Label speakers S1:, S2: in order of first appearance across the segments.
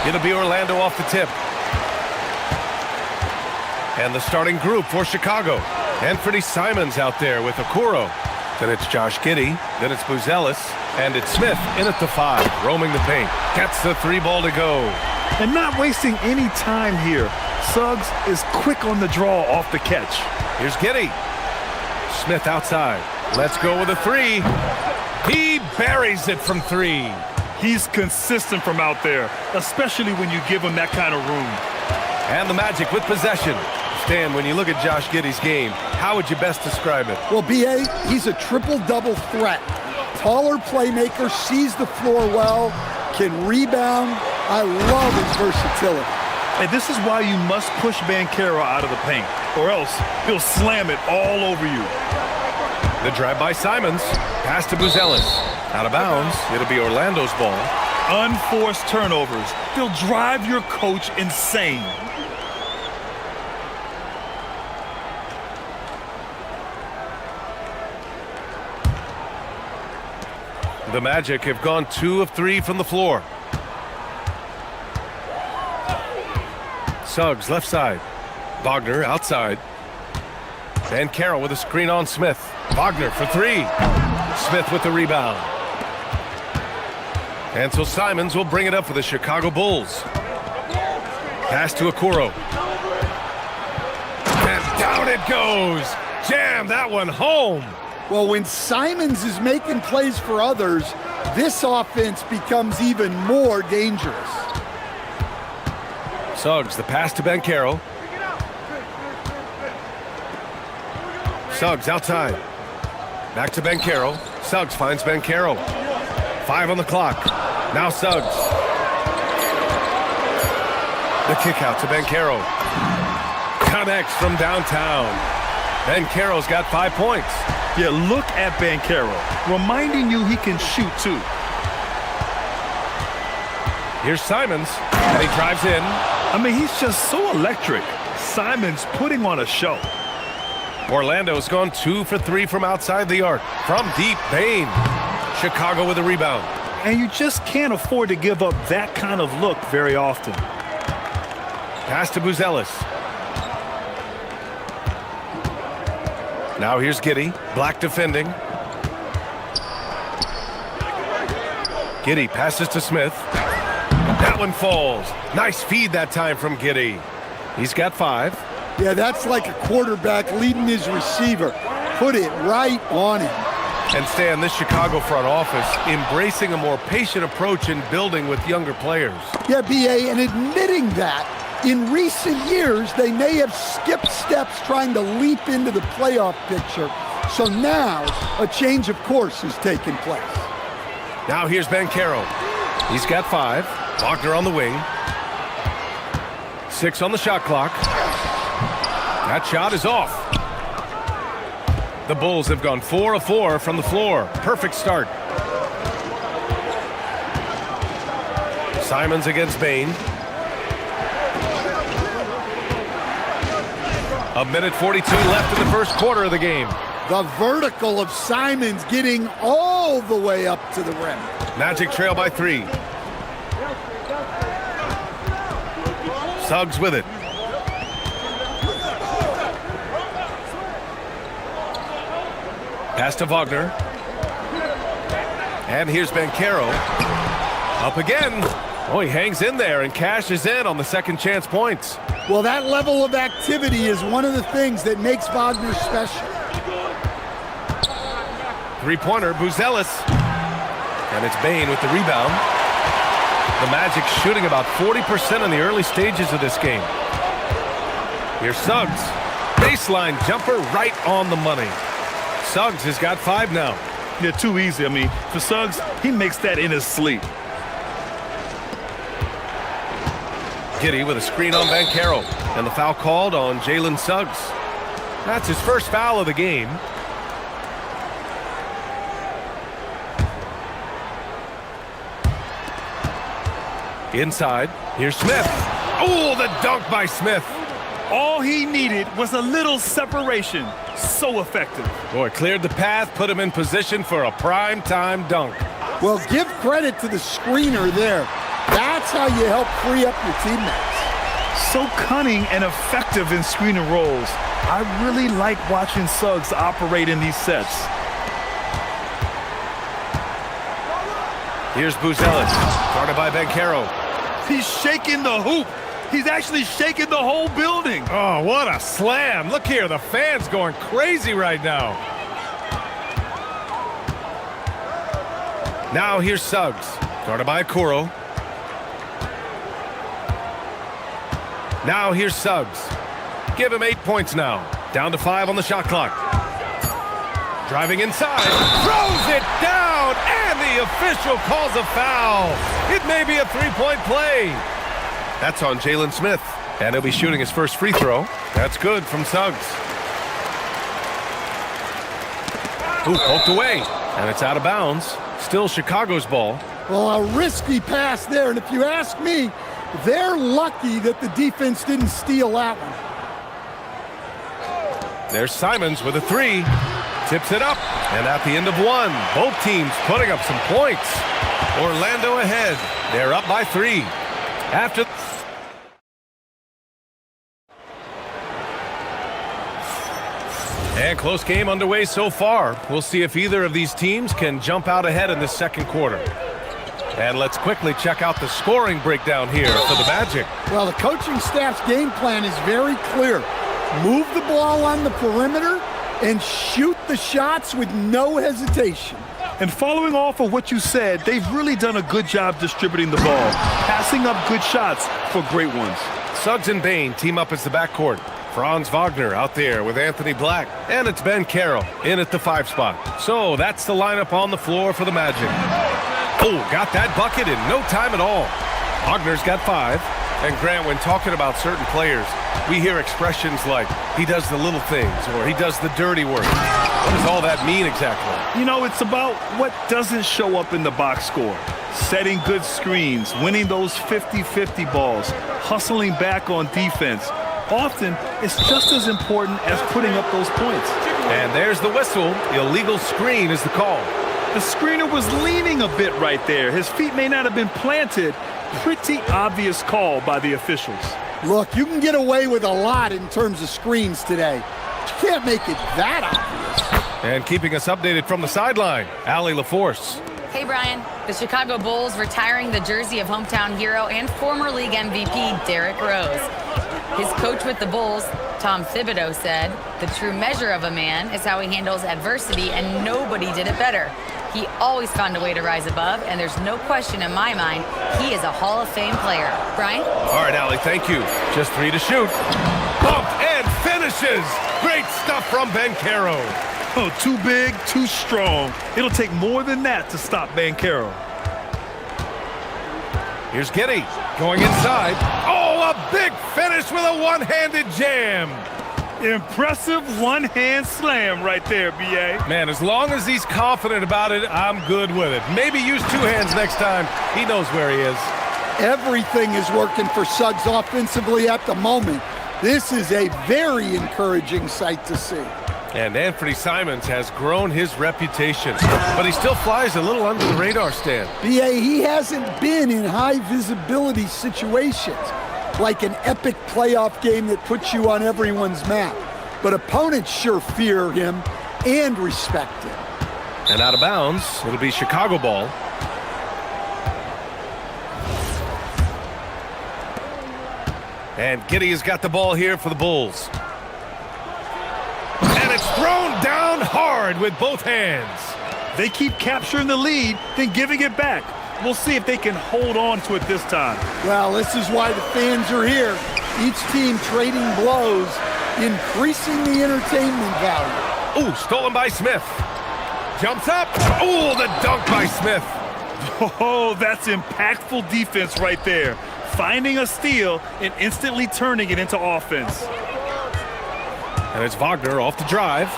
S1: It'll be Orlando off the tip. And the starting group for Chicago. Anthony Simons out there with Okoro. Then it's Josh Giddey. Then it's Buzelis. And it's Smith in at the 5, roaming the paint. Gets the 3 ball to go.
S2: And not wasting any time here. Suggs is quick on the draw off the catch.
S1: Here's Giddey. Smith outside. Let's go with a 3. He buries it from 3.
S2: He's consistent from out there, especially when you give him that kind of room.
S1: And the Magic with possession. Stan, when you look at Josh Giddey's game, how would you best describe it?
S3: Well, B.A., he's a triple-double threat. Taller playmaker, sees the floor well, can rebound. I love his versatility.
S2: And this is why you must push Banchero out of the paint, or else he'll slam it all over you.
S1: The drive by Simons. Pass to Buzelis. Out of bounds. It'll be Orlando's ball.
S2: Unforced turnovers. They'll drive your coach insane.
S1: The Magic have gone 2 of 3 from the floor. Suggs left side. Wagner outside. Banchero with a screen on Smith. Wagner for 3. Smith with the rebound. And so Simons will bring it up for the Chicago Bulls. Pass to Okoro. And down it goes. Jam that one home.
S3: Well, when Simons is making plays for others, this offense becomes even more dangerous.
S1: Suggs, the pass to Banchero. Suggs outside. Back to Banchero. Suggs finds Banchero. 5 on the clock. Now Suggs. The kick out to Banchero. Connects from downtown. Banchero's got 5 points.
S2: Yeah, look at Banchero, reminding you he can shoot too.
S1: Here's Simons, and he drives in.
S2: I mean, he's just so electric. Simons putting on a show.
S1: Orlando's gone 2 for 3 from outside the arc. From deep, Bain. Chicago with a rebound.
S2: And you just can't afford to give up that kind of look very often.
S1: Pass to Buzelis. Now here's Giddey. Black defending. Giddey passes to Smith. That one falls. Nice feed that time from Giddey. He's got 5.
S3: Yeah, that's like a quarterback leading his receiver. Put it right on him.
S1: And Stan, this Chicago front office embracing a more patient approach in building with younger players.
S3: Yeah, B.A., and admitting that in recent years, they may have skipped steps trying to leap into the playoff picture. So now, a change of course is taking place.
S1: Now here's Banchero. He's got 5. Wagner on the wing. 6 on the shot clock. That shot is off. The Bulls have gone 4 of 4 from the floor. Perfect start. Simons against Bain. A minute 42 left in the first quarter of the game.
S3: The vertical of Simons getting all the way up to the rim.
S1: Magic trail by 3. Suggs with it. Pass to Wagner. And here's Banchero. Up again. Oh, he hangs in there and cashes in on the second chance points.
S3: Well, that level of activity is one of the things that makes Wagner special.
S1: 3-pointer, Buzelis. And it's Bain with the rebound. The Magic shooting about 40% in the early stages of this game. Here's Suggs. Baseline jumper right on the money. Suggs has got 5 now.
S2: Yeah, too easy. I mean, for Suggs, he makes that in his sleep.
S1: Giddey with a screen on Banchero. And the foul called on Jalen Suggs. That's his first foul of the game. Inside, here's Smith. Oh, the dunk by Smith.
S2: All he needed was a little separation. So effective.
S1: Boy, cleared the path, put him in position for a prime-time dunk.
S3: Well, give credit to the screener there. That's That's how you help free up your teammates.
S2: So cunning and effective in screen and rolls. I really like watching Suggs operate in these sets.
S1: Here's Buzelis, guarded by Bencaro.
S2: He's shaking the hoop. He's actually shaking the whole building.
S1: Oh, what a slam. Look here, the fans going crazy right now. Now here's Suggs, guarded by Okoro. Now here's Suggs. Give him 8 points now. Down to 5 on the shot clock. Driving inside, throws it down, and the official calls a foul. It may be a three-point play. That's on Jalen Smith, and he'll be shooting his first free throw. That's good from Suggs. Ooh, poked away, and it's out of bounds. Still Chicago's ball.
S3: Well, a risky pass there, and if you ask me, they're lucky that the defense didn't steal that one.
S1: There's Simons with a three. Tips it up, and at the end of one, both teams putting up some points. Orlando ahead. They're up by 3. After... And close game underway so far. We'll see if either of these teams can jump out ahead in the second quarter. And let's quickly check out the scoring breakdown here for the Magic.
S3: Well, the coaching staff's game plan is very clear. Move the ball on the perimeter and shoot the shots with no hesitation.
S2: And following off of what you said, they've really done a good job distributing the ball, passing up good shots for great ones.
S1: Suggs and Bain team up as the backcourt. Franz Wagner out there with Anthony Black. And it's Ben Carroll in at the 5 spot. So that's the lineup on the floor for the Magic. Oh, got that bucket in no time at all. Wagner's got 5. And Grant, when talking about certain players, we hear expressions like, he does the little things, or he does the dirty work. What does all that mean exactly?
S2: You know, it's about what doesn't show up in the box score. Setting good screens, winning those 50-50 balls, hustling back on defense. Often, it's just as important as putting up those points.
S1: And there's the whistle. Illegal screen is the call.
S2: The screener was leaning a bit right there. His feet may not have been planted. Pretty obvious call by the officials.
S3: Look, you can get away with a lot in terms of screens today. But you can't make it that obvious.
S1: And keeping us updated from the sideline, Allie LaForce.
S4: Hey, Brian. The Chicago Bulls retiring the jersey of hometown hero and former league MVP Derrick Rose. His coach with the Bulls, Tom Thibodeau, said, "The true measure of a man is how he handles adversity, and nobody did it better. He always found a way to rise above, and there's no question in my mind he is a Hall of Fame player." Brian?
S1: All right, Allie, thank you. Just 3 to shoot. Bumped and finishes. Great stuff from Bencaro.
S2: Oh, too big, too strong. It'll take more than that to stop Bencaro.
S1: Here's Giddey going inside. Oh, a big finish with a one-handed jam.
S2: Impressive one-hand slam right there, B.A.
S1: Man, as long as he's confident about it, I'm good with it. Maybe use 2 hands next time. He knows where he is.
S3: Everything is working for Suggs offensively at the moment. This is a very encouraging sight to see.
S1: And Anthony Simons has grown his reputation, but he still flies a little under the radar, Stan.
S3: B.A., he hasn't been in high-visibility situations, like an epic playoff game that puts you on everyone's map. But opponents sure fear him and respect him.
S1: And out of bounds, it'll be Chicago ball. And Giddey has got the ball here for the Bulls. And it's thrown down hard with both hands.
S2: They keep capturing the lead, then giving it back. We'll see if they can hold on to it this time.
S3: Well, this is why the fans are here. Each team trading blows, increasing the entertainment value.
S1: Ooh, stolen by Smith. Jumps up. Ooh, the dunk by Smith.
S2: Oh, that's impactful defense right there. Finding a steal and instantly turning it into offense.
S1: And it's Wagner off the drive.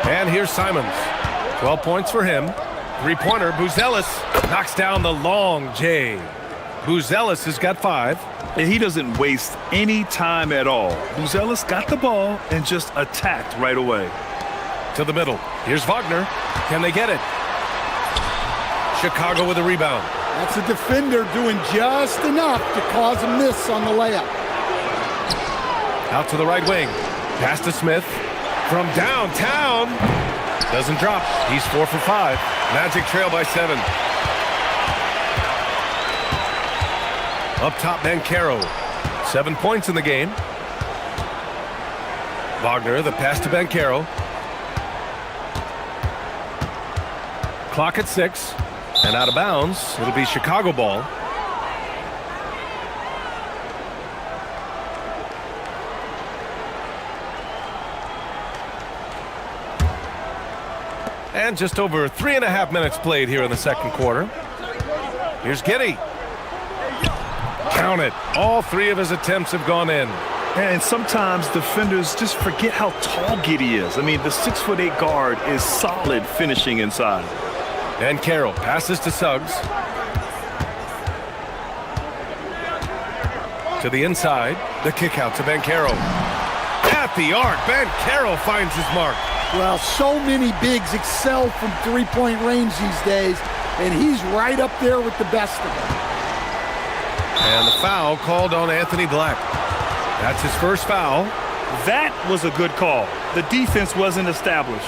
S1: And here's Simons. 12 points for him. 3-pointer, Buzelis knocks down the long J. Buzelis has got 5.
S2: And he doesn't waste any time at all. Buzelis got the ball and just attacked right away.
S1: To the middle. Here's Wagner. Can they get it? Chicago with a rebound.
S3: That's a defender doing just enough to cause a miss on the layup.
S1: Out to the right wing. Pass to Smith. From downtown. Doesn't drop. He's 4 for 5. Magic trail by 7. Up top, Banchero. 7 points in the game. Wagner, the pass to Banchero. Clock at 6. And out of bounds. It'll be Chicago ball. And just over 3.5 minutes played here in the second quarter. Here's Giddey. Count it. All 3 of his attempts have gone in.
S2: And sometimes defenders just forget how tall Giddey is. I mean, the 6'8" guard is solid finishing inside.
S1: And Carroll passes to Suggs. To the inside. The kick out to Banchero. At the arc. Banchero finds his mark.
S3: Well, so many bigs excel from three-point range these days, and he's right up there with the best of them.
S1: And the foul called on Anthony Black. That's his first foul.
S2: That was a good call. The defense wasn't established.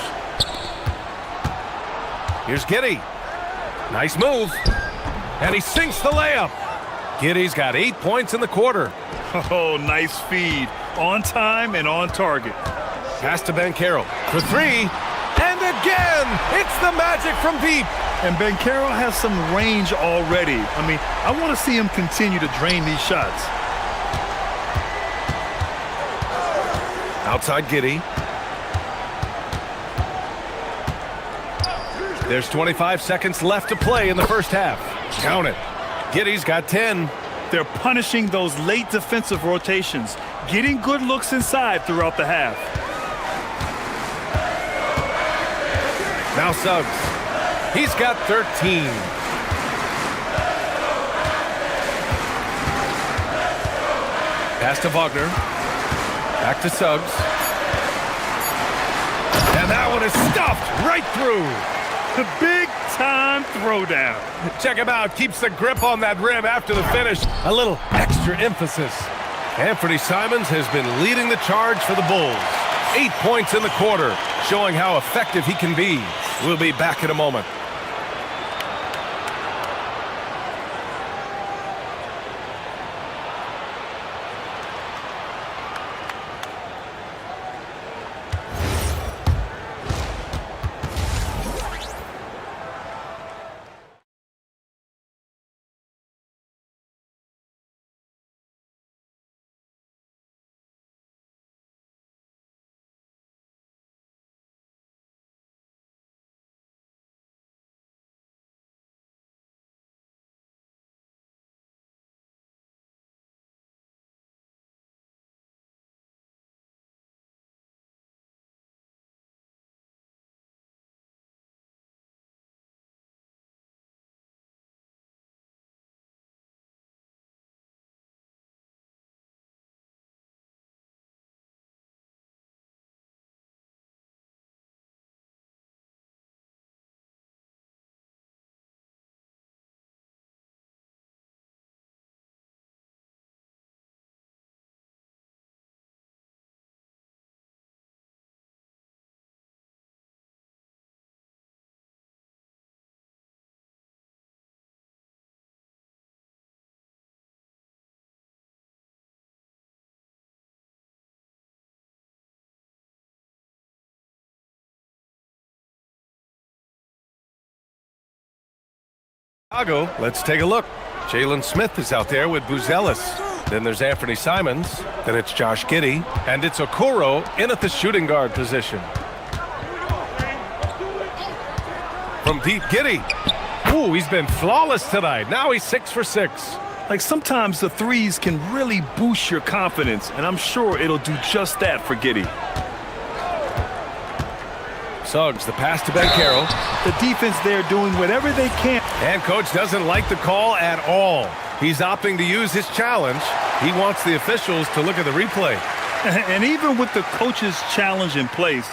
S1: Here's Giddey. Nice move. And he sinks the layup. Giddey's got 8 points in the quarter.
S2: Oh, nice feed. On time and on target.
S1: Pass to Banchero for 3. And again, it's the Magic from deep.
S2: And Banchero has some range already. I mean, I want to see him continue to drain these shots.
S1: Outside Giddey. There's 25 seconds left to play in the first half. Count it. Giddey's got 10.
S2: They're punishing those late defensive rotations, getting good looks inside throughout the half.
S1: Now Suggs. He's got 13. Pass to Wagner. Back to Suggs. And that one is stuffed right through.
S2: The big-time throwdown.
S1: Check him out. Keeps the grip on that rim after the finish. A little extra emphasis. Anthony Simons has been leading the charge for the Bulls. 8 points in the quarter, showing how effective he can be. We'll be back in a moment. Chicago, let's take a look. Jalen Smith is out there with Buzelis. Then there's Anthony Simons. Then it's Josh Giddey. And it's Okoro in at the shooting guard position. From deep, Giddey. Ooh, he's been flawless tonight. Now he's 6 for 6.
S2: Like, sometimes the threes can really boost your confidence, and I'm sure it'll do just that for Giddey.
S1: Suggs, the pass to Banchero.
S2: The defense there doing whatever they can.
S1: And coach doesn't like the call at all. He's opting to use his challenge. He wants the officials to look at the replay.
S2: And even with the coach's challenge in place,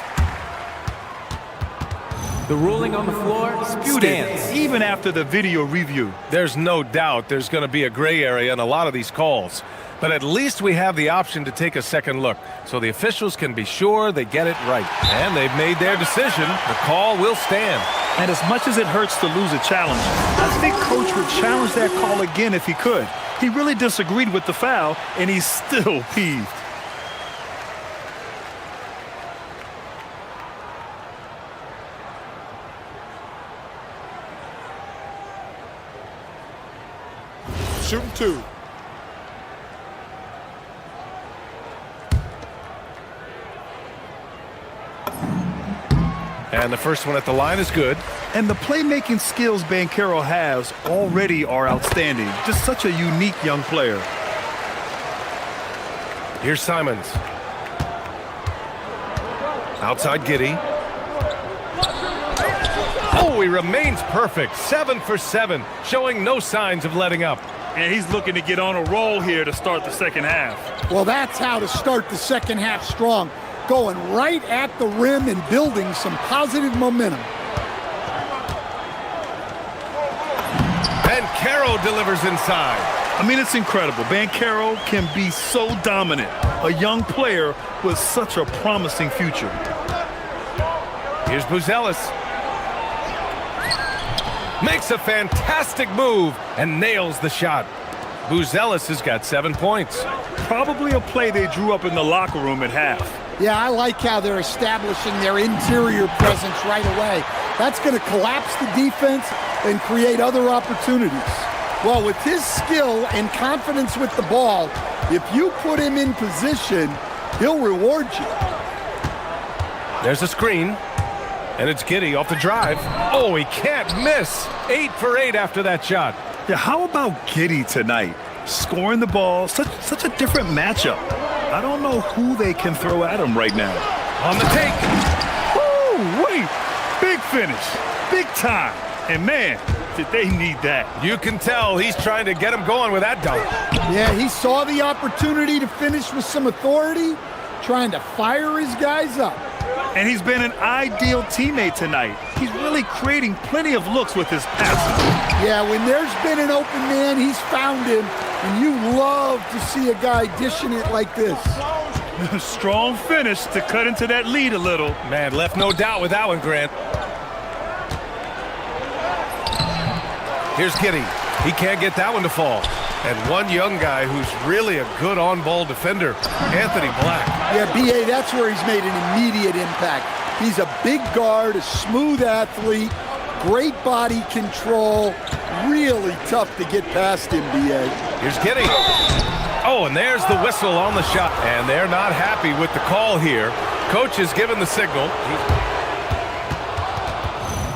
S5: The ruling on the floor stands.
S2: Even after the video review.
S1: There's no doubt there's going to be a gray area in a lot of these calls. But at least we have the option to take a second look, so the officials can be sure they get it right. And they've made their decision. The call will stand.
S2: And as much as it hurts to lose a challenge, I think Coach would challenge that call again if he could. He really disagreed with the foul, and he's still peeved.
S3: Shooting two.
S1: And the first one at the line is good.
S2: And the playmaking skills Banchero has already are outstanding. Just such a unique young player.
S1: Here's Simons. Outside Giddey. Oh, he remains perfect. 7 for 7, showing no signs of letting up.
S2: And he's looking to get on a roll here to start the second half.
S3: Well, that's how to start the second half strong. Going right at the rim and building some positive momentum.
S1: Banchero delivers inside.
S2: I mean, it's incredible. Banchero can be so dominant. A young player with such a promising future.
S1: Here's Buzelis. Makes a fantastic move and nails the shot. Buzelis has got 7 points.
S2: Probably a play they drew up in the locker room at half.
S3: Yeah, I like how they're establishing their interior presence right away. That's going to collapse the defense and create other opportunities. Well, with his skill and confidence with the ball, if you put him in position, he'll reward you.
S1: There's a screen, and it's Giddey off the drive. Oh, he can't miss. 8 for 8 after that shot.
S2: Yeah, how about Giddey tonight? Scoring the ball, such a different matchup. I don't know who they can throw at him right now.
S1: On the take.
S2: Woo, wait, big finish, big time. And man, did they need that.
S1: You can tell he's trying to get him going with that dunk.
S3: Yeah, he saw the opportunity to finish with some authority, trying to fire his guys up.
S2: And he's been an ideal teammate tonight. He's really creating plenty of looks with his passes.
S3: Yeah, when there's been an open man, he's found him. And you love to see a guy dishing it like this.
S2: Strong finish to cut into that lead a little.
S1: Man, left no doubt with that one, Grant. Here's Giddey. He can't get that one to fall. And one young guy who's really a good on-ball defender, Anthony Black.
S3: Yeah, B.A., that's where he's made an immediate impact. He's a big guard, a smooth athlete, great body control, really tough to get past him, B.A.
S1: Here's Giddey. Oh, and there's the whistle on the shot. And they're not happy with the call here. Coach has given the signal.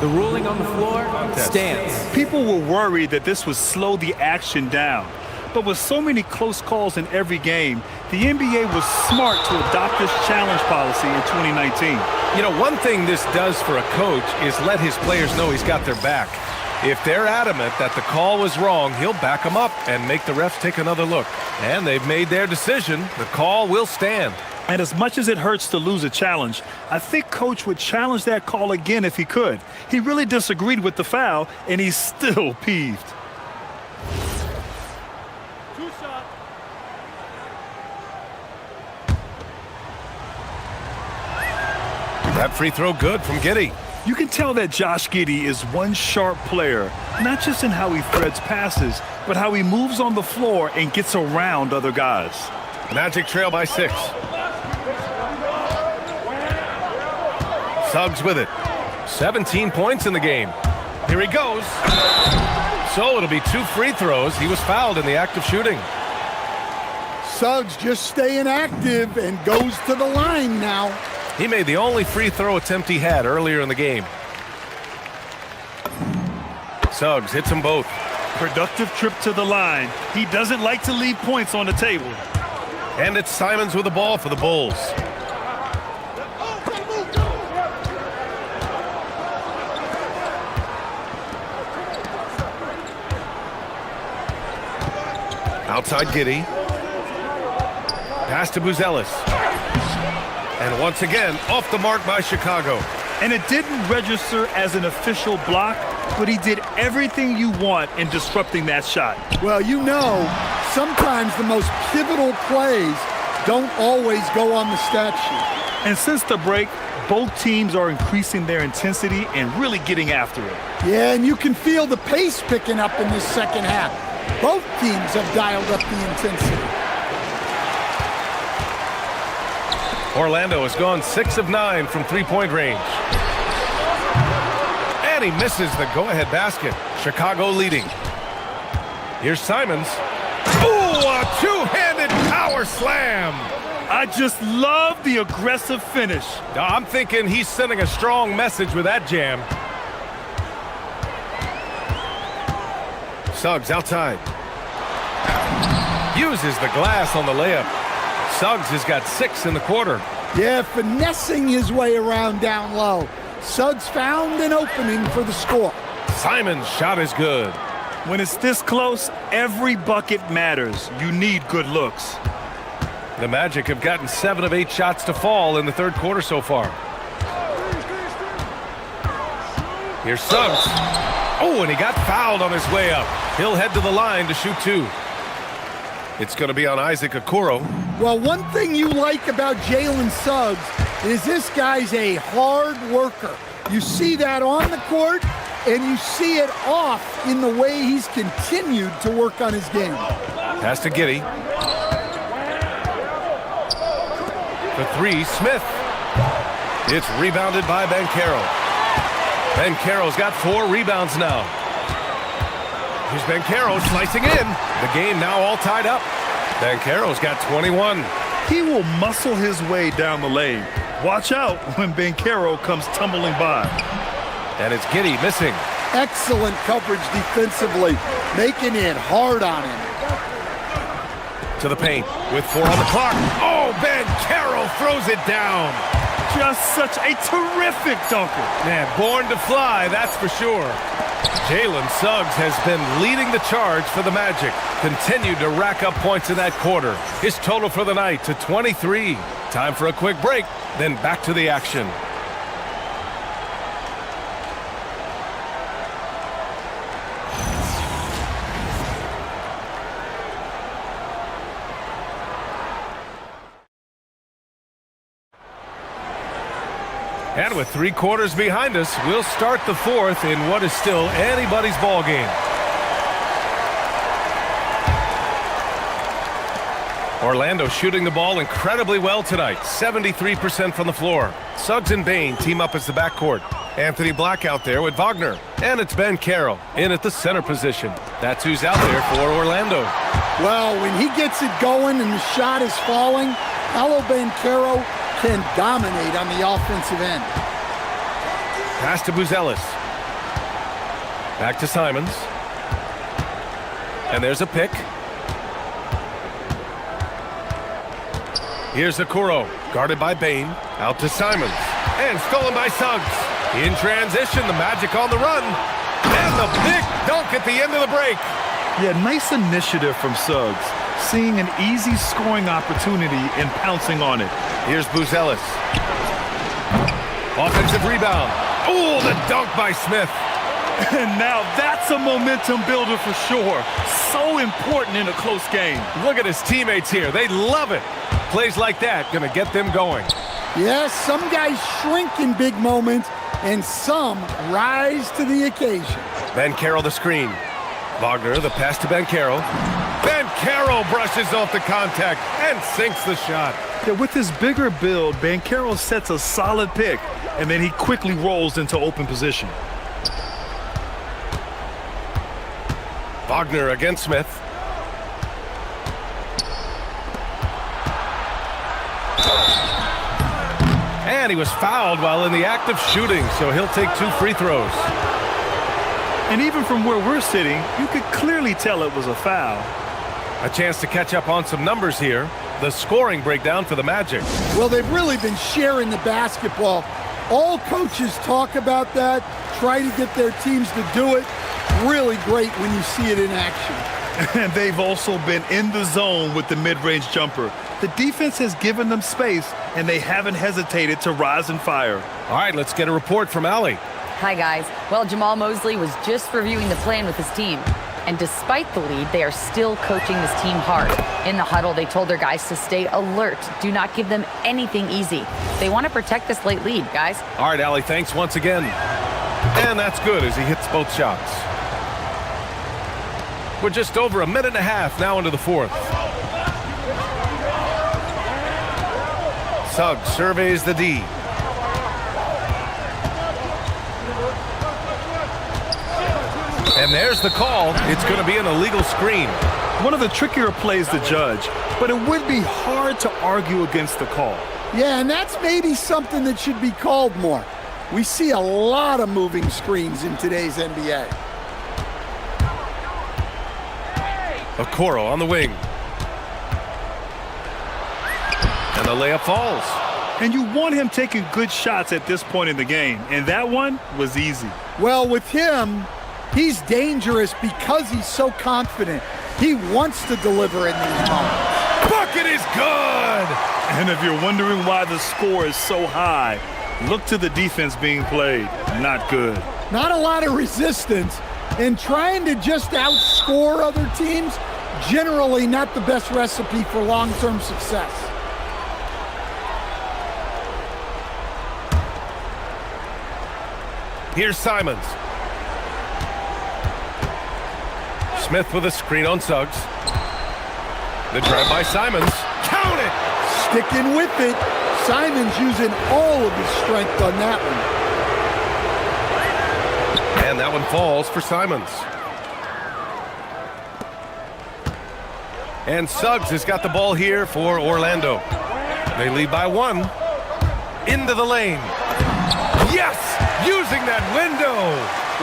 S5: The ruling on the floor stands.
S2: People were worried that this would slow the action down. But with so many close calls in every game, the NBA was smart to adopt this challenge policy in 2019.
S1: You know, one thing this does for a coach is let his players know he's got their back. If they're adamant that the call was wrong, he'll back them up and make the refs take another look. And they've made their decision. The call will stand.
S2: And as much as it hurts to lose a challenge, I think Coach would challenge that call again if he could. He really disagreed with the foul, and he's still peeved.
S1: That free throw good from Giddey.
S2: You can tell that Josh Giddey is one sharp player, not just in how he threads passes, but how he moves on the floor and gets around other guys.
S1: Magic trail by 6. Suggs with it. 17 points in the game. Here he goes. So it'll be 2 free throws. He was fouled in the act of shooting.
S3: Suggs just staying active and goes to the line now.
S1: He made the only free throw attempt he had earlier in the game. Suggs hits them both.
S2: Productive trip to the line. He doesn't like to leave points on the table.
S1: And it's Simons with the ball for the Bulls. Outside Giddey. Pass to Buzelis. And once again, off the mark by Chicago.
S2: And it didn't register as an official block, but he did everything you want in disrupting that shot.
S3: Well, you know, sometimes the most pivotal plays don't always go on the stat sheet.
S2: And since the break, both teams are increasing their intensity and really getting after it.
S3: Yeah, and you can feel the pace picking up in this second half. Both teams have dialed up the intensity.
S1: Orlando has gone 6 of 9 from three-point range. And he misses the go-ahead basket. Chicago leading. Here's Simons. Ooh, a two-handed power slam.
S2: I just love the aggressive finish.
S1: I'm thinking he's sending a strong message with that jam. Suggs outside. Uses the glass on the layup. Suggs has got 6 in the quarter.
S3: Yeah, finessing his way around down low. Suggs found an opening for the score.
S1: Simon's shot is good.
S2: When it's this close, every bucket matters. You need good looks.
S1: The Magic have gotten 7 of 8 shots to fall in the third quarter so far. Here's Suggs. Oh, and he got fouled on his way up. He'll head to the line to shoot 2. It's going to be on Isaac Okoro.
S3: Well, one thing you like about Jalen Suggs is this guy's a hard worker. You see that on the court, and you see it off in the way he's continued to work on his game.
S1: Pass to Giddey. For 3, Smith. It's rebounded by Banchero. Banchero's got 4 rebounds now. Here's Banchero slicing in. The game now all tied up. Banchero's got 21.
S2: He will muscle his way down the lane. Watch out when Banchero comes tumbling by.
S1: And it's Giddey missing.
S3: Excellent coverage defensively, making it hard on him.
S1: To the paint with 4 on the clock. Oh, Banchero throws it down.
S2: Just such a terrific dunker.
S1: Man, born to fly, that's for sure. Jalen Suggs has been leading the charge for the Magic. Continued to rack up points in that quarter. His total for the night to 23. Time for a quick break, then back to the action. And with 3 quarters behind us, we'll start the 4th in what is still anybody's ball game. Orlando shooting the ball incredibly well tonight, 73% from the floor. Suggs and Bane team up as the backcourt. Anthony Black out there with Wagner. And it's Banchero in at the center position. That's who's out there for Orlando.
S3: Well, when he gets it going and the shot is falling, Paolo Banchero can dominate on the offensive end.
S1: Pass to Buzelis. Back to Simons. And there's a pick. Here's Okoro, guarded by Bane. Out to Simons. And stolen by Suggs. In transition, the Magic on the run. And the big dunk at the end of the break.
S2: Yeah, nice initiative from Suggs. Seeing an easy scoring opportunity and pouncing on it.
S1: Here's Buzelis. Offensive rebound. Oh, the dunk by Smith.
S2: And now that's a momentum builder for sure. So important in a close game.
S1: Look at his teammates here. They love it. Plays like that going to get them going.
S3: Yes, some guys shrink in big moments, and some rise to the occasion.
S1: Banchero the screen. Wagner, the pass to Banchero. Banchero brushes off the contact and sinks the shot.
S2: Yeah, with his bigger build, Banchero sets a solid pick, and then he quickly rolls into open position.
S1: Wagner against Smith. And he was fouled while in the act of shooting, so he'll take 2 free throws.
S2: And even from where we're sitting, you could clearly tell it was a foul.
S1: A chance to catch up on some numbers here. The scoring breakdown for the Magic.
S3: Well, they've really been sharing the basketball. All coaches talk about that, try to get their teams to do it. Really great when you see it in action.
S2: And they've also been in the zone with the mid-range jumper. The defense has given them space, and they haven't hesitated to rise and fire.
S1: All right, let's get a report from Allie.
S4: Hi, guys. Well, Jamal Mosley was just reviewing the plan with his team. And despite the lead, they are still coaching this team hard. In the huddle, they told their guys to stay alert. Do not give them anything easy. They want to protect this late lead, guys.
S1: All right, Allie, thanks once again. And that's good as he hits both shots. We're just over a minute and a half now into the fourth. Suggs surveys the D. And there's the call. It's going to be an illegal screen.
S2: One of the trickier plays to judge, but it would be hard to argue against the call.
S3: Yeah, and that's maybe something that should be called more. We see a lot of moving screens in today's NBA.
S1: Okoro on the wing. And the layup falls.
S2: And you want him taking good shots at this point in the game, and that one was easy.
S3: Well, with him, he's dangerous because he's so confident. He wants to deliver in these moments.
S1: Bucket is good!
S2: And if you're wondering why the score is so high, look to the defense being played. Not good.
S3: Not a lot of resistance, and trying to just outscore other teams, generally not the best recipe for long-term success.
S1: Here's Simons. Smith with a screen on Suggs. The drive by Simons. Count it!
S3: Sticking with it. Simons using all of his strength on that one.
S1: And that one falls for Simons. And Suggs has got the ball here for Orlando. They lead by one. Into the lane. Yes! Using that window!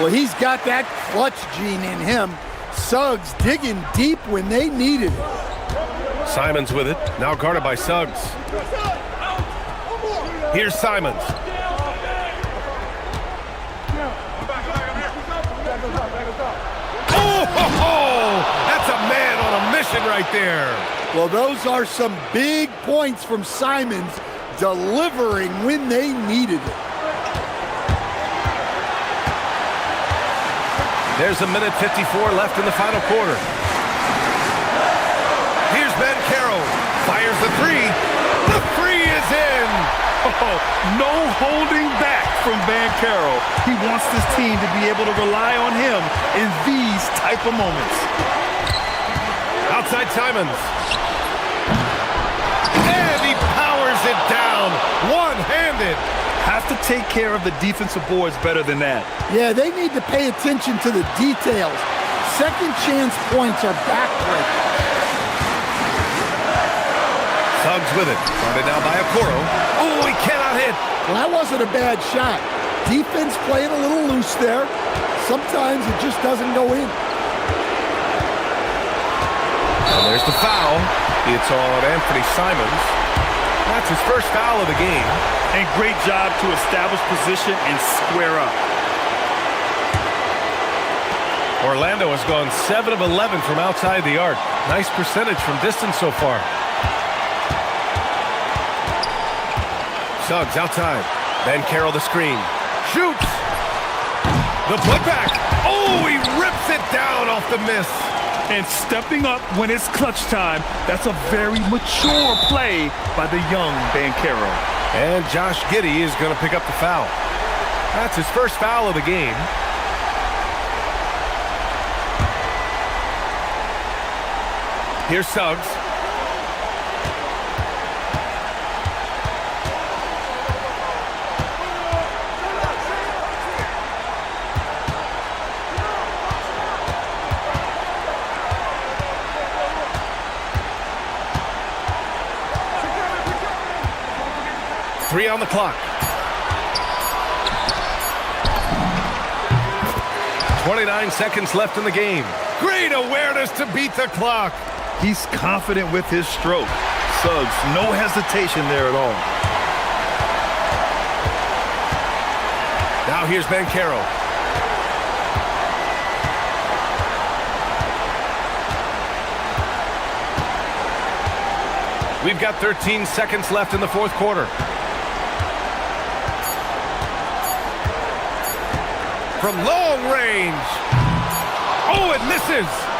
S3: Well, he's got that clutch gene in him. Suggs digging deep when they needed it.
S1: Simons with it, now guarded by Suggs. Here's Simons. Oh, ho, ho! That's a man on a mission right there.
S3: Well, those are some big points from Simons, delivering when they needed it.
S1: There's a minute 54 left in the final quarter. Here's Bancaro. Fires the three. The three is in.
S2: Oh, no holding back from Bancaro. He wants this team to be able to rely on him in these type of moments.
S1: Outside Simons. And he powers it down. One-handed.
S2: Have to take care of the defensive boards better than that.
S3: Yeah, they need to pay attention to the details. Second chance points are backbreaking.
S1: Suggs with it. Guarded now by Okoro. Oh, he cannot hit.
S3: Well, that wasn't a bad shot. Defense playing a little loose there. Sometimes it just doesn't go in.
S1: And there's the foul. It's on Anthony Simons. That's his first foul of the game.
S2: And great job to establish position and square up.
S1: Orlando has gone 7 of 11 from outside the arc. Nice percentage from distance so far. Suggs outside. Bancaro the screen. Shoots. The putback. Oh, he rips it down off the miss.
S2: And stepping up when it's clutch time, that's a very mature play by the young Bancaro.
S1: And Josh Giddey is going to pick up the foul. That's his first foul of the game. Here's Suggs. Three on the clock. 29 seconds left in the game. Great awareness to beat the clock.
S2: He's confident with his stroke. Suggs, no hesitation there at all.
S1: Now here's Bancaro. We've got 13 seconds left in the fourth quarter. From long range. Oh, it misses.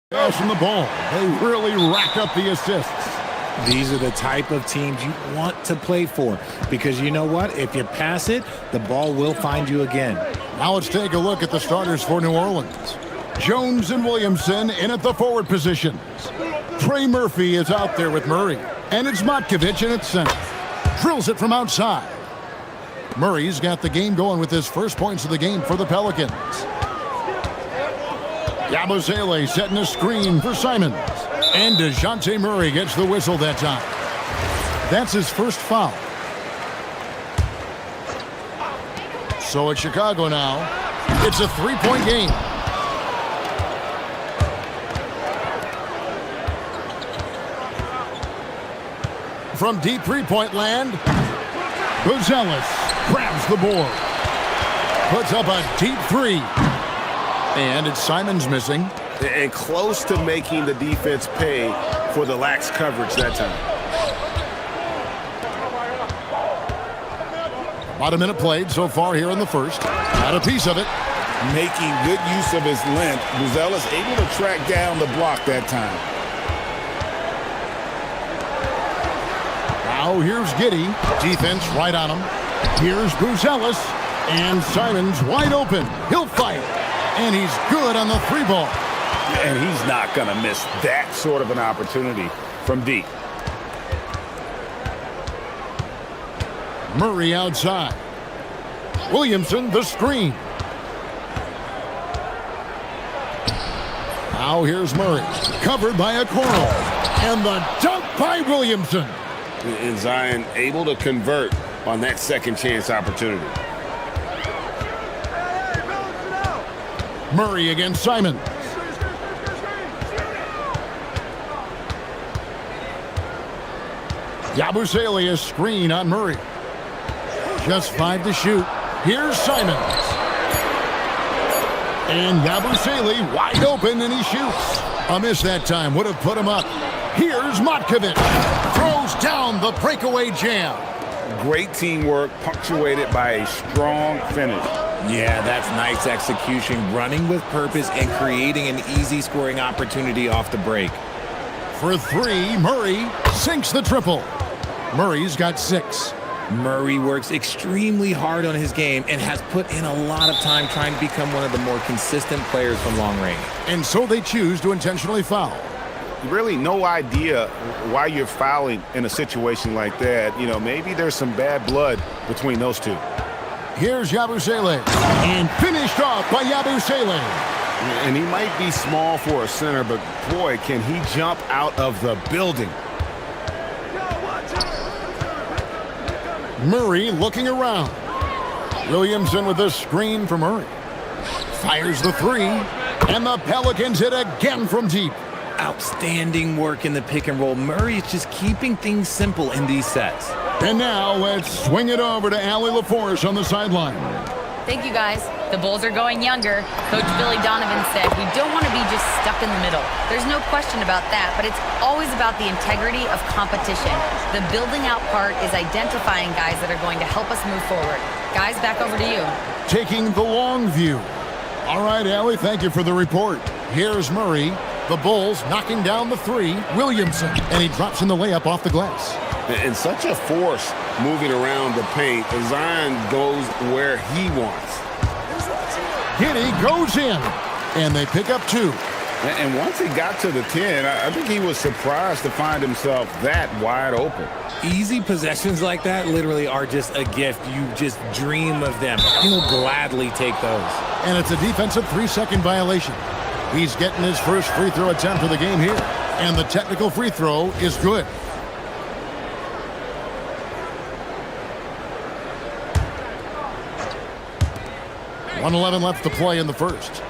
S6: Passing the ball. They really rack up the assists.
S7: These are the type of teams you want to play for because you know what? If you pass it, the ball will find you again.
S6: Now let's take a look at the starters for New Orleans. Jones and Williamson in at the forward positions. Trey Murphy is out there with Murray. And it's Matkovic in at center. Drills it from outside. Murray's got the game going with his first points of the game for the Pelicans. Yabusele setting a screen for Simons. And DeJounte Murray gets the whistle that time. That's his first foul. So it's Chicago now. It's a three-point game. From deep three-point land, Buzelis grabs the board. Puts up a deep three. And it's Simons missing.
S8: And close to making the defense pay for the lax coverage that time.
S6: About a minute played so far here in the first. Got a piece of it.
S9: Making good use of his length. Buzelis able to track down the block that time.
S6: Now here's Giddey. Defense right on him. Here's Buzelis. And Simons wide open. He'll fight. And he's good on the three ball.
S8: And he's not going to miss that sort of an opportunity from deep.
S6: Murray outside. Williamson the screen. Now here's Murray. Covered by a Okoro. And the dunk by Williamson.
S8: And Zion able to convert on that second chance opportunity.
S6: Murray against Simons. Yabusele a screen on Murray. Just 5 to shoot. Here's Simons. And Yabusele wide open and he shoots. A miss that time. Would have put him up. Here's Matkovic. Throws down the breakaway jam.
S8: Great teamwork punctuated by a strong finish.
S7: Yeah, that's nice execution, running with purpose and creating an easy scoring opportunity off the break.
S6: For three, Murray sinks the triple. Murray's got 6.
S7: Murray works extremely hard on his game and has put in a lot of time trying to become one of the more consistent players from long range.
S6: And so they choose to intentionally foul.
S8: Really no idea why you're fouling in a situation like that. You know, maybe there's some bad blood between those two.
S6: Here's Yabusele. And finished off by Yabusele.
S8: And he might be small for a center, but boy, can he jump out of the building.
S6: Murray looking around. Williamson with a screen for Murray. Fires the three. And the Pelicans hit again from deep.
S7: Outstanding work in the pick and roll. Murray is just keeping things simple in these sets.
S6: And now let's swing it over to Allie LaForce on the sideline.
S4: Thank you, guys. The Bulls are going younger. Coach Billy Donovan said, we don't want to be just stuck in the middle. There's no question about that, but it's always about the integrity of competition. The building out part is identifying guys that are going to help us move forward. Guys, back over to you.
S6: Taking the long view. All right, Allie, thank you for the report. Here's Murray. The Bulls knocking down the three. Williamson. And he drops in the layup off the glass.
S8: And such a force moving around the paint. Zion goes where he wants.
S6: Giddey goes in. And they pick up 2.
S8: And once he got to the 10, I think he was surprised to find himself that wide open.
S7: Easy possessions like that literally are just a gift. You just dream of them. He'll gladly take those.
S6: And it's a defensive 3-second violation. He's getting his first free throw attempt of the game here. And the technical free throw is good. .111 left to play in the first.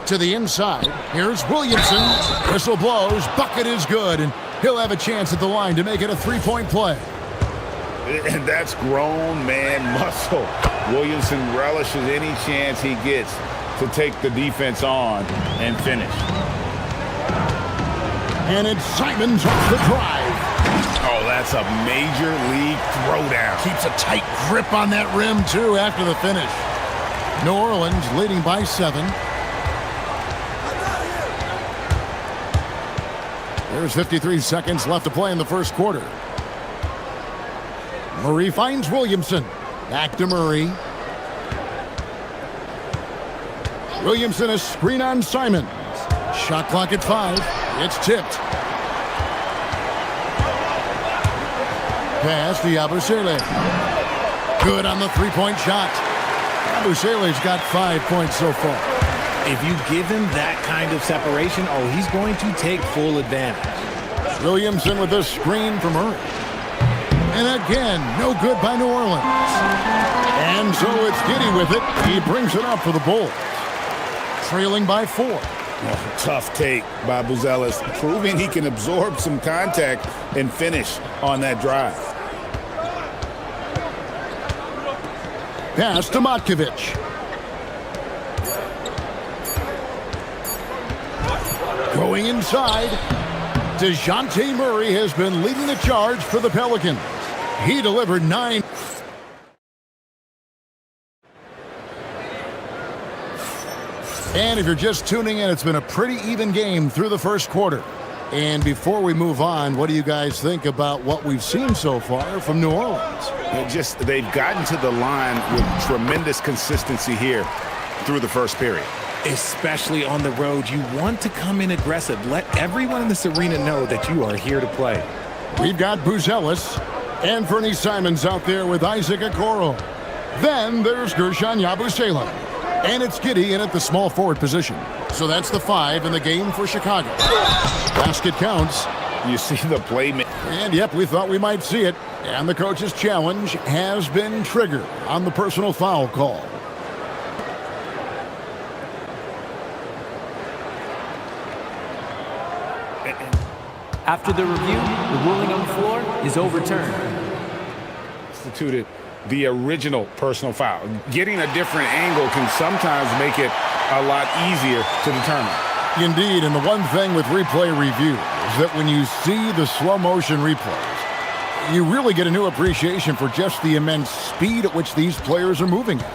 S6: To the inside. Here's Williamson. Whistle blows. Bucket is good. And he'll have a chance at the line to make it a 3-point play.
S8: And that's grown man muscle. Williamson relishes any chance he gets to take the defense on and finish.
S6: And it's Simons off the drive.
S8: Oh, that's a major league throwdown.
S6: Keeps a tight grip on that rim, too, after the finish. New Orleans leading by 7. There's 53 seconds left to play in the first quarter. Murray finds Williamson. Back to Murray. Williamson, a screen on Simons. Shot clock at 5. It's tipped. Pass to Yabusele. Good on the three-point shot. Yabusele's got 5 points so far.
S7: If you give him that kind of separation, he's going to take full advantage.
S6: Williamson with a screen from Murray. And again, no good by New Orleans. And so it's Giddey with it. He brings it up for the Bulls. Trailing by 4.
S8: Oh, tough take by Buzelis, proving he can absorb some contact and finish on that drive.
S6: Pass to Matkovic. Going inside, DeJounte Murray has been leading the charge for the Pelicans. He delivered 9. And if you're just tuning in, it's been a pretty even game through the first quarter. And before we move on, what do you guys think about what we've seen so far from New Orleans?
S8: They've gotten to the line with tremendous consistency here through the first period.
S7: Especially on the road, you want to come in aggressive. Let everyone in this arena know that you are here to play.
S6: We've got Buzelis and Fernie Simons out there with Isaac Okoro. Then there's Gershon Yabusele. And it's Giddey in at the small forward position. So that's the 5 in the game for Chicago. Basket counts.
S8: You see the play.
S6: And yep, we thought we might see it. And the coach's challenge has been triggered on the personal foul call.
S5: After the review, the ruling on the floor is overturned.
S8: Instituted the original personal foul. Getting a different angle can sometimes make it a lot easier to determine.
S6: Indeed, and the one thing with replay review is that when you see the slow motion replays, you really get a new appreciation for just the immense speed at which these players are moving at,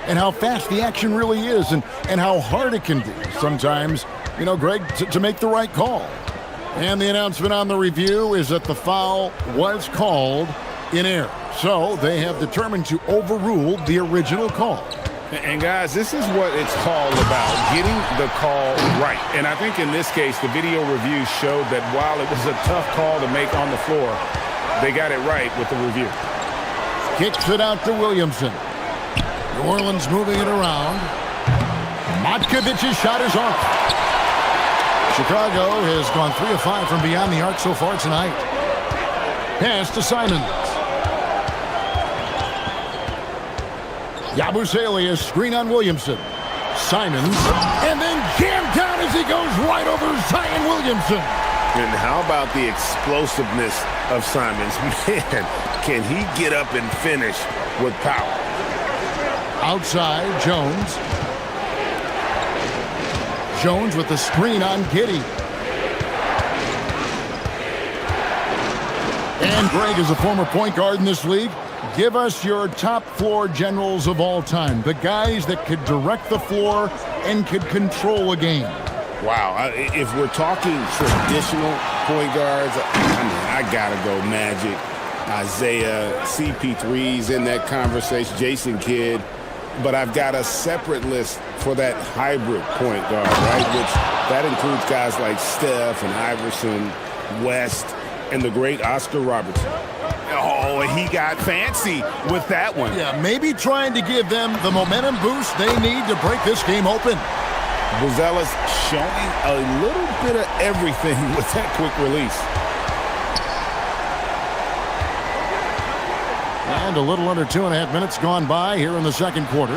S6: and how fast the action really is, and how hard it can be sometimes, Greg, to make the right call. And the announcement on the review is that the foul was called in error. So they have determined to overrule the original call.
S8: And guys, this is what it's all about, getting the call right. And I think in this case, the video review showed that while it was a tough call to make on the floor, they got it right with the review.
S6: Kicks it out to Williamson. New Orleans moving it around. Matkovic's shot is off. Chicago has gone 3 of 5 from beyond the arc so far tonight. Pass to Simons. Yabusele, a screen on Williamson. Simons, and then jammed down as he goes right over Zion Williamson.
S8: And how about the explosiveness of Simons? Man, can he get up and finish with power?
S6: Outside, Jones. Jones with the screen on Giddey. And Greg is a former point guard in this league. Give us your top floor generals of all time. The guys that could direct the floor and could control a game.
S8: Wow. If we're talking traditional point guards, I gotta go Magic, Isaiah, CP3's in that conversation, Jason Kidd. But I've got a separate list for that hybrid point guard, right? Which that includes guys like Steph and Iverson, West, and the great Oscar Robertson. Oh, he got fancy with that one.
S6: Yeah, maybe trying to give them the momentum boost they need to break this game open.
S8: Buzelis showing a little bit of everything with that quick release.
S6: And a little under 2.5 minutes gone by here in the second quarter.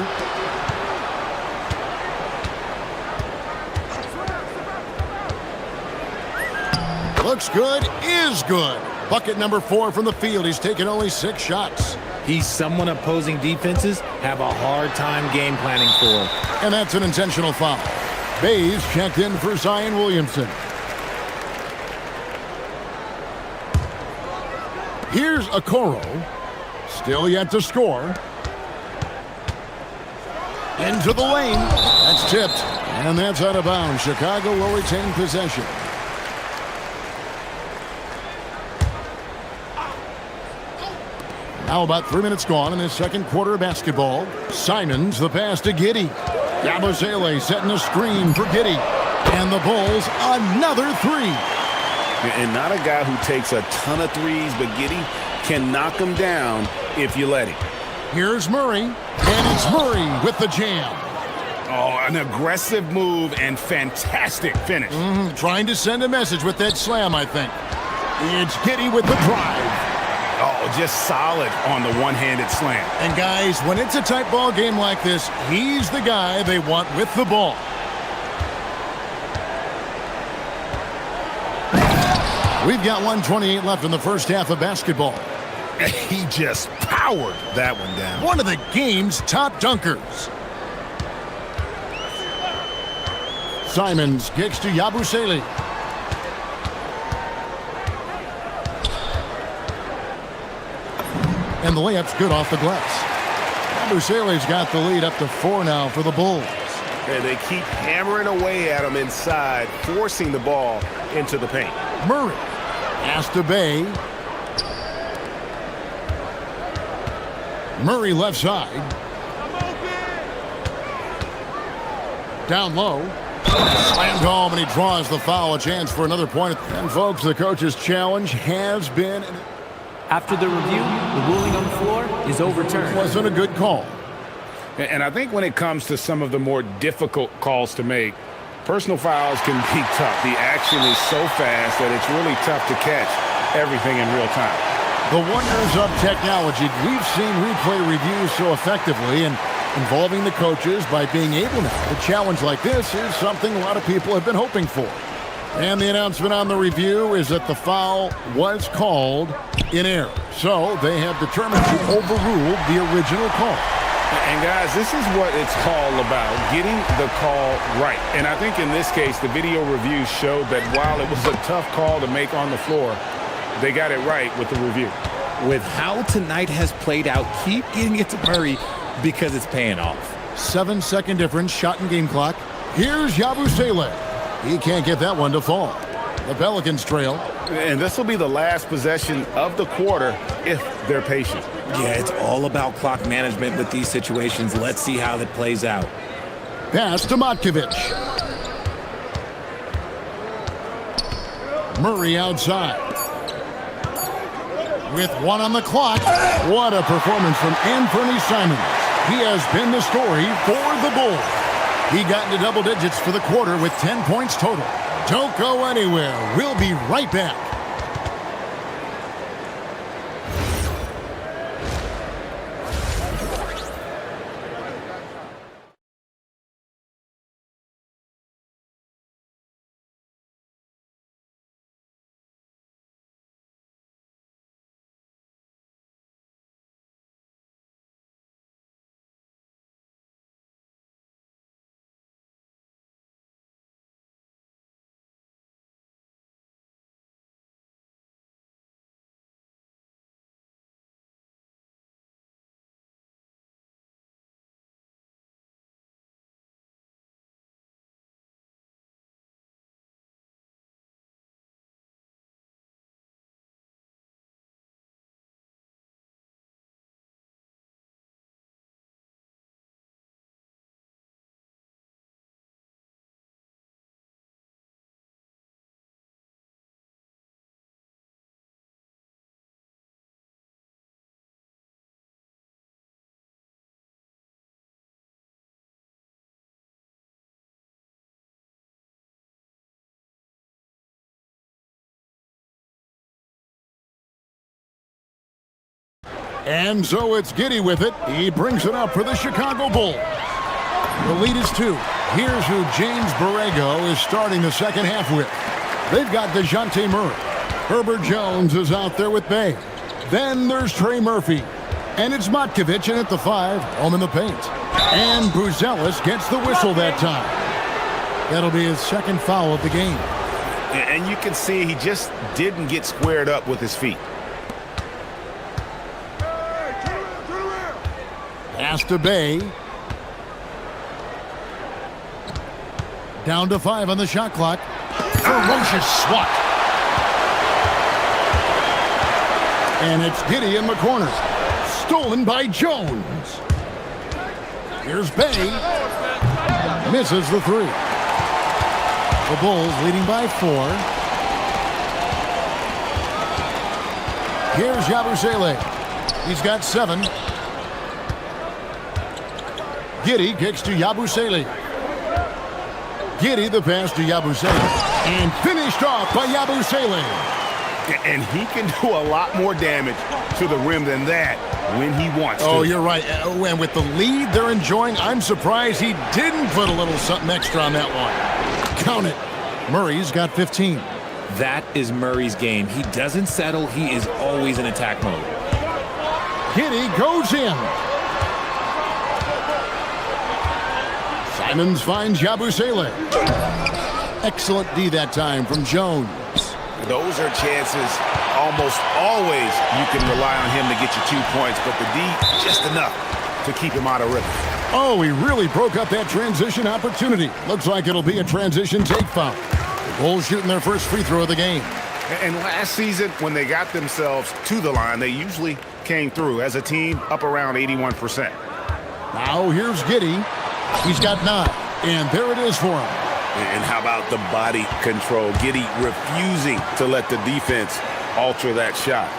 S6: Looks good, is good. Bucket number 4 from the field. He's taken only 6 shots.
S7: He's someone opposing defenses have a hard time game planning for.
S6: And that's an intentional foul. Bays checked in for Zion Williamson. Here's Okoro. Still yet to score. Into the lane. That's tipped. And that's out of bounds. Chicago will retain possession. Now about 3 minutes gone in this second quarter of basketball. Simons, the pass to Giddey. Yabusele setting a screen for Giddey. And the Bulls, another three.
S8: And not a guy who takes a ton of threes, but Giddey can knock them down if you let him.
S6: Here's Murray, and it's Murray with the jam.
S8: Oh, an aggressive move and fantastic finish.
S6: Trying to send a message with that slam, I think. It's Giddey with the drive.
S8: Oh, just solid on the one-handed slam.
S6: And guys, when it's a tight ball game like this, he's the guy they want with the ball. We've got 1:28 left in the first half of basketball.
S8: He just powered that one down.
S6: One of the game's top dunkers. Simons kicks to Yabusele. And the layup's good off the glass. Yabusele's got the lead up to 4 now for the Bulls.
S1: And they keep hammering away at him inside, forcing the ball into the paint.
S6: Murray pass to Bay. Murray left side. Down low. Slammed home, and he draws the foul. A chance for another point. And folks, the coach's challenge has been...
S5: After the review, the ruling on the floor is overturned.
S6: Wasn't a good call.
S8: And I think when it comes to some of the more difficult calls to make, personal fouls can be tough. The action is so fast that it's really tough to catch everything in real time.
S6: The wonders of technology. We've seen replay reviews so effectively, and involving the coaches by being able to challenge like this is something a lot of people have been hoping for. And the announcement on the review is that the foul was called in error. So they have determined to overrule the original call.
S8: And guys, this is what it's all about, getting the call right. And I think in this case, the video review showed that while it was a tough call to make on the floor, they got it right with the review.
S7: With how tonight has played out, keep getting it to Murray because it's paying off.
S6: 7-second difference, shot and game clock. Here's Yabusele. He can't get that one to fall. The Pelicans trail.
S8: And this will be the last possession of the quarter if they're patient.
S7: Yeah, it's all about clock management with these situations. Let's see how that plays out.
S6: Pass to Matkovic. Murray outside. With 1 on the clock. What a performance from Anthony Simons. He has been the story for the Bulls. He got into double digits for the quarter with 10 points total. Don't go anywhere. We'll be right back. And so it's Giddey with it. He brings it up for the Chicago Bulls. The lead is 2. Here's who James Borrego is starting the second half with. They've got DeJounte Murray. Herbert Jones is out there with Bay. Then there's Trey Murphy. And it's Matkovic in at the 5, home in the paint. And Buzelis gets the whistle that time. That'll be his second foul of the game.
S8: And you can see he just didn't get squared up with his feet.
S6: Pass to Bay. Down to 5 on the shot clock. Ferocious swat. And it's Giddey in the corner. Stolen by Jones. Here's Bay. Misses the three. The Bulls leading by 4. Here's Yabusele. He's got 7. Giddy kicks to Yabusele. Giddy the pass to Yabusele. And finished off by Yabusele.
S8: And he can do a lot more damage to the rim than that when he wants to.
S6: Oh, you're right. And with the lead they're enjoying, I'm surprised he didn't put a little something extra on that one. Count it. Murray's got 15.
S7: That is Murray's game. He doesn't settle. He is always in attack mode.
S6: Giddy goes in. Simons finds Yabusele. Excellent D that time from Jones.
S8: Those are chances almost always you can rely on him to get you 2 points, but the D, just enough to keep him out of rhythm.
S6: Oh, he really broke up that transition opportunity. Looks like it'll be a transition take foul. The Bulls shooting their first free throw of the game.
S8: And last season, when they got themselves to the line, they usually came through as a team up around 81%.
S6: Now here's Giddy. He's got 9, and there it is for him.
S8: And how about the body control? Giddy refusing to let the defense alter that shot.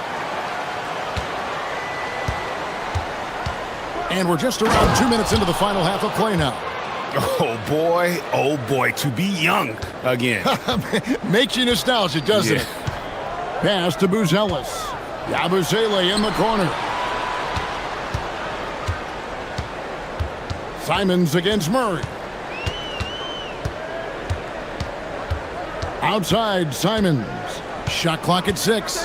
S6: And we're just around 2 minutes into the final half of play now.
S8: Oh boy, to be young again.
S6: Makes you nostalgic, doesn't it? Pass to Buzelis. Yabusele in the corner. Simons against Murray. Outside, Simons. Shot clock at 6.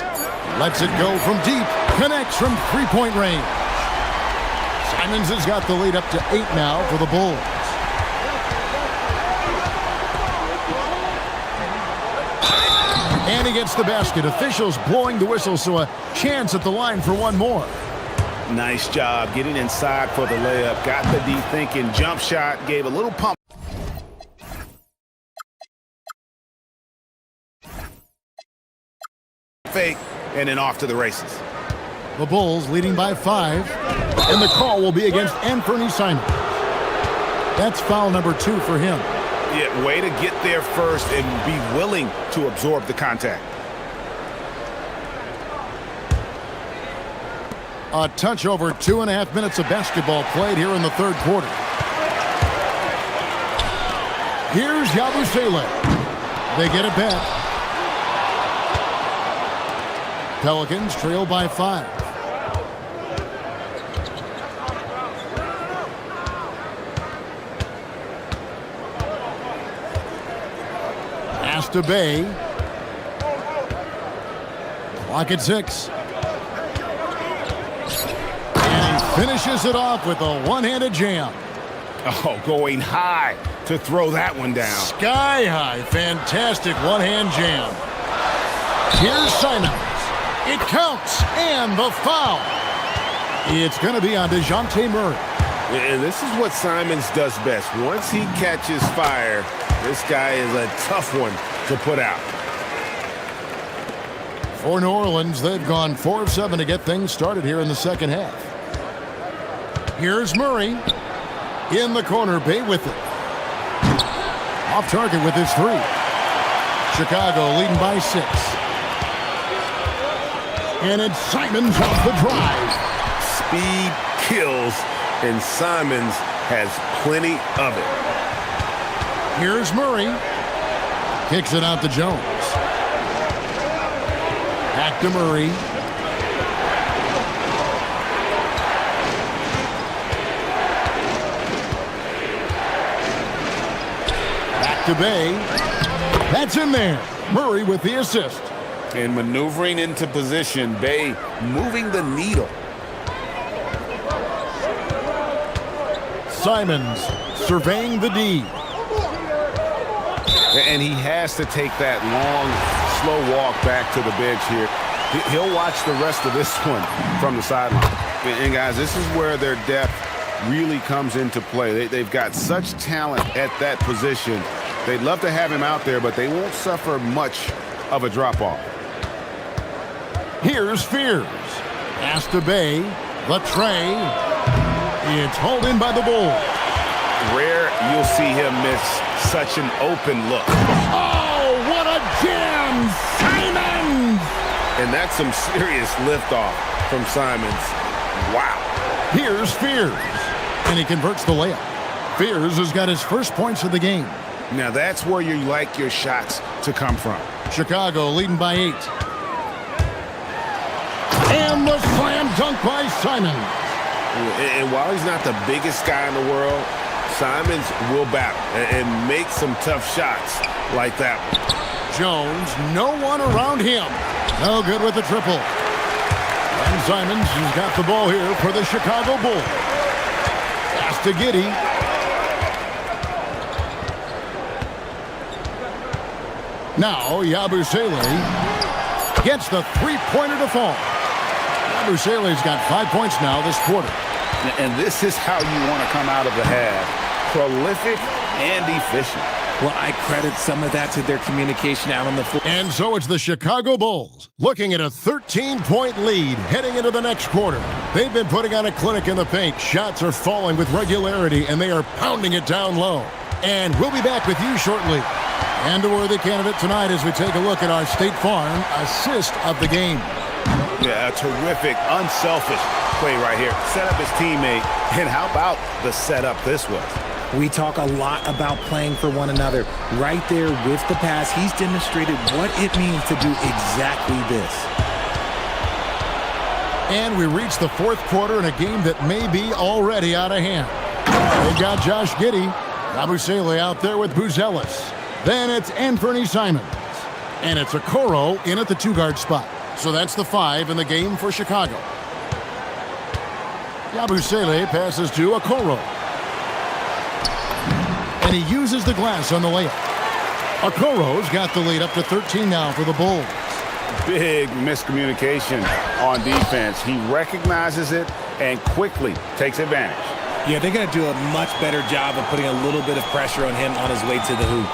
S6: Lets it go from deep. Connects from three-point range. Simons has got the lead up to 8 now for the Bulls. And he gets the basket. Officials blowing the whistle, so a chance at the line for one more.
S8: Nice job getting inside for the layup. Got the D thinking. Jump shot. Gave a little pump. Fake. And then off to the races.
S6: The Bulls leading by 5. And the call will be against Anthony Simons. That's foul number 2 for him.
S8: Yeah, way to get there first and be willing to absorb the contact.
S6: A touch over 2.5 minutes of basketball played here in the third quarter. Here's Yabusele. They get it back. Pelicans trail by 5. Pass to Bay. Clock at 6. Finishes it off with a one-handed jam.
S8: Oh, going high to throw that one down.
S6: Sky high. Fantastic one-hand jam. Here's Simons. It counts. And the foul. It's going to be on DeJounte Murray.
S8: And this is what Simons does best. Once he catches fire, this guy is a tough one to put out.
S6: For New Orleans, they've gone 4 of 7 to get things started here in the second half. Here's Murray. In the corner, Bay with it. Off target with his 3. Chicago leading by 6. And it's Simons off the drive.
S8: Speed kills, and Simons has plenty of it.
S6: Here's Murray. Kicks it out to Jones. Back to Murray. To Bay. That's in there. Murray with the assist.
S8: And maneuvering into position, Bay moving the needle.
S6: Simons surveying the D.
S8: And he has to take that long, slow walk back to the bench here. He'll watch the rest of this one from the sideline. And guys, this is where their depth really comes into play. They've got such talent at that position. They'd love to have him out there, but they won't suffer much of a drop-off.
S6: Here's Fears. Pass to Bay. The tray. It's hauled in by the Bulls.
S8: Rare you'll see him miss such an open look.
S6: Oh, what a jam! Simons!
S8: And that's some serious liftoff from Simons. Wow.
S6: Here's Fears. And he converts the layup. Fears has got his first points of the game.
S8: Now that's where you like your shots to come from.
S6: Chicago leading by 8. And the slam dunk by Simons.
S8: And while he's not the biggest guy in the world, Simons will battle and make some tough shots like that one.
S6: Jones, no one around him. No good with the triple. And Simons has got the ball here for the Chicago Bulls. Pass to Giddey. Now Yabusele gets the three-pointer to fall. Yabusele's got 5 points now this quarter.
S8: And this is how you want to come out of the half. Prolific and efficient.
S7: Well, I credit some of that to their communication out on the floor.
S6: And so it's the Chicago Bulls looking at a 13-point lead heading into the next quarter. They've been putting on a clinic in the paint. Shots are falling with regularity, and they are pounding it down low. And we'll be back with you shortly. And a worthy candidate tonight as we take a look at our State Farm assist of the game.
S8: Yeah, a terrific, unselfish play right here. Set up his teammate, and how about the setup this was?
S7: We talk a lot about playing for one another. Right there with the pass, he's demonstrated what it means to do exactly this.
S6: And we reach the fourth quarter in a game that may be already out of hand. They got Josh Giddey. Yabusele out there with Buzelis. Then it's Anthony Simons. And it's Okoro in at the two-guard spot. So that's the 5 in the game for Chicago. Yabusele passes to Okoro. And he uses the glass on the layup. Okoro's got the lead up to 13 now for the Bulls.
S8: Big miscommunication on defense. He recognizes it and quickly takes advantage.
S7: Yeah, they're going to do a much better job of putting a little bit of pressure on him on his way to the hoop.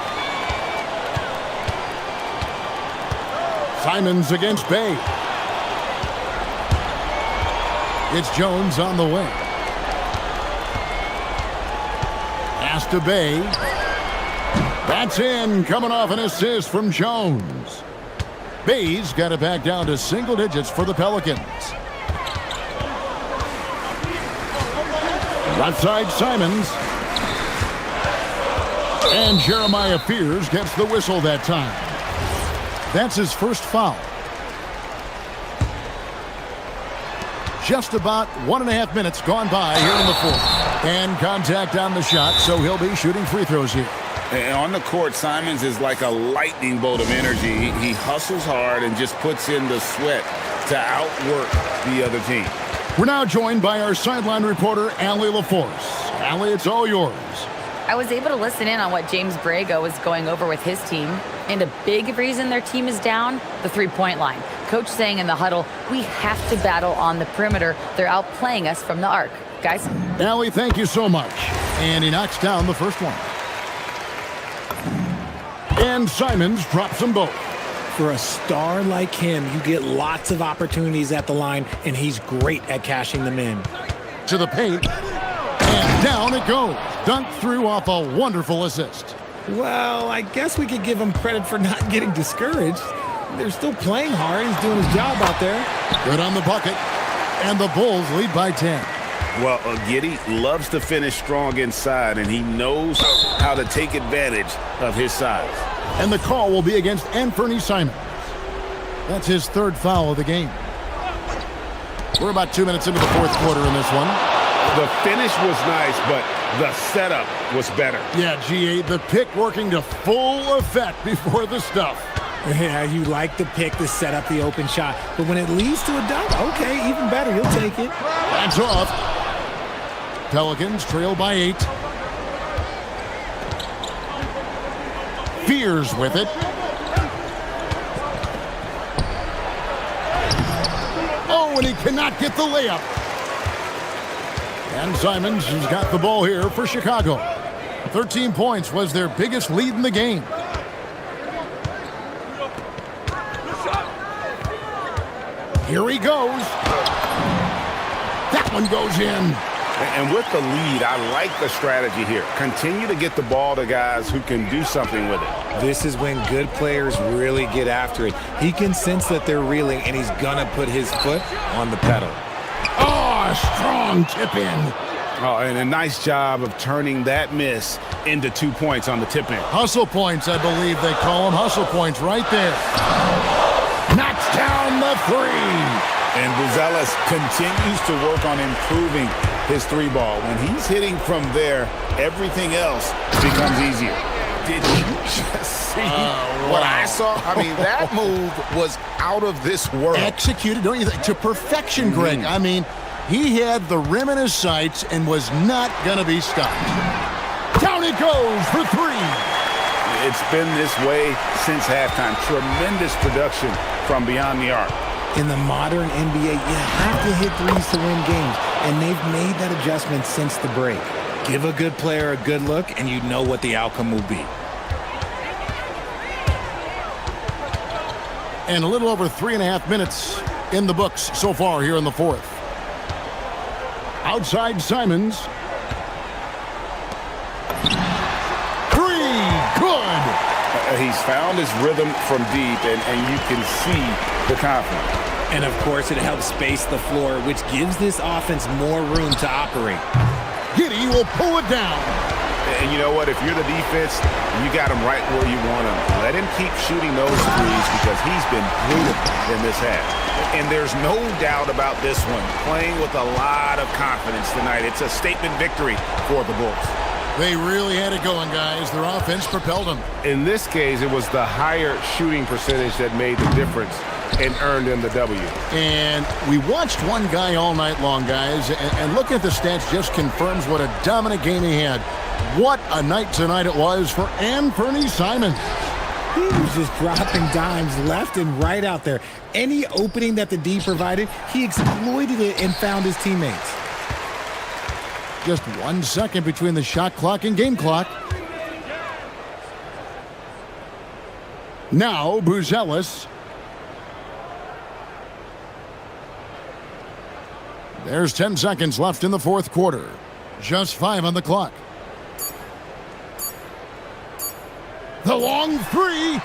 S6: Simons against Bay. It's Jones on the wing. Pass to Bay. That's in, coming off an assist from Jones. Bay's got it back down to single digits for the Pelicans. Left side Simons. And Jeremiah Fears gets the whistle that time. That's his first foul. Just about 1.5 minutes gone by here in the fourth. And contact on the shot, so he'll be shooting free throws here.
S8: And on the court, Simons is like a lightning bolt of energy. He hustles hard and just puts in the sweat to outwork the other team.
S6: We're now joined by our sideline reporter, Allie LaForce. Allie, it's all yours.
S4: I was able to listen in on what James Borrego was going over with his team. And a big reason their team is down, the three-point line. Coach saying in the huddle, we have to battle on the perimeter. They're outplaying us from the arc. Guys?
S6: Allie, thank you so much. And he knocks down the first one. And Simons drops them both.
S7: For a star like him, you get lots of opportunities at the line, and he's great at cashing them in.
S6: To the paint. And down it goes. Dunked through off a wonderful assist.
S7: Well, I guess we could give him credit for not getting discouraged. They're still playing hard. He's doing his job out there.
S6: Good on the bucket. And the Bulls lead by 10.
S8: Well, Giddey loves to finish strong inside, and he knows how to take advantage of his size.
S6: And the call will be against Anthony Simons. That's his third foul of the game. We're about 2 minutes into the fourth quarter in this one.
S8: The finish was nice, but the setup was better.
S6: Yeah, GA, the pick working to full effect before the stuff.
S7: Yeah, you like the pick to set up the open shot. But when it leads to a dunk, okay, even better. You'll take it.
S6: That's off. Pelicans trail by 8. Fears with it. Oh, and he cannot get the layup. And Simons has got the ball here for Chicago. 13 points was their biggest lead in the game. Here he goes. That one goes in.
S8: And with the lead, I like the strategy here. Continue to get the ball to guys who can do something with it.
S7: This is when good players really get after it. He can sense that they're reeling, and he's going to put his foot on the pedal.
S6: Oh, a strong tip in.
S8: Oh, and a nice job of turning that miss into 2 points on the tip in.
S6: Hustle points, I believe they call them. Hustle points right there. Knocks down the three.
S9: And Buzelis continues to work on improving his three ball. When he's hitting from there, everything else becomes easier.
S8: Did you just see what I saw? I mean, that move was out of this world.
S6: Executed, don't you think, to perfection, Greg. I mean, he had the rim in his sights and was not going to be stopped. Down it goes for three.
S8: It's been this way since halftime. Tremendous production from beyond the arc.
S7: In the modern NBA, you have to hit threes to win games, and they've made that adjustment since the break. Give a good player a good look, and you know what the outcome will be.
S6: And a little over 3.5 minutes in the books so far here in the fourth. Outside Simons. Three, good.
S8: He's found his rhythm from deep, and you can see the confidence.
S7: And, of course, it helps space the floor, which gives this offense more room to operate.
S6: Giddey will pull it down.
S8: And you know what? If you're the defense, you got him right where you want him. Let him keep shooting those threes because he's been brutal in this half. And there's no doubt about this one. Playing with a lot of confidence tonight. It's a statement victory for the Bulls.
S6: They really had it going, guys. Their offense propelled them.
S1: In this case, it was the higher shooting percentage that made the difference and earned them the W.
S6: And we watched one guy all night long, guys, and looking at the stats just confirms what a dominant game he had. What a night tonight it was for Anthony Simons.
S7: He was just dropping dimes left and right out there. Any opening that the D provided, he exploited it and found his teammates.
S6: Just 1 second between the shot clock and game clock. Now Buzelis. There's 10 seconds left in the fourth quarter. Just 5 on the clock. The long three.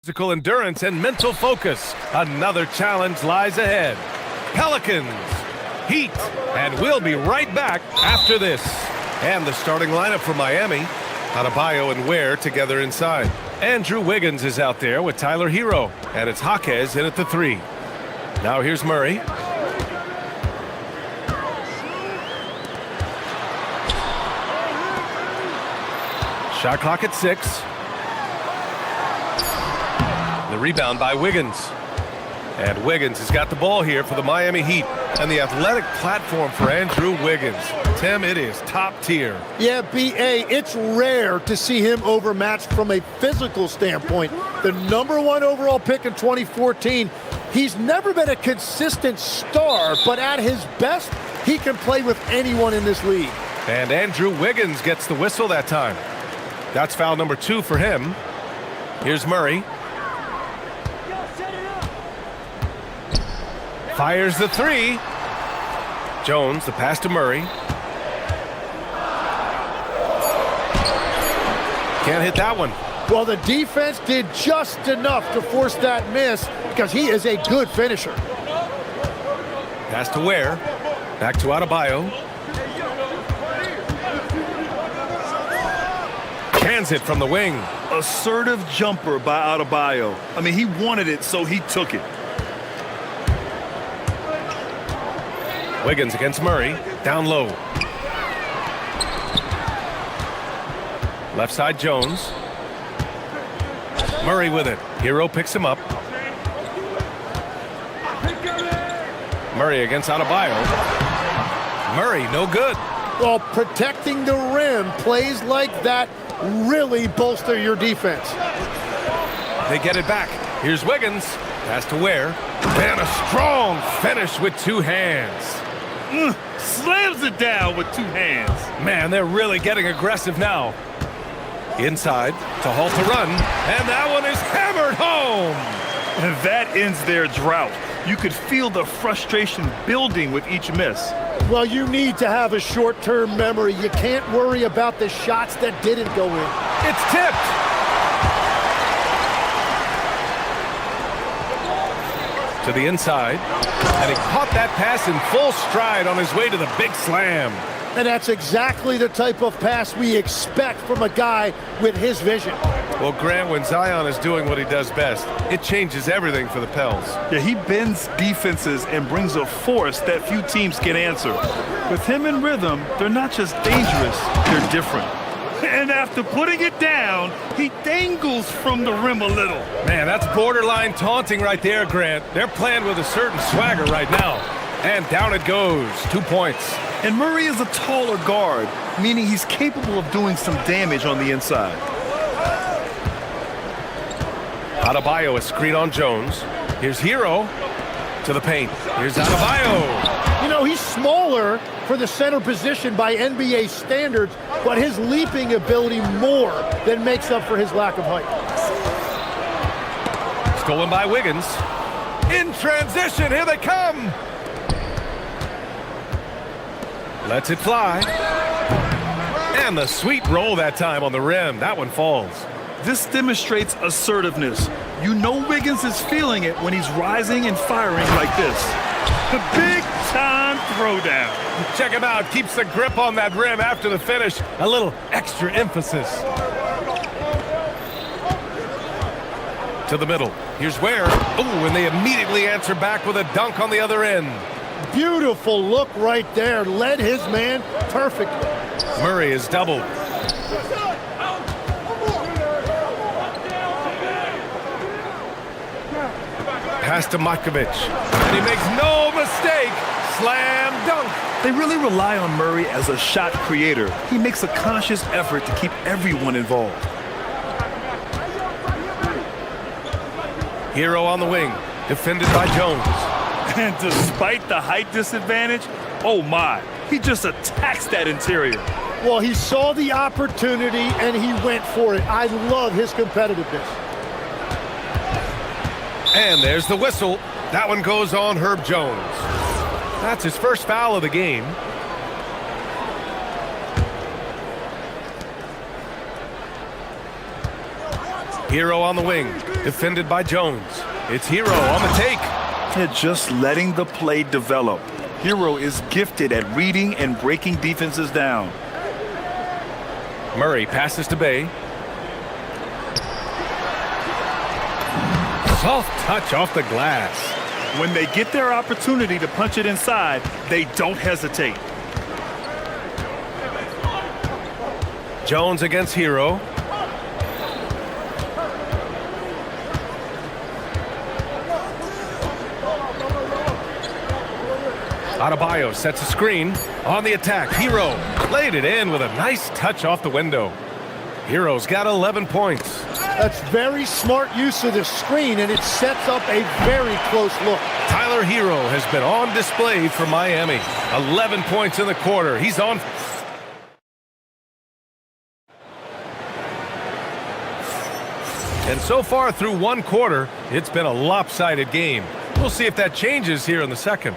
S1: physical endurance and mental focus. Another challenge lies ahead. Pelicans, Heat, and we'll be right back after this. And the starting lineup for Miami. Adebayo and Ware together inside. Andrew Wiggins is out there with Tyler Hero, and it's Jaquez in at the 3. Now here's Murray. Shot clock at 6. The rebound by Wiggins. And Wiggins has got the ball here for the Miami Heat. And the athletic platform for Andrew Wiggins. Tim, it is top tier.
S10: Yeah, B.A., it's rare to see him overmatched from a physical standpoint. The #1 overall pick in 2014. He's never been a consistent star, but at his best, he can play with anyone in this league.
S1: And Andrew Wiggins gets the whistle that time. That's foul number 2 for him. Here's Murray. Fires the 3. Jones, the pass to Murray. Can't hit that one.
S10: Well, the defense did just enough to force that miss because he is a good finisher.
S1: Pass to Ware. Back to Adebayo. Hands it from the wing.
S2: Assertive jumper by Adebayo. I mean, he wanted it, so he took it.
S1: Wiggins against Murray. Down low. Left side Jones. Murray with it. Hero picks him up. Murray against Adebayo. Murray, no good.
S10: Well, protecting the rim, plays like that really bolster your defense.
S1: They get it back. Here's Wiggins. Pass to Ware. And a strong finish with 2 hands.
S2: Slams it down with 2 hands.
S1: Man, they're really getting aggressive now. Inside to halt the run. And that one is hammered home.
S2: And that ends their drought. You could feel the frustration building with each miss.
S10: Well, you need to have a short-term memory. You can't worry about the shots that didn't go in.
S1: It's tipped. To the inside. And he caught that pass in full stride on his way to the big slam.
S10: And that's exactly the type of pass we expect from a guy with his vision.
S1: Well, Grant, when Zion is doing what he does best, it changes everything for the Pels.
S2: Yeah, he bends defenses and brings a force that few teams can answer. With him in rhythm, they're not just dangerous, they're different. And after putting it down, he dangles from the rim a little.
S1: Man, that's borderline taunting right there, Grant. They're playing with a certain swagger right now. And down it goes. 2 points.
S2: And Murray is a taller guard, meaning he's capable of doing some damage on the inside.
S1: Adebayo, a screen on Jones. Here's Hero to the paint. Here's Adebayo.
S10: You know, he's smaller for the center position by NBA standards, but his leaping ability more than makes up for his lack of height.
S1: Stolen by Wiggins. In transition, here they come. Lets it fly. And the sweet roll that time on the rim. That one falls.
S2: This demonstrates assertiveness. You know Wiggins is feeling it when he's rising and firing like this. The big-time throwdown.
S1: Check him out. Keeps the grip on that rim after the finish. A little extra emphasis. To the middle. Here's Ware. Oh, and they immediately answer back with a dunk on the other end.
S10: Beautiful look right there. Led his man perfectly.
S1: Murray is doubled. Pass to Matkovic. And he makes no mistake. Slam dunk.
S2: They really rely on Murray as a shot creator. He makes a conscious effort to keep everyone involved.
S1: Hero on the wing. Defended by Jones.
S2: And despite the height disadvantage, oh my, he just attacks that interior.
S10: Well, he saw the opportunity and he went for it. I love his competitiveness.
S1: And there's the whistle. That one goes on Herb Jones. That's his first foul of the game. Hero on the wing, defended by Jones. It's Hero on the take.
S2: They're just letting the play develop. Hero is gifted at reading and breaking defenses down.
S1: Murray passes to Bay. Soft touch off the glass.
S2: When they get their opportunity to punch it inside, they don't hesitate.
S1: Jones against Hero. Adebayo sets a screen on the attack. Hero laid it in with a nice touch off the window. Hero's got 11 points.
S10: That's very smart use of the screen, and it sets up a very close look.
S1: Tyler Hero has been on display for Miami. 11 points in the quarter. He's on. And so far through one quarter, it's been a lopsided game. We'll see if that changes here in the second.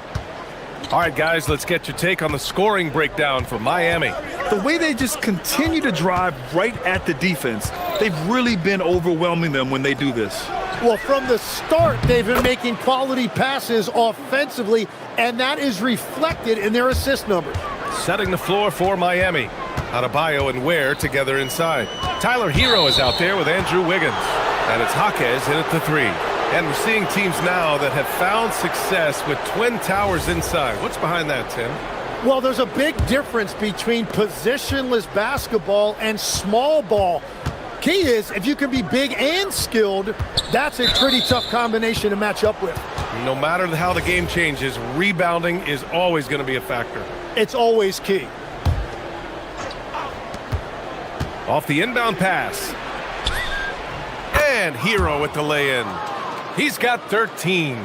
S1: All right, guys, let's get your take on the scoring breakdown for Miami.
S2: The way they just continue to drive right at the defense, they've really been overwhelming them when they do this.
S10: Well, from the start, they've been making quality passes offensively, and that is reflected in their assist numbers.
S1: Setting the floor for Miami. Adebayo and Ware together inside. Tyler Hero is out there with Andrew Wiggins. And it's Jaquez in at the three. And we're seeing teams now that have found success with twin towers inside. What's behind that, Tim?
S10: Well, there's a big difference between positionless basketball and small ball. Key is, if you can be big and skilled, that's a pretty tough combination to match up with.
S1: No matter how the game changes, rebounding is always going to be a factor.
S10: It's always key.
S1: Off the inbound pass. And Hero with the lay-in. He's got 13.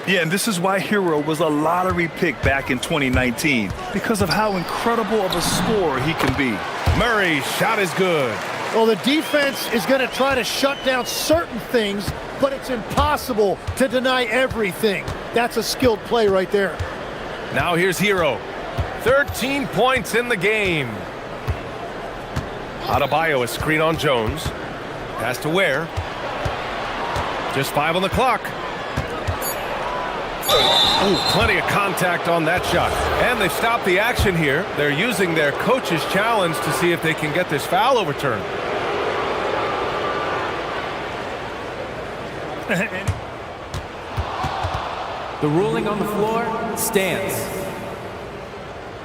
S2: Yeah, and this is why Hero was a lottery pick back in 2019, because of how incredible of a scorer he can be.
S1: Murray's shot is good.
S10: Well, the defense is going to try to shut down certain things, but it's impossible to deny everything. That's a skilled play right there.
S1: Now here's Hero. 13 points in the game. Adebayo, a screen on Jones. Pass to Ware. Just 5 on the clock. Oh, plenty of contact on that shot. And they've stopped the action here. They're using their coach's challenge to see if they can get this foul overturned.
S5: The ruling on the floor stands.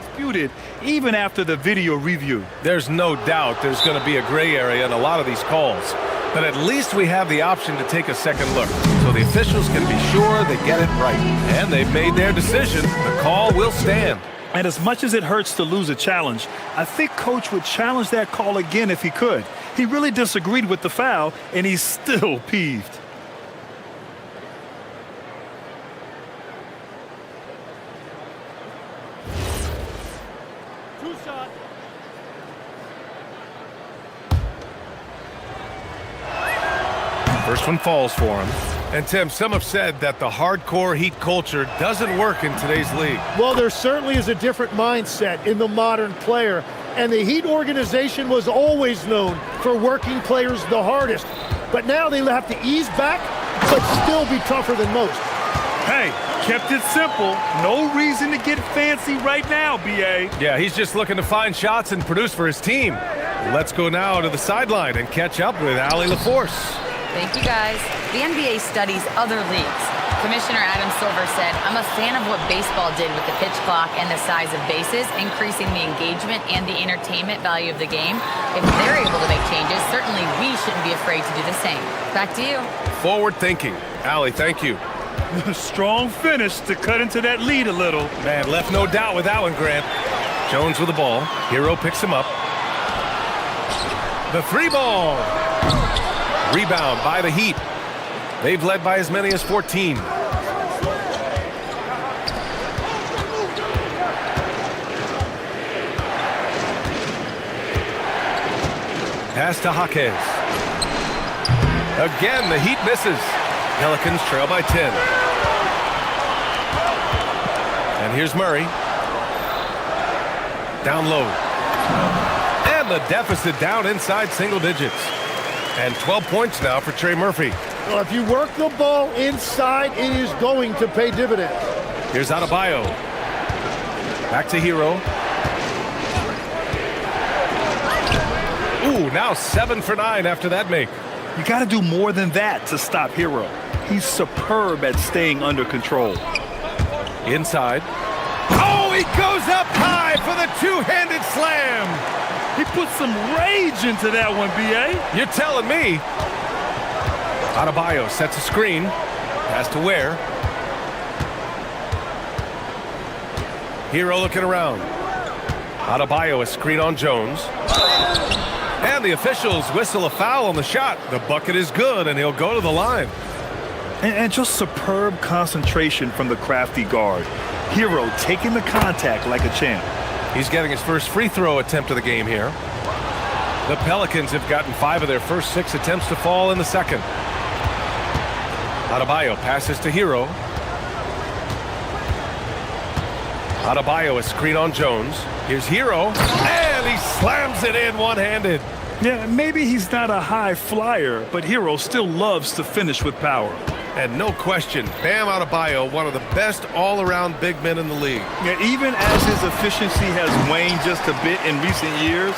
S2: Disputed even after the video review.
S1: There's no doubt there's going to be a gray area in a lot of these calls. But at least we have the option to take a second look, so the officials can be sure they get it right. And they've made their decision. The call will stand.
S2: And as much as it hurts to lose a challenge, I think Coach would challenge that call again if he could. He really disagreed with the foul, and he's still peeved.
S1: First one falls for him. And Tim, some have said that the hardcore Heat culture doesn't work in today's league.
S10: Well, there certainly is a different mindset in the modern player. And the Heat organization was always known for working players the hardest. But now they have to ease back, but still be tougher than most.
S2: Hey, kept it simple. No reason to get fancy right now, B.A.
S1: Yeah, he's just looking to find shots and produce for his team. Let's go now to the sideline and catch up with Allie LaForce.
S4: Thank you, guys. The NBA studies other leagues. Commissioner Adam Silver said, "I'm a fan of what baseball did with the pitch clock and the size of bases, increasing the engagement and the entertainment value of the game. If they're able to make changes, certainly we shouldn't be afraid to do the same." Back to you.
S1: Forward thinking. Allie, thank you.
S2: Strong finish to cut into that lead a little.
S1: Man, left no doubt with that one, Grant. Jones with the ball. Hero picks him up. The three ball. Rebound by the Heat. They've led by as many as 14. Pass to Jaquez. Again, the Heat misses. Pelicans trail by 10. And here's Murray. Down low. And the deficit down inside single digits. And 12 points now for Trey Murphy.
S10: Well, if you work the ball inside, it is going to pay dividends.
S1: Here's Adebayo. Back to Hero. Ooh, now 7 for 9 after that make.
S2: You got to do more than that to stop Hero. He's superb at staying under control.
S1: Inside. Oh, he goes up high for the two-handed slam.
S2: He put some rage into that one, B.A.
S1: You're telling me. Adebayo sets a screen. Pass to Ware. Hero looking around. Adebayo a screen on Jones. And the officials whistle a foul on the shot. The bucket is good, and he'll go to the line.
S2: And just superb concentration from the crafty guard. Hero taking the contact like a champ.
S1: He's getting his first free throw attempt of the game here. The Pelicans have gotten 5 of their first 6 attempts to fall in the second. Adebayo passes to Hero. Adebayo a screen on Jones. Here's Hero, and he slams it in one-handed.
S2: Yeah, maybe he's not a high flyer, but Hero still loves to finish with power.
S1: And no question, Bam Adebayo, one of the best all-around big men in the league.
S2: Yeah, even as his efficiency has waned just a bit in recent years,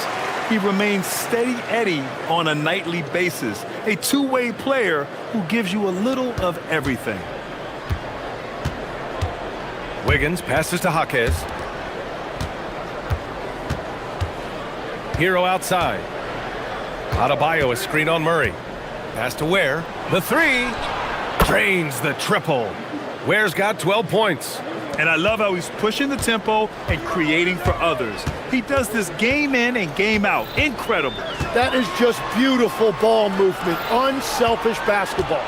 S2: he remains steady Eddie on a nightly basis. A two-way player who gives you a little of everything.
S1: Wiggins passes to Jaquez. Hero outside. Adebayo a screen on Murray. Pass to Ware. The three. Drains the triple. Ware's got 12 points.
S2: And I love how he's pushing the tempo and creating for others. He does this game in and game out. Incredible.
S10: That is just beautiful ball movement. Unselfish basketball.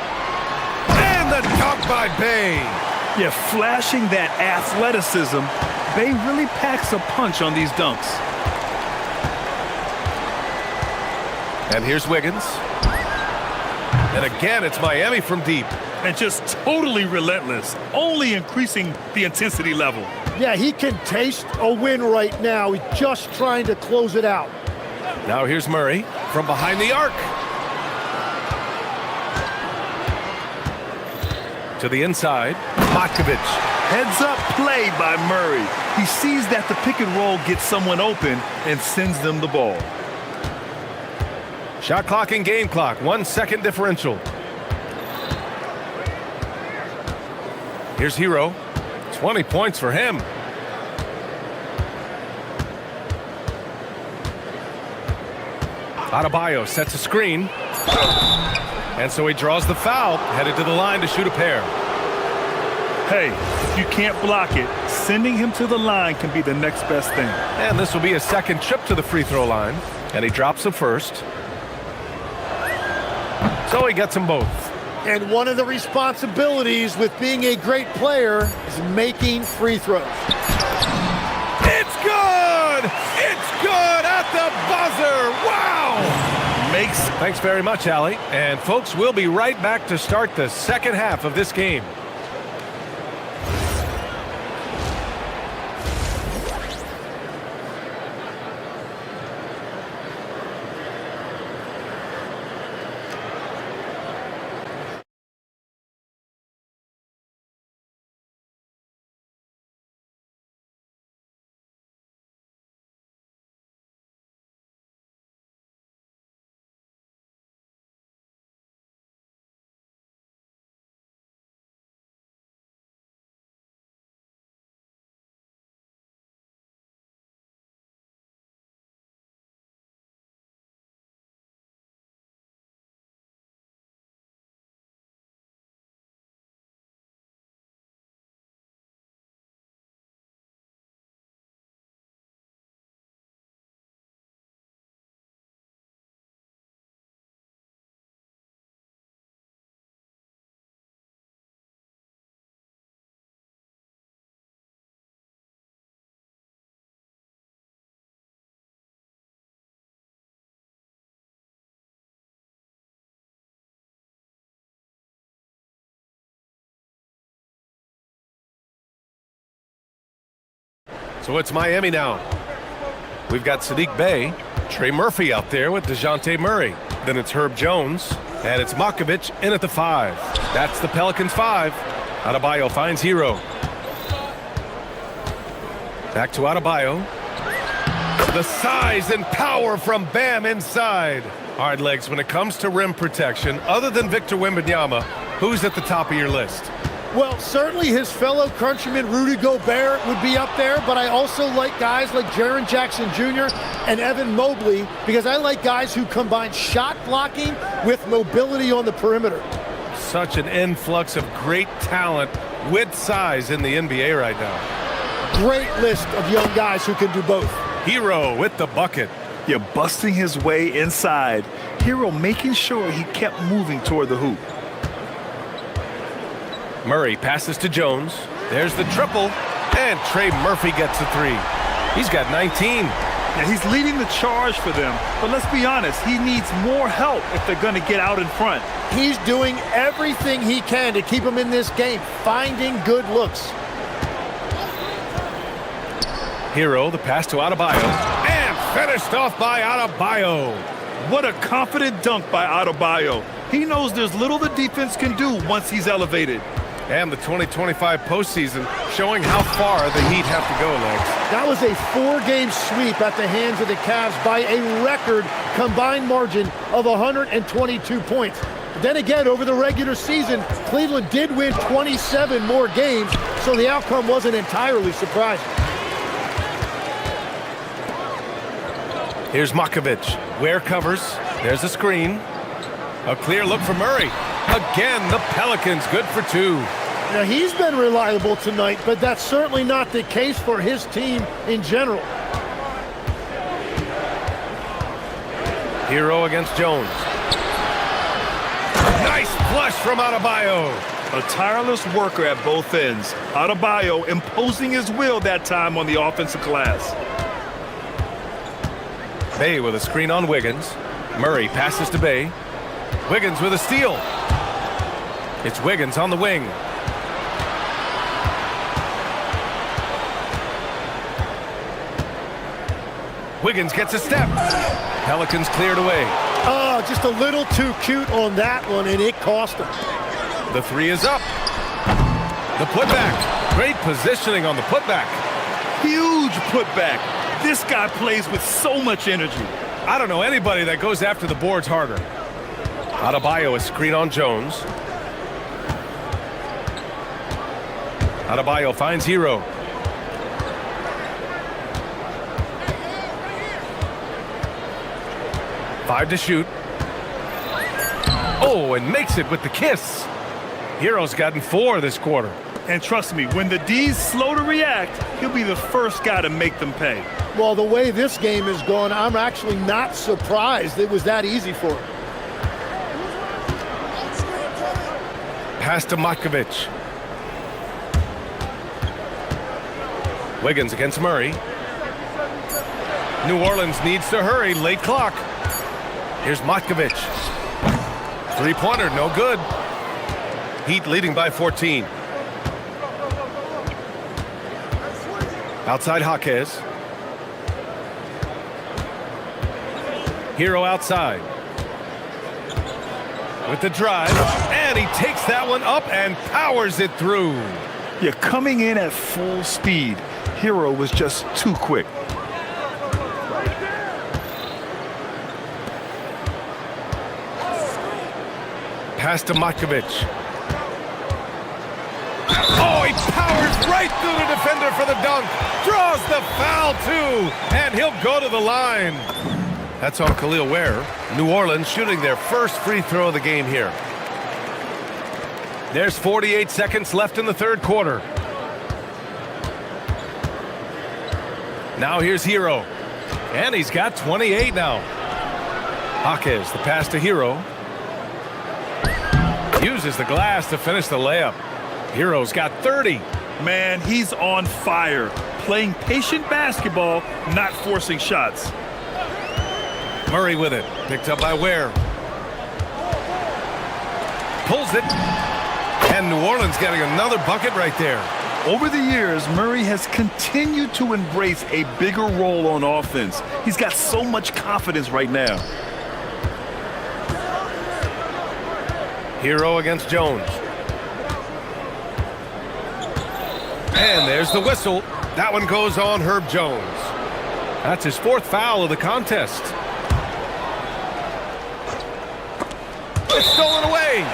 S1: And the dunk by Bay.
S2: Yeah, flashing that athleticism. Bay really packs a punch on these dunks.
S1: And here's Wiggins. And again, it's Miami from deep.
S2: And just totally relentless, only increasing the intensity level.
S10: Yeah, he can taste a win right now. He's just trying to close it out.
S1: Now here's Murray from behind the arc. To the inside, Matkovic.
S2: Heads up play by Murray. He sees that the pick and roll gets someone open and sends them the ball.
S1: Shot clock and game clock, 1 second differential. Here's Hero, 20 points for him. Adebayo sets a screen. And so he draws the foul, headed to the line to shoot a pair.
S2: Hey, if you can't block it, sending him to the line can be the next best thing.
S1: And this will be a second trip to the free throw line. And he drops the first. So he gets them both.
S10: And one of the responsibilities with being a great player is making free throws.
S1: It's good! It's good at the buzzer! Wow! Thanks very much, Allie. And folks, we'll be right back to start the second half of this game. So it's Miami now. We've got Sadiq Bey, Trey Murphy out there with DeJounte Murray. Then it's Herb Jones, and it's Makovich in at the 5. That's the Pelicans 5. Adebayo finds Hero. Back to Adebayo. The size and power from Bam inside. All right, Legs, when it comes to rim protection, other than Victor Wembanyama, who's at the top of your list?
S10: Well, certainly his fellow countryman Rudy Gobert would be up there, but I also like guys like Jaren Jackson Jr. and Evan Mobley because I like guys who combine shot blocking with mobility on the perimeter.
S1: Such an influx of great talent with size in the NBA right now.
S10: Great list of young guys who can do both.
S1: Hero with the bucket.
S2: You're busting his way inside. Hero making sure he kept moving toward the hoop.
S1: Murray passes to Jones. There's the triple, and Trey Murphy gets a 3. He's got 19.
S2: Yeah, he's leading the charge for them, but let's be honest, he needs more help if they're going to get out in front.
S10: He's doing everything he can to keep them in this game, finding good looks.
S1: Hero, the pass to Adebayo, and finished off by Adebayo.
S2: What a confident dunk by Adebayo. He knows there's little the defense can do once he's elevated.
S1: And the 2025 postseason showing how far the Heat have to go, Legs.
S10: That was a 4-game sweep at the hands of the Cavs by a record combined margin of 122 points. But then again, over the regular season, Cleveland did win 27 more games, so the outcome wasn't entirely surprising.
S1: Here's Makovich. Ware covers. There's a screen. A clear look for Murray. Again, the Pelicans good for 2.
S10: Now, he's been reliable tonight, but that's certainly not the case for his team in general.
S1: Hero against Jones. Nice flush from Adebayo.
S2: A tireless worker at both ends. Adebayo imposing his will that time on the offensive glass.
S1: Bay with a screen on Wiggins. Murray passes to Bay. Wiggins with a steal. It's Wiggins on the wing. Wiggins gets a step. Pelicans cleared away.
S10: Oh, just a little too cute on that one, and it cost him.
S1: The 3 is up. The putback. Great positioning on the putback.
S2: Huge putback. This guy plays with so much energy.
S1: I don't know anybody that goes after the boards harder. Adebayo is screen on Jones. Adebayo finds Hero. Five to shoot. Oh, and makes it with the kiss. Hero's gotten 4 this quarter.
S2: And trust me, when the D's slow to react, he'll be the first guy to make them pay.
S10: Well, the way this game is going, I'm actually not surprised it was that easy for him.
S1: Pass to Makovich. Wiggins against Murray. New Orleans needs to hurry. Late clock. Here's Makovich. Three-pointer, no good. Heat leading by 14. Outside Jaquez. Hero outside. With the drive, and he takes that one up and powers it through.
S2: You're coming in at full speed. Hero was just too quick.
S1: Pass to Makovich. Oh, he powers right through the defender for the dunk. Draws the foul, too, and he'll go to the line. That's on Khalil Ware. New Orleans shooting their first free throw of the game here. There's 48 seconds left in the third quarter. Now here's Hero. And he's got 28 now. Jaquez, the pass to Hero. Uses the glass to finish the layup. Hero's got 30.
S2: Man, he's on fire. Playing patient basketball, not forcing shots.
S1: Murray with it. Picked up by Ware. Pulls it. And New Orleans getting another bucket right there.
S2: Over the years, Murray has continued to embrace a bigger role on offense. He's got so much confidence right now.
S1: Hero against Jones. And there's the whistle. That one goes on Herb Jones. That's his 4th foul of the contest. It's stolen away.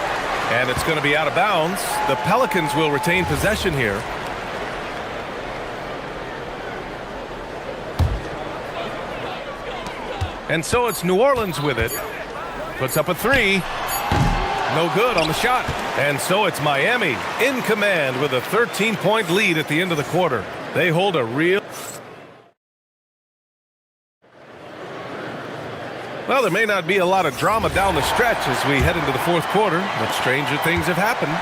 S1: And it's going to be out of bounds. The Pelicans will retain possession here. And so it's New Orleans with it. Puts up a 3. No good on the shot. And so it's Miami in command with a 13-point lead at the end of the quarter. They hold a real... Well, there may not be a lot of drama down the stretch as we head into the 4th quarter, but stranger things have happened.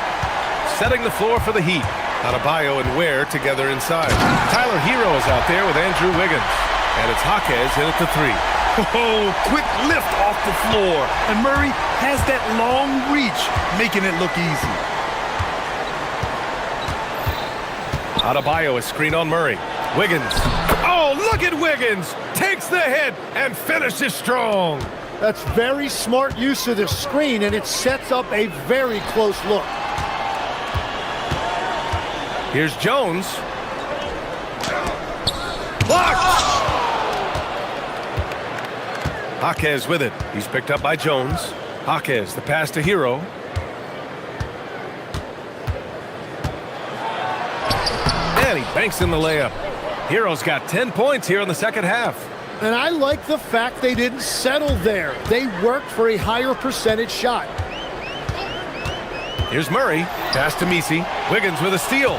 S1: Setting the floor for the Heat. Adebayo and Ware together inside. Tyler Hero is out there with Andrew Wiggins. And it's Jaquez in at the 3.
S2: Oh, quick lift off the floor. And Murray has that long reach, making it look easy.
S1: Adebayo is screen on Murray. Wiggins. Oh, look at Wiggins. Takes the hit and finishes strong.
S10: That's very smart use of the screen, and it sets up a very close look.
S1: Here's Jones. Blocked! Jaquez with it. He's picked up by Jones. Jaquez, the pass to Hero. And he banks in the layup. Hero's got 10 points here in the second half.
S10: And I like the fact they didn't settle there. They worked for a higher percentage shot.
S1: Here's Murray. Pass to Misi. Wiggins with a steal.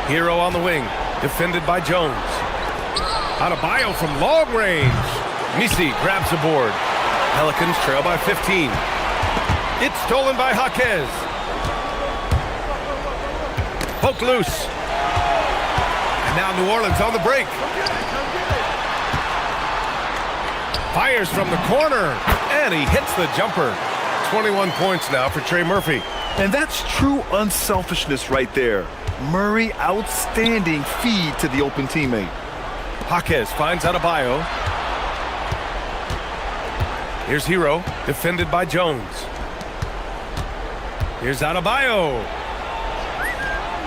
S1: Hero on the wing. Defended by Jones. Adebayo from long range. Misi grabs the board. Pelicans trail by 15. It's stolen by Jaquez. Poked loose. And now New Orleans on the break. Fires from the corner. And he hits the jumper. 21 points now for Trey Murphy.
S2: And that's true unselfishness right there. Murray, outstanding feed to the open teammate.
S1: Jaquez finds Adebayo. Here's Hero, defended by Jones. Here's Adebayo.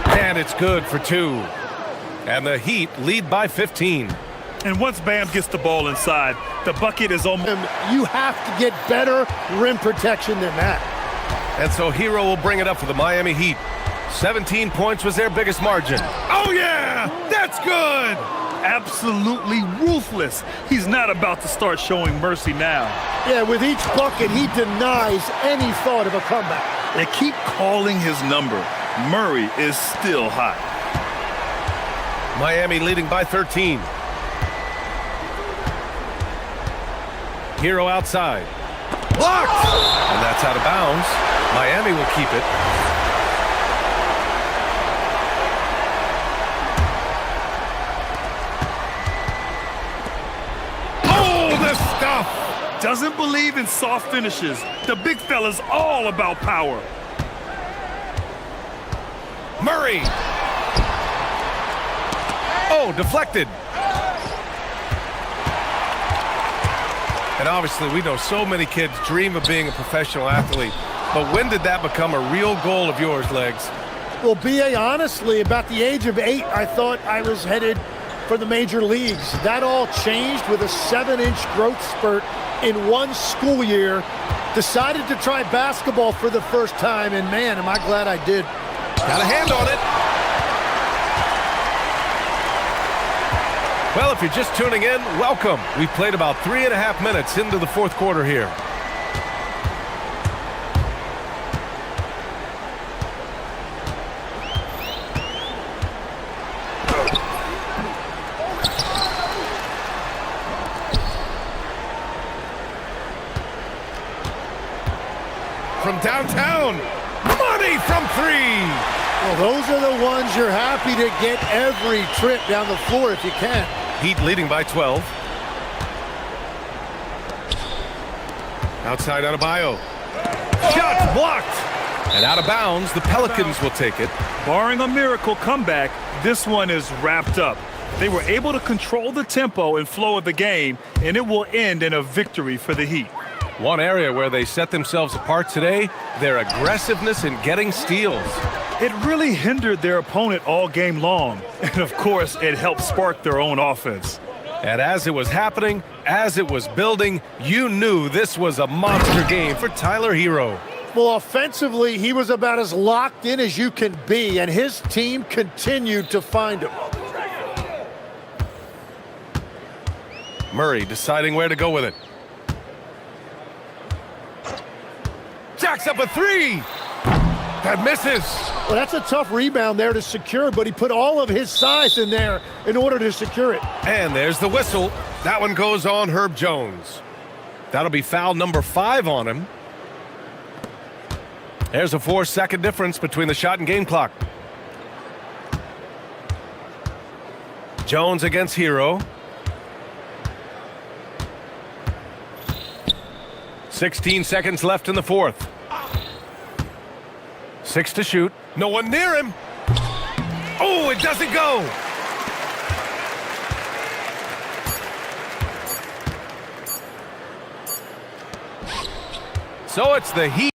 S1: And it's good for 2. And the Heat lead by 15.
S2: And once Bam gets the ball inside, the bucket is almost...
S10: You have to get better rim protection than that.
S1: And so Hero will bring it up for the Miami Heat. 17 points was their biggest margin. Oh, yeah! That's good!
S2: Absolutely ruthless. He's not about to start showing mercy now.
S10: Yeah, with each bucket, he denies any thought of a comeback.
S2: They keep calling his number. Murray is still hot.
S1: Miami leading by 13. Hero outside. Blocked! And that's out of bounds. Miami will keep it.
S2: Doesn't believe in soft finishes. The big fella's all about power.
S1: Murray. Oh, deflected. And obviously we know so many kids dream of being a professional athlete. But when did that become a real goal of yours, Legs?
S10: Well, B.A., honestly, about the age of 8, I thought I was headed for the major leagues. That all changed with a 7-inch growth spurt in one school year. Decided to try basketball for the first time, and man, am I glad I did.
S1: Got a hand on it. Well, if you're just tuning in, welcome. We've played about 3.5 minutes into the 4th quarter here. From downtown, money from 3.
S10: Well, those are the ones you're happy to get every trip down the floor if you can.
S1: Heat leading by 12. Outside Adebayo. Shot blocked. And out of bounds, the Pelicans will take it.
S2: Barring a miracle comeback, this one is wrapped up. They were able to control the tempo and flow of the game, and it will end in a victory for the Heat.
S1: One area where they set themselves apart today, their aggressiveness in getting steals.
S2: It really hindered their opponent all game long, and of course, it helped spark their own offense.
S1: And as it was happening, as it was building, you knew this was a monster game for Tyler Hero.
S10: Well, offensively, he was about as locked in as you can be, and his team continued to find him.
S1: Murray deciding where to go with it. Jacks up a three. That misses.
S10: Well, that's a tough rebound there to secure, but he put all of his size in there in order to secure it.
S1: And there's the whistle. That one goes on Herb Jones. That'll be foul number 5 on him. There's a 4-second difference between the shot and game clock. Jones against Hero. 16 seconds left in the fourth. 6 to shoot. No one near him. Oh, it doesn't go. So it's the Heat.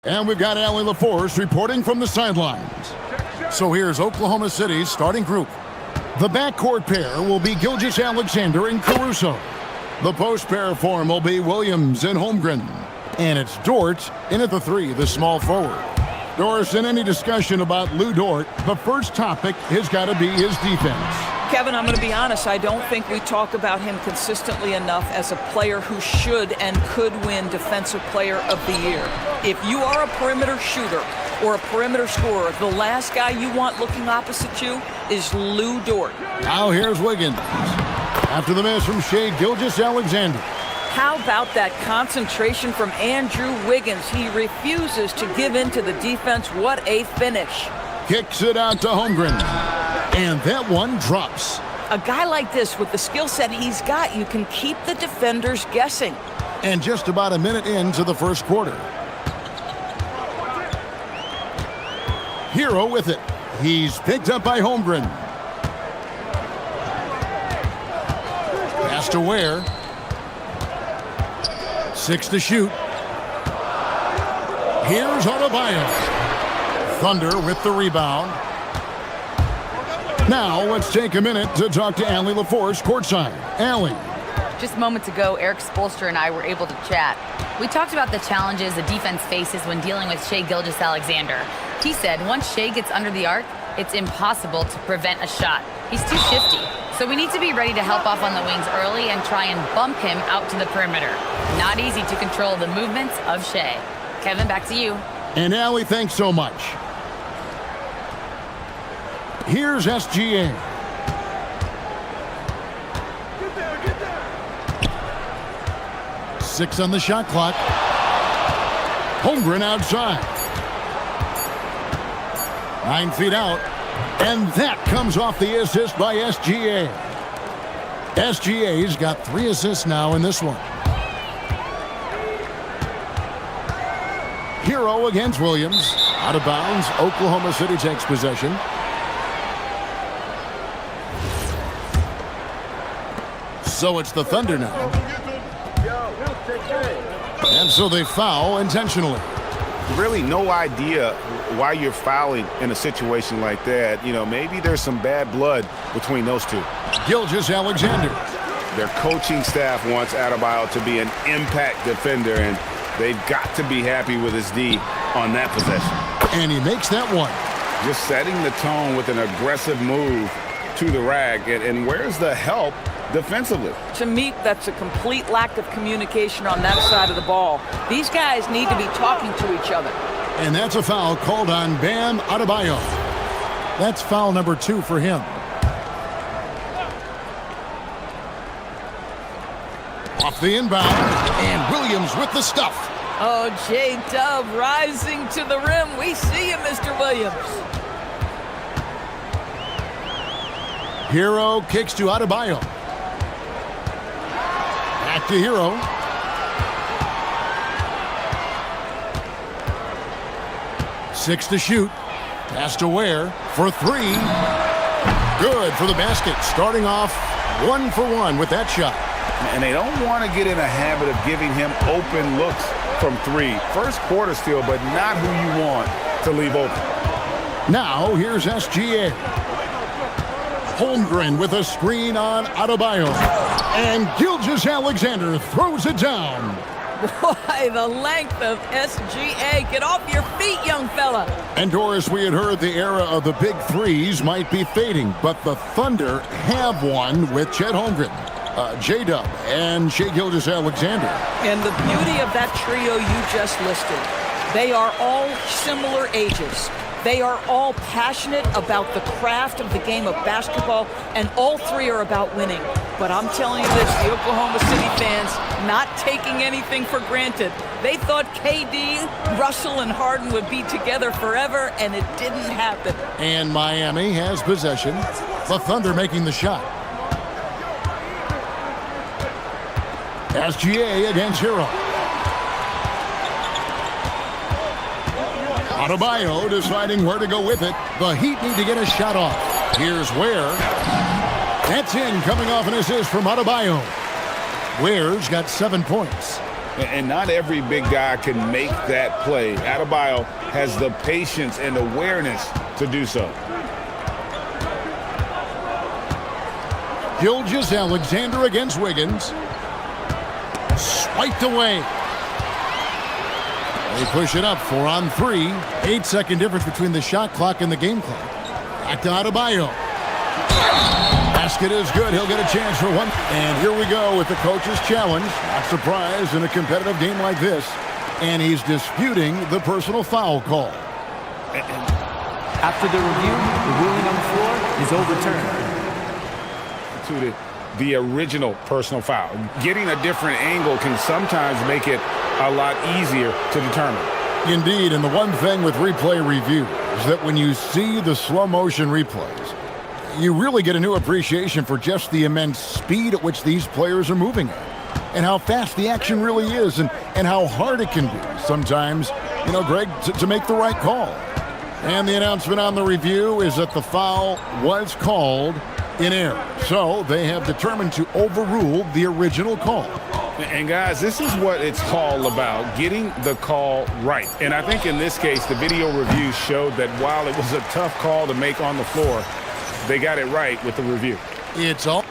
S6: And we've got Allie LaForce reporting from the sidelines. So here's Oklahoma City's starting group. The backcourt pair will be Gilgeous-Alexander and Caruso. The post pair form will be Williams and Holmgren. And it's Dort in at the 3, the small forward. Doris, in any discussion about Lou Dort, the first topic has got to be his defense.
S11: Kevin, I'm going to be honest, I don't think we talk about him consistently enough as a player who should and could win Defensive Player of the Year. If you are a perimeter shooter or a perimeter scorer, the last guy you want looking opposite you is Lou Dort.
S6: Now here's Wiggins. After the miss from Shai Gilgeous-Alexander.
S11: How about that concentration from Andrew Wiggins? He refuses to give in to the defense. What a finish.
S6: Kicks it out to Holmgren. And that one drops.
S11: A guy like this, with the skill set he's got, you can keep the defenders guessing.
S6: And just about a minute into the first quarter. Hero with it. He's picked up by Holmgren. Pass to Ware. 6 to shoot. Here's Adebayo. Thunder with the rebound. Now let's take a minute to talk to Allie LaForce courtside. Allie.
S4: Just moments ago, Eric Spoelstra and I were able to chat. We talked about the challenges the defense faces when dealing with Shai Gilgeous-Alexander. He said once Shai gets under the arc, it's impossible to prevent a shot. He's too shifty. So we need to be ready to help off on the wings early and try and bump him out to the perimeter. Not easy to control the movements of Shai. Kevin, back to you.
S6: And Allie, thanks so much. Here's SGA. Six on the shot clock. Holmgren outside. 9 feet out. And that comes off the assist by SGA. SGA's got 3 assists now in this one. Hero against Williams. Out of bounds. Oklahoma City takes possession. So it's the Thunder now. And so they foul intentionally.
S8: Really no idea why you're fouling in a situation like that. You know, maybe there's some bad blood between those two.
S6: Gilgeous-Alexander.
S8: Their coaching staff wants Adebayo to be an impact defender, and they've got to be happy with his D on that possession.
S6: And he makes that one.
S8: Just setting the tone with an aggressive move to the rack. And where's the help defensively?
S11: To me, that's a complete lack of communication on that side of the ball. These guys need to be talking to each other.
S6: And that's a foul called on Bam Adebayo. That's foul number 2 for him. Off the inbound, and Williams with the stuff.
S11: Oh, J-Dub rising to the rim. We see you, Mr. Williams.
S6: Hero kicks to Adebayo. Back to Hero. Six to shoot. Pass to Ware for 3. Good for the basket. Starting off 1 for 1 with that shot.
S8: And they don't want to get in a habit of giving him open looks from 3. First quarter still, but not who you want to leave open.
S6: Now here's SGA. Holmgren with a screen on Adebayo. And Gilgeous-Alexander throws it down.
S11: Boy, the length of SGA. Get off your feet, young fella.
S6: And Doris, we had heard the era of the big threes might be fading, but the Thunder have one with Chet Holmgren, J-Dub, and Shai Gilgeous-Alexander.
S11: And the beauty of that trio you just listed, they are all similar ages. They are all passionate about the craft of the game of basketball, and all 3 are about winning. But I'm telling you this, the Oklahoma City fans not taking anything for granted. They thought KD, Russell, and Harden would be together forever, and it didn't happen.
S6: And Miami has possession. The Thunder making the shot. SGA against Hero. Adebayo deciding where to go with it. The Heat need to get a shot off. Here's Ware. That's in, coming off an assist from Adebayo. Ware's got 7 points.
S8: And not every big guy can make that play. Adebayo has the patience and awareness to do so.
S6: Gilgeous-Alexander against Wiggins. Swiped away. They push it up 4-on-3. 8-second difference between the shot clock and the game clock. Back to Adebayo. Basket is good. He'll get a chance for one. And here we go with the coach's challenge. Not surprised in a competitive game like this. And he's disputing the personal foul call.
S5: After the review, the ruling on the floor is overturned.
S8: To the original personal foul. Getting a different angle can sometimes make it a lot easier to determine.
S6: Indeed, and the one thing with replay review is that when you see the slow motion replays, you really get a new appreciation for just the immense speed at which these players are moving at, and how fast the action really is, and how hard it can be sometimes, Greg, to make the right call. And the announcement on the review is that the foul was called in error. So they have determined to overrule the original call.
S8: And guys, this is what it's all about, getting the call right. And I think in this case, the video review showed that while it was a tough call to make on the floor, they got it right with the review.
S6: It's all.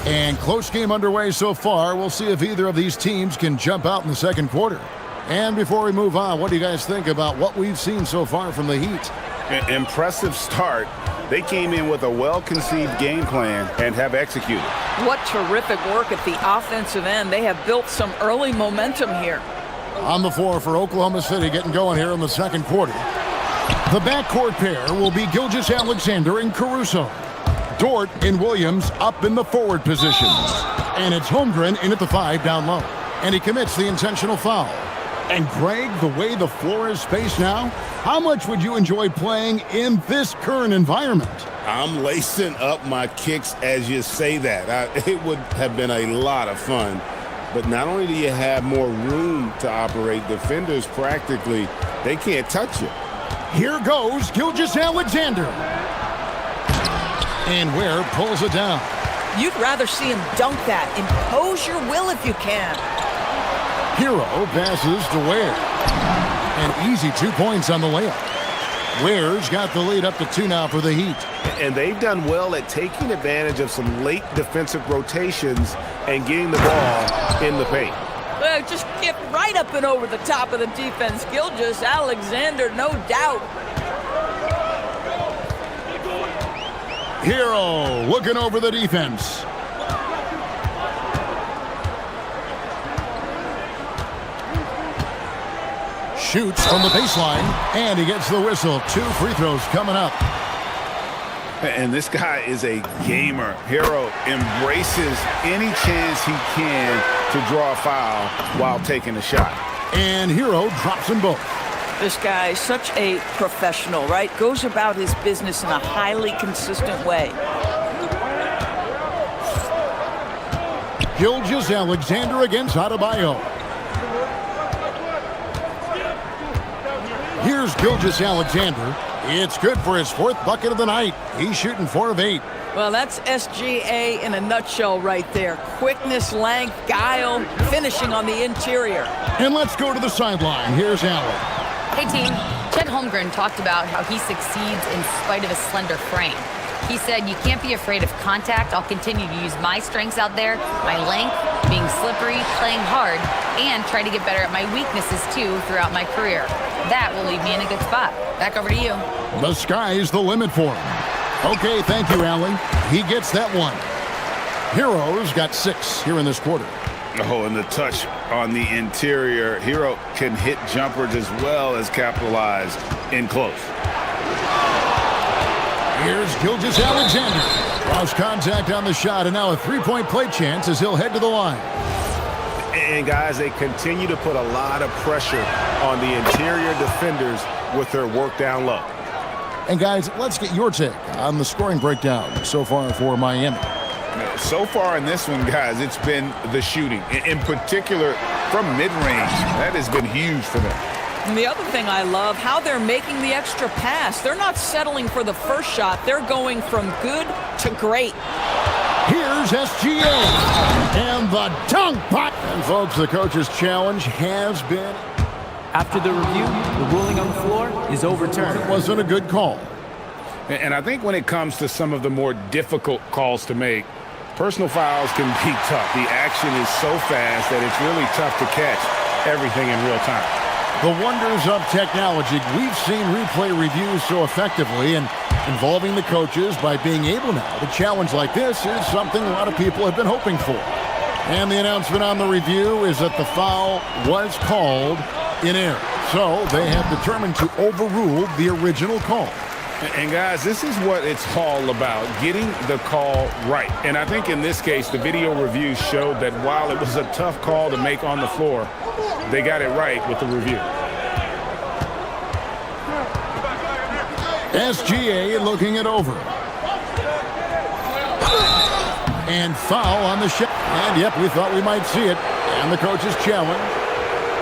S6: And close game underway so far. We'll see if either of these teams can jump out in the second quarter. And before we move on, what do you guys think about what we've seen so far from the Heat?
S8: Impressive start. They came in with a well-conceived game plan and have executed.
S11: What terrific work at the offensive end. They have built some early momentum here.
S6: On the floor for Oklahoma City, getting going here in the second quarter. The backcourt pair will be Gilgeous-Alexander and Caruso. Dort and Williams up in the forward positions. And it's Holmgren in at the 5 down low. And he commits the intentional foul. And Greg, the way the floor is spaced now, how much would you enjoy playing in this current environment?
S8: I'm lacing up my kicks as you say that. It would have been a lot of fun. But not only do you have more room to operate, defenders practically, they can't touch you.
S6: Here goes Gilgeous-Alexander. And Ware pulls it down.
S11: You'd rather see him dunk that. Impose your will if you can.
S6: Hero passes to Ware. And easy 2 points on the layup. Ware's got the lead up to 2 now for the Heat.
S8: And they've done well at taking advantage of some late defensive rotations and getting the ball in the paint.
S11: Just get right up and over the top of the defense. Gilgeous-Alexander, no doubt.
S6: Hero looking over the defense. Shoots from the baseline, and he gets the whistle. 2 free throws coming up.
S8: And this guy is a gamer. Hero embraces any chance he can to draw a foul while taking a shot.
S6: And Hero drops them both.
S11: This guy is such a professional, right? Goes about his business in a highly consistent way.
S6: Gilgeous-Alexander against Adebayo. Here's Gilgeous-Alexander. It's good for his 4th bucket of the night. He's shooting 4 of 8.
S11: Well, that's SGA in a nutshell right there. Quickness, length, guile, finishing on the interior.
S6: And let's go to the sideline. Here's Allen.
S4: Hey team, Chet Holmgren talked about how he succeeds in spite of a slender frame. He said, you can't be afraid of contact. I'll continue to use my strengths out there, my length, being slippery, playing hard, and try to get better at my weaknesses too throughout my career. That will leave me in a good spot. Back over to you.
S6: The sky's the limit for him. Okay, thank you, Allen. He gets that one. Hero's got 6 here in this quarter.
S8: Oh, and the touch on the interior. Hero can hit jumpers as well as capitalize in close.
S6: Here's Gilgeous-Alexander. Lost contact on the shot, and now a 3-point play chance as he'll head to the line.
S8: And guys, they continue to put a lot of pressure on the interior defenders with their work down low.
S6: And guys, let's get your take on the scoring breakdown so far for Miami.
S8: So far in this one, guys, it's been the shooting. In particular, from mid-range. That has been huge for them.
S11: And the other thing I love, how they're making the extra pass. They're not settling for the first shot. They're going from good to great.
S6: Here's SGA. And the dunk by... And folks, the coach's challenge has been...
S5: After the review, the ruling on the floor is overturned.
S6: It wasn't a good call.
S9: And I think when it comes to some of the more difficult calls to make, personal fouls can be tough. The action is so fast that it's really tough to catch everything in real time.
S6: The wonders of technology. We've seen replay reviews so effectively, and involving the coaches by being able now to challenge like this is something a lot of people have been hoping for. And the announcement on the review is that the foul was called in error. So they have determined to overrule the original call.
S9: And guys, this is what it's all about, getting the call right. And I think in this case, the video review showed that while it was a tough call to make on the floor, they got it right with the review.
S6: SGA looking it over. And foul on the shot. And yep, we thought we might see it. And the coach's challenge.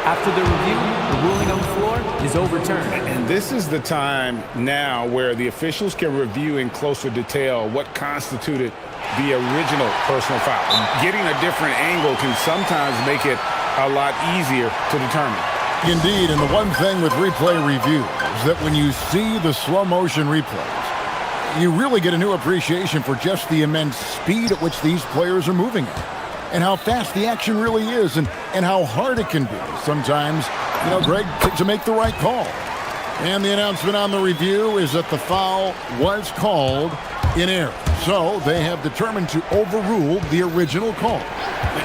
S5: After the review, the ruling on the floor is overturned.
S9: And this is the time now where the officials can review in closer detail what constituted the original personal foul. Getting a different angle can sometimes make it a lot easier to determine.
S6: Indeed, and the one thing with replay review is that when you see the slow motion replays, you really get a new appreciation for just the immense speed at which these players are moving at. And how fast the action really is, and how hard it can be sometimes, Greg, to make the right call. And the announcement on the review is that the foul was called in error. So they have determined to overrule the original call.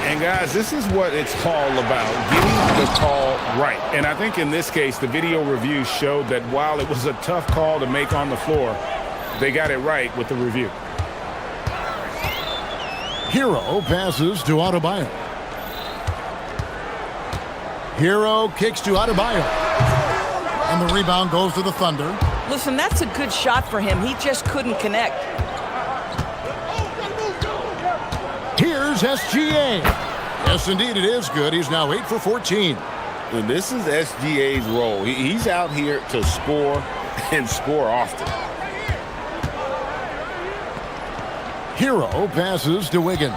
S9: And guys, this is what it's all about, getting the call right. And I think in this case, the video review showed that while it was a tough call to make on the floor, they got it right with the review.
S6: Hero passes to Adebayo. Hero kicks to Adebayo. And the rebound goes to the Thunder.
S11: Listen, that's a good shot for him. He just couldn't connect.
S6: Here's SGA. Yes, indeed, it is good. He's now 8 for 14.
S8: And this is SGA's role. He's out here to score and score often.
S6: Hero passes to Wiggins.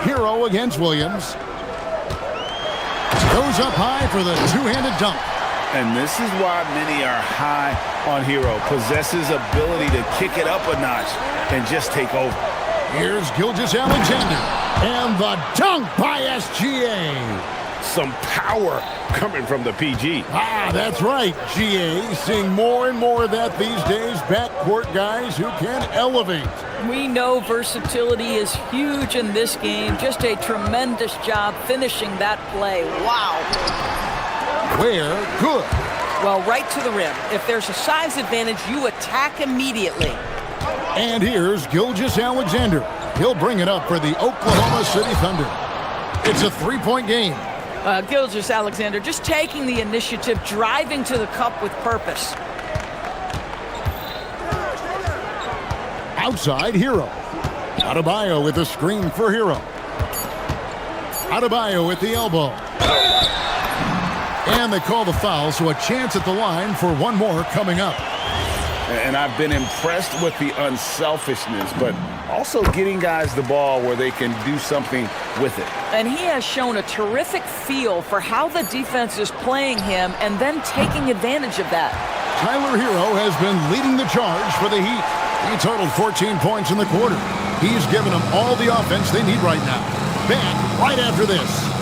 S6: Hero against Williams. Goes up high for the two-handed dunk.
S9: And this is why many are high on Hero. Possesses ability to kick it up a notch and just take over.
S6: Here's Gilgeous-Alexander. And the dunk by SGA.
S8: Some power coming from the PG.
S6: Ah, that's right, GA. Seeing more and more of that these days. Backcourt guys who can elevate.
S11: We know versatility is huge in this game. Just a tremendous job finishing that play. Wow.
S6: Where good.
S11: Well, right to the rim. If there's a size advantage, you attack immediately.
S6: And here's Gilgeous-Alexander. He'll bring it up for the Oklahoma City Thunder. It's a three-point game.
S11: Gilgeous-Alexander just taking the initiative, driving to the cup with purpose.
S6: Outside, Hero. Adebayo with a screen for Hero. Adebayo with the elbow. And they call the foul, so a chance at the line for one more coming up.
S9: And I've been impressed with the unselfishness, but also getting guys the ball where they can do something with it.
S11: And he has shown a terrific feel for how the defense is playing him and then taking advantage of that.
S6: Tyler Hero has been leading the charge for the Heat. He totaled 14 points in the quarter. He's given them all the offense they need right now. Back right after this.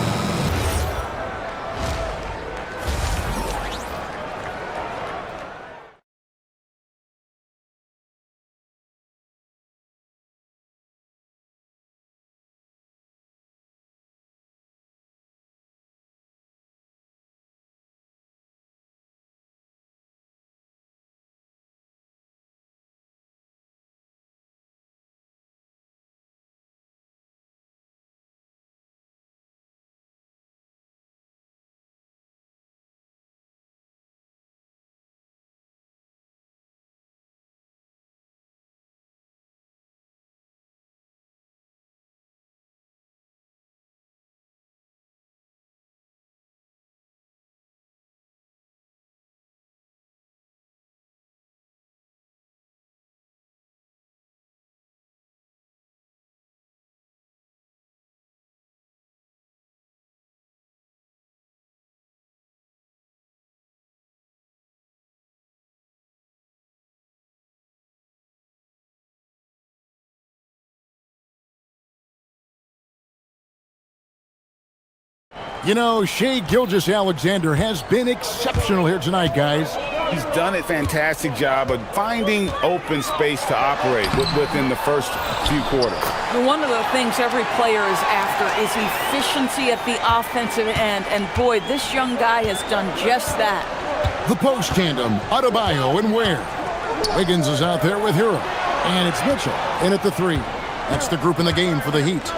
S6: You know, Shai Gilgeous-Alexander has been exceptional here tonight, guys.
S9: He's done a fantastic job of finding open space to operate within the first few quarters.
S11: One of the things every player is after is efficiency at the offensive end. And boy, this young guy has done just that.
S6: The post tandem, Adebayo and Ware. Wiggins is out there with Hero. And it's Mitchell in at the 3. That's the group in the game for the Heat.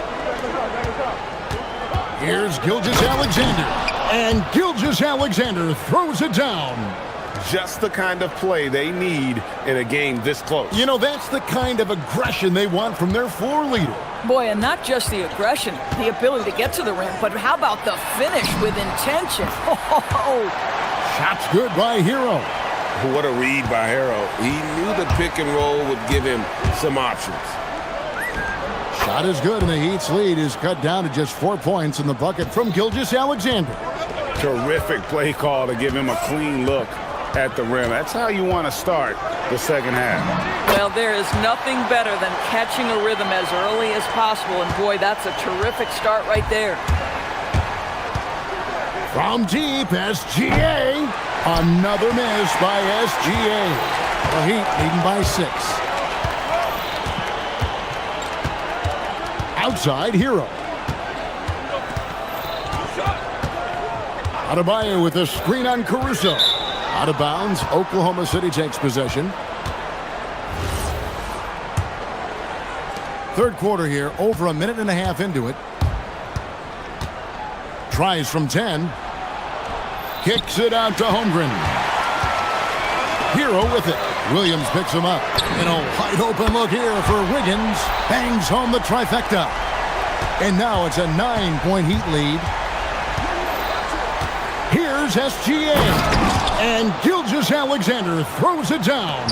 S6: Here's Gilgeous-Alexander. And Gilgeous-Alexander throws it down.
S9: Just the kind of play they need in a game this close.
S6: You know, that's the kind of aggression they want from their floor leader.
S11: Boy, and not just the aggression, the ability to get to the rim, but how about the finish with intention?
S6: Shot's good by Hero.
S8: What a read by Hero. He knew the pick and roll would give him some options.
S6: Shot is good, and the Heat's lead is cut down to just 4 points in the bucket from Gilgeous-Alexander.
S9: Terrific play call to give him a clean look at the rim. That's how you want to start the second half.
S11: Well, there is nothing better than catching a rhythm as early as possible, and boy, that's a terrific start right there.
S6: From deep, SGA. Another miss by SGA. The Heat leading by 6. Outside, Hero. Adebayo with a screen on Caruso. Out of bounds, Oklahoma City takes possession. Third quarter here, over a minute and a half into it. Tries from 10. Kicks it out to Holmgren. Hero with it. Williams picks him up. And a wide open look here for Wiggins. Bangs home the trifecta. And now it's a 9-point Heat lead. Here's SGA. And Gilgeous-Alexander throws it down.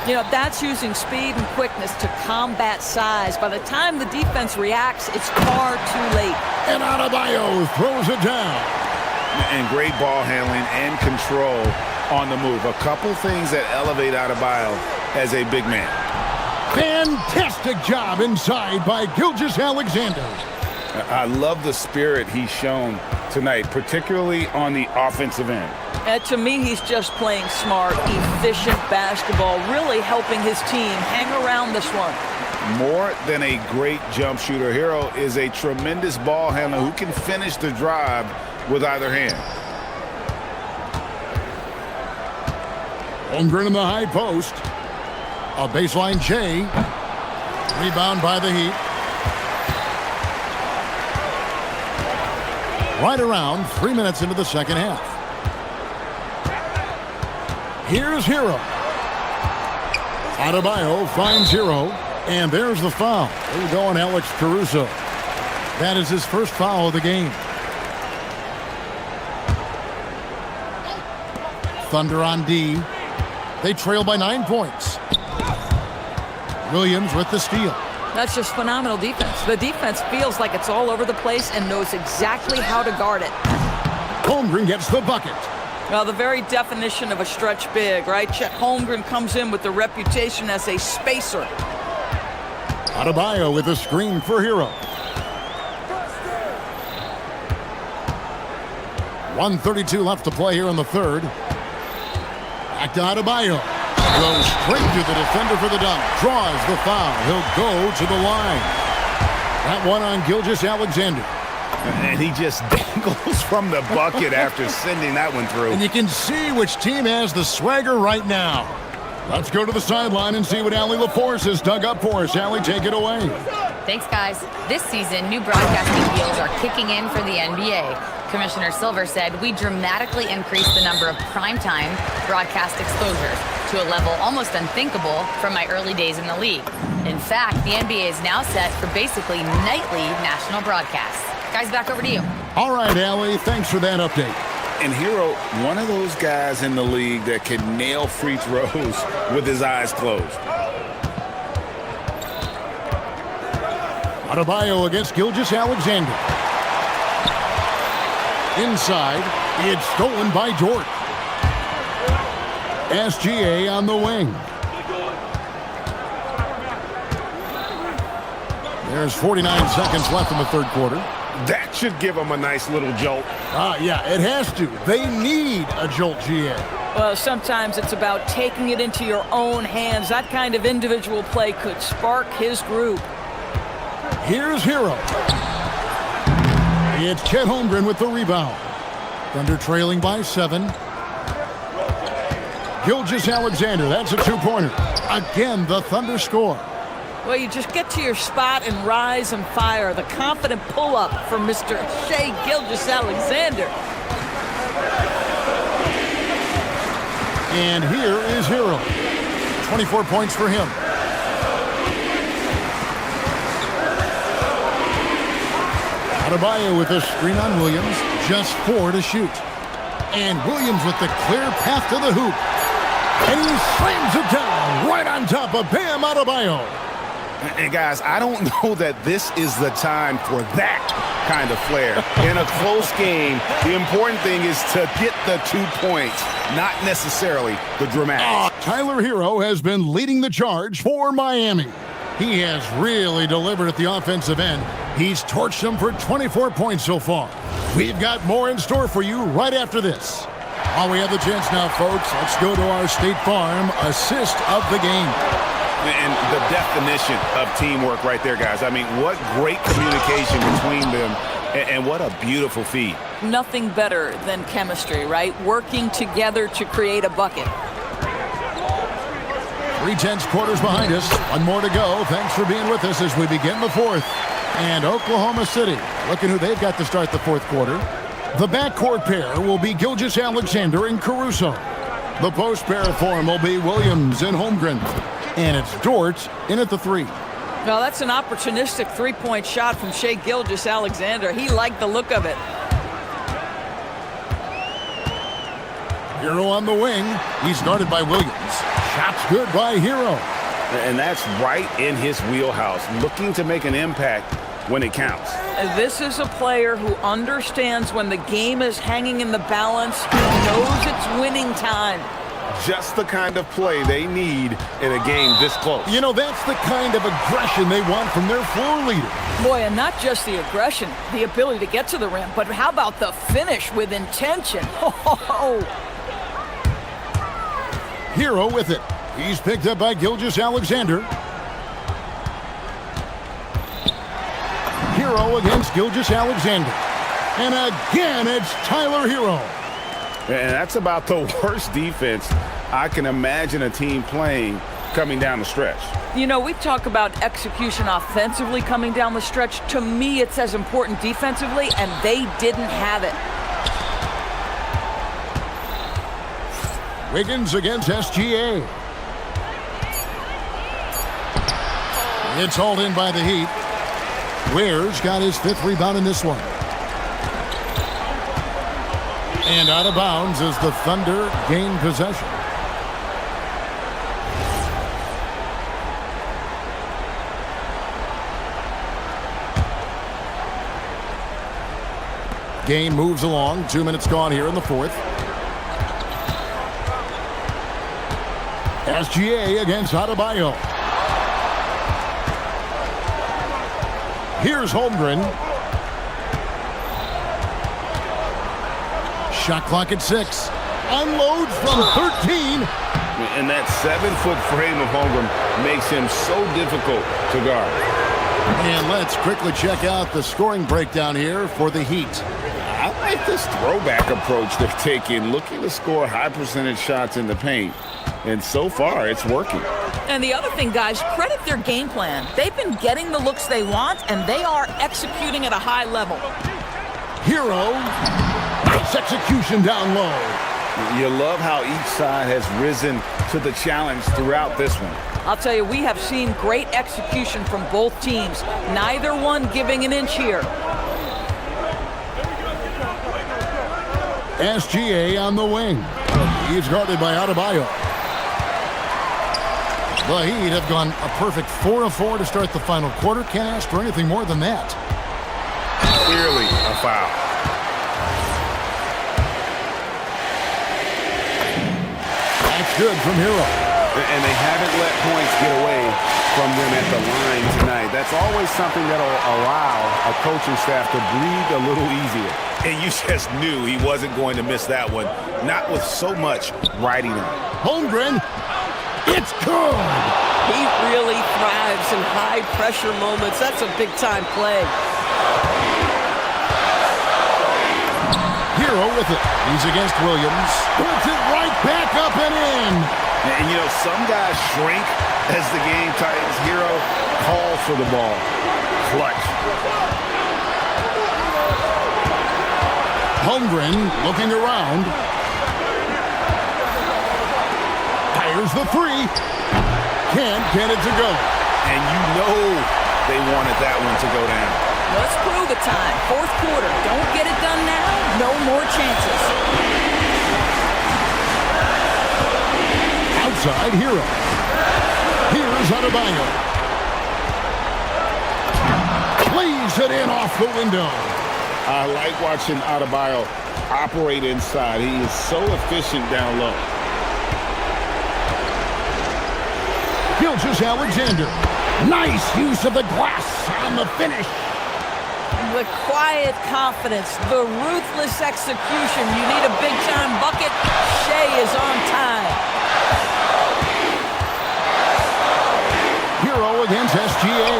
S11: You know, that's using speed and quickness to combat size. By the time the defense reacts, it's far too late.
S6: And Adebayo throws it down.
S9: And great ball handling and control on the move. A couple things that elevate Adebayo as a big man.
S6: Fantastic job inside by Gilgeous-Alexander.
S9: I love the spirit he's shown tonight, particularly on the offensive end.
S11: And to me, he's just playing smart, efficient basketball, really helping his team hang around this one.
S9: More than a great jump shooter, Hero is a tremendous ball handler who can finish the drive with either hand.
S6: Holmgren in the high post. A baseline J. Rebound by the Heat. Right around 3 minutes into the second half. Here's Hero. Adebayo finds Hero. And there's the foul. There you go on Alex Caruso. That is his first foul of the game. Thunder on D. They trail by 9 points. Williams with the steal.
S11: That's just phenomenal defense. The defense feels like it's all over the place and knows exactly how to guard it.
S6: Holmgren gets the bucket.
S11: Well, the very definition of a stretch big, right? Chet Holmgren comes in with the reputation as a spacer.
S6: Adebayo with a screen for Hero. 1:32 left to play here in the third. Back to Adebayo. Goes straight to the defender for the dunk. Draws the foul. He'll go to the line. That one on Gilgeous-Alexander.
S9: And he just dangles from the bucket after sending that one through.
S6: And you can see which team has the swagger right now. Let's go to the sideline and see what Allie LaForce has dug up for us. Allie, take it away.
S4: Thanks, guys. This season, new broadcasting deals are kicking in for the NBA. Commissioner Silver said we dramatically increased the number of primetime broadcast exposures to a level almost unthinkable from my early days in the league. In fact, the NBA is now set for basically nightly national broadcasts. Guys, back over to you.
S6: All right, Allie, thanks for that update.
S9: And Hero, one of those guys in the league that can nail free throws with his eyes closed.
S6: Adebayo against Gilgeous-Alexander. Inside, it's stolen by Dort. SGA on the wing. There's 49 seconds left in the third quarter.
S8: That should give them a nice little jolt.
S6: Yeah, it has to. They need a jolt, GA.
S11: Well, sometimes it's about taking it into your own hands. That kind of individual play could spark his group.
S6: Here's Hero. It's Chet Holmgren with the rebound. Thunder trailing by 7. Gilgeous-Alexander, that's a two-pointer. Again, the Thunder score.
S11: Well, you just get to your spot and rise and fire. The confident pull-up from Mr. Shai Gilgeous-Alexander.
S6: And here is Hero. 24 points for him. Adebayo with a screen on Williams. Just 4 to shoot. And Williams with the clear path to the hoop. And he slams it down right on top of Bam Adebayo.
S8: And guys, I don't know that this is the time for that kind of flair. In a close game, the important thing is to get the 2 points, not necessarily the dramatics.
S6: Tyler Hero has been leading the charge for Miami. He has really delivered at the offensive end. He's torched them for 24 points so far. We've got more in store for you right after this. While we have the chance now, folks, let's go to our State Farm assist of the game.
S8: And the definition of teamwork right there, guys. I mean, what great communication between them, and what a beautiful feed.
S11: Nothing better than chemistry, right? Working together to create a bucket.
S6: 3/10 quarters behind us. One more to go. Thanks for being with us as we begin the fourth. And Oklahoma City, looking who they've got to start the fourth quarter. The backcourt pair will be Gilgeous-Alexander and Caruso. The post pair form will be Williams and Holmgren. And it's Dort in at the 3.
S11: Well, that's an opportunistic three-point shot from Shai Gilgeous-Alexander. He liked the look of it.
S6: Hero on the wing. He's guarded by Williams. Shot's good by Hero.
S8: And that's right in his wheelhouse, looking to make an impact when it counts.
S11: This is a player who understands when the game is hanging in the balance. He knows it's winning time.
S8: Just the kind of play they need in a game this close.
S6: You know, that's the kind of aggression they want from their floor leader.
S11: Boy, and not just the aggression, the ability to get to the rim, but how about the finish with intention?
S6: Hero with it. He's picked up by Gilgeous-Alexander. Hero against Gilgeous-Alexander. And again, it's Tyler Hero.
S8: And that's about the worst defense I can imagine a team playing coming down the stretch.
S11: You know, we talk about execution offensively coming down the stretch. To me, it's as important defensively, and they didn't have it.
S6: Wiggins against SGA. It's hauled in by the Heat. Ware's got his 5th rebound in this one. And out of bounds as the Thunder gain possession. Game moves along. 2 minutes gone here in the fourth. SGA against Adebayo. Here's Holmgren. Shot clock at 6. Unloads from 13.
S8: And that 7-foot frame of Holmgren makes him so difficult to guard.
S6: And let's quickly check out the scoring breakdown here for the Heat.
S8: I like this throwback approach they're taking, looking to score high percentage shots in the paint. And so far, it's working.
S11: And the other thing, guys, credit their game plan. They've been getting the looks they want, and they are executing at a high level.
S6: Hero. Nice execution down low.
S8: You love how each side has risen to the challenge throughout this one.
S11: I'll tell you, we have seen great execution from both teams. Neither one giving an inch here.
S6: SGA on the wing. He's guarded by Adebayo. The Heat have gone a perfect 4 of 4 to start the final quarter. Can't ask for anything more than that.
S8: Clearly a foul.
S6: That's good from Hero.
S8: And they haven't let points get away from them at the line tonight. That's always something that'll allow a coaching staff to breathe a little easier.
S2: And you just knew he wasn't going to miss that one, not with so much riding on.
S6: Holmgren, it's good.
S11: He really thrives in high-pressure moments. That's a big-time play.
S6: Hero with it. He's against Williams. Puts it right back up and in.
S2: And, you know, some guys shrink as the game tightens. Hero calls for the ball. Clutch.
S6: Holmgren looking around. Fires the three. Can't get it to go.
S2: And you know they wanted that one to go down.
S11: Let's prove it time. Fourth quarter. Don't get it done now. No more chances.
S6: Outside Hero. Here's Adebayo. Plays it in off the window.
S8: I like watching Adebayo operate inside. He is so efficient down low.
S6: Gilgeous-Alexander. Nice use of the glass on the finish.
S11: The quiet confidence, the ruthless execution. You need a big-time bucket. Shea is on time.
S6: Hero against SGA.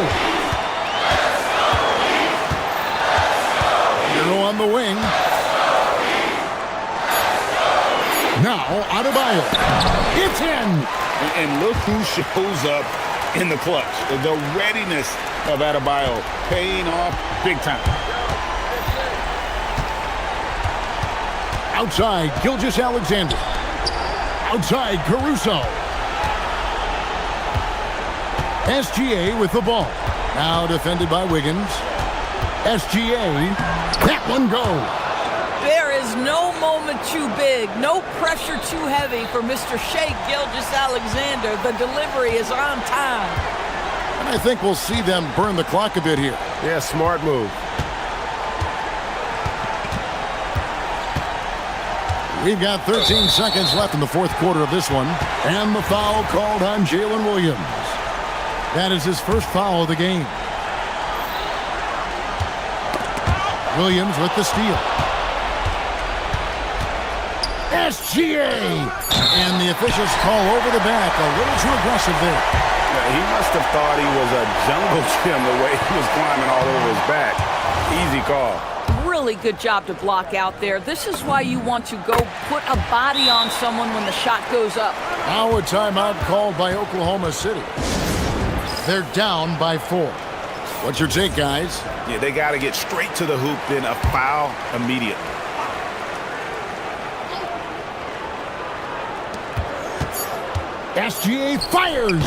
S6: Hero on the wing. Now Adebayo. It's in.
S8: And look who shows up in the clutch. The readiness of Adebayo paying off big time.
S6: Outside, Gilgeous-Alexander. Outside, Caruso. SGA with the ball. Now defended by Wiggins. SGA. That one goes.
S11: There is no moment too big, no pressure too heavy for Mr. Shea Gilgeous-Alexander. The delivery is on time.
S6: And I think we'll see them burn the clock a bit here.
S1: Yeah, smart move.
S6: We've got 13 seconds left in the fourth quarter of this one. And the foul called on Jalen Williams. That is his first foul of the game. Williams with the steal. SGA! And the officials call over the back. A little too aggressive there.
S8: Yeah, he must have thought he was a jungle gym the way he was climbing all over his back. Easy call.
S11: Really good job to block out there. This is why you want to go put a body on someone when the shot goes up.
S6: Now a timeout called by Oklahoma City. They're down by 4. What's your take, guys?
S2: Yeah, they got to get straight to the hoop, then a foul immediately.
S6: SGA fires!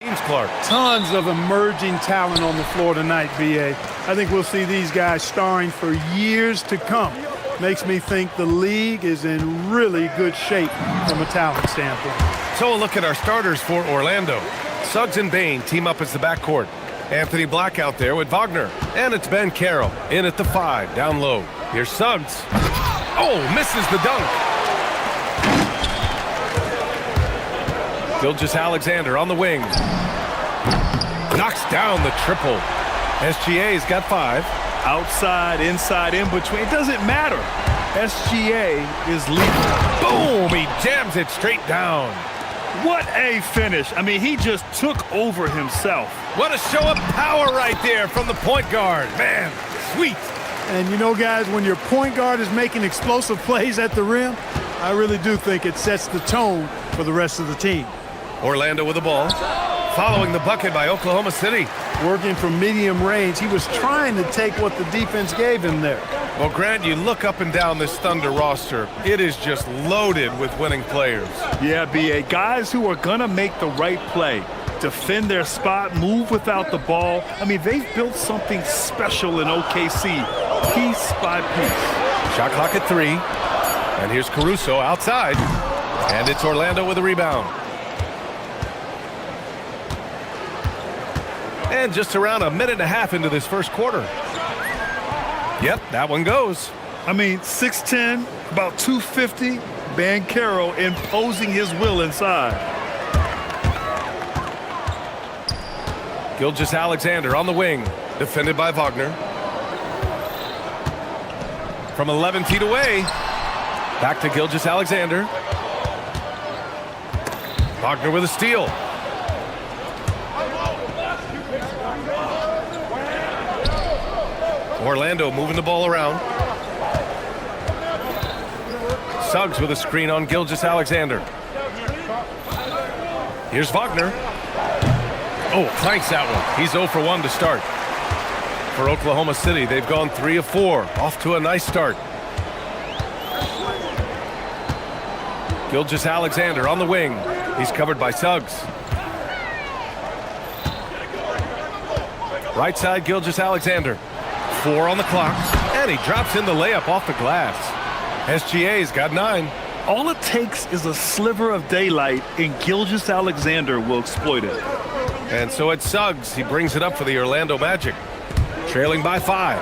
S1: James Clark.
S12: Tons of emerging talent on the floor tonight, B.A. I think we'll see these guys starring for years to come. Makes me think the league is in really good shape from a talent standpoint.
S1: So a look at our starters for Orlando. Suggs and Bain team up as the backcourt. Anthony Black out there with Wagner. And it's Ben Carroll in at the 5, down low. Here's Suggs. Oh, misses the dunk. Gilgeous-Alexander on the wing. Knocks down the triple. SGA's got 5.
S2: Outside, inside, in between. It doesn't matter. SGA is leading.
S1: Boom! He jams it straight down.
S2: What a finish. I mean, he just took over himself.
S1: What a show of power right there from the point guard. Man, sweet.
S12: And you know, guys, when your point guard is making explosive plays at the rim, I really do think it sets the tone for the rest of the team.
S1: Orlando with the ball. Following the bucket by Oklahoma City.
S12: Working from medium range, he was trying to take what the defense gave him there.
S1: Well, Grant, you look up and down this Thunder roster. It is just loaded with winning players.
S2: Yeah, B.A. Guys who are going to make the right play. Defend their spot, move without the ball. I mean, they've built something special in OKC, piece by piece.
S1: Shot clock at 3. And here's Caruso outside. And it's Orlando with a rebound. And just around a minute and a half into this first quarter. Yep, that one goes.
S2: I mean, 6'10", about 250. Ben Carroll imposing his will inside.
S1: Gilgeous-Alexander on the wing. Defended by Wagner. From 11 feet away. Back to Gilgeous-Alexander. Wagner with a steal. Orlando moving the ball around. Suggs with a screen on Gilgeous-Alexander. Here's Wagner. Oh, clanks that one. He's 0 for 1 to start. For Oklahoma City, they've gone 3 of 4. Off to a nice start. Gilgeous-Alexander on the wing. He's covered by Suggs. Right side, Gilgeous-Alexander. 4 on the clock, and he drops in the layup off the glass. SGA's got 9.
S2: All it takes is a sliver of daylight, and Gilgeous-Alexander will exploit it.
S1: And so it's Suggs. He brings it up for the Orlando Magic. Trailing by 5.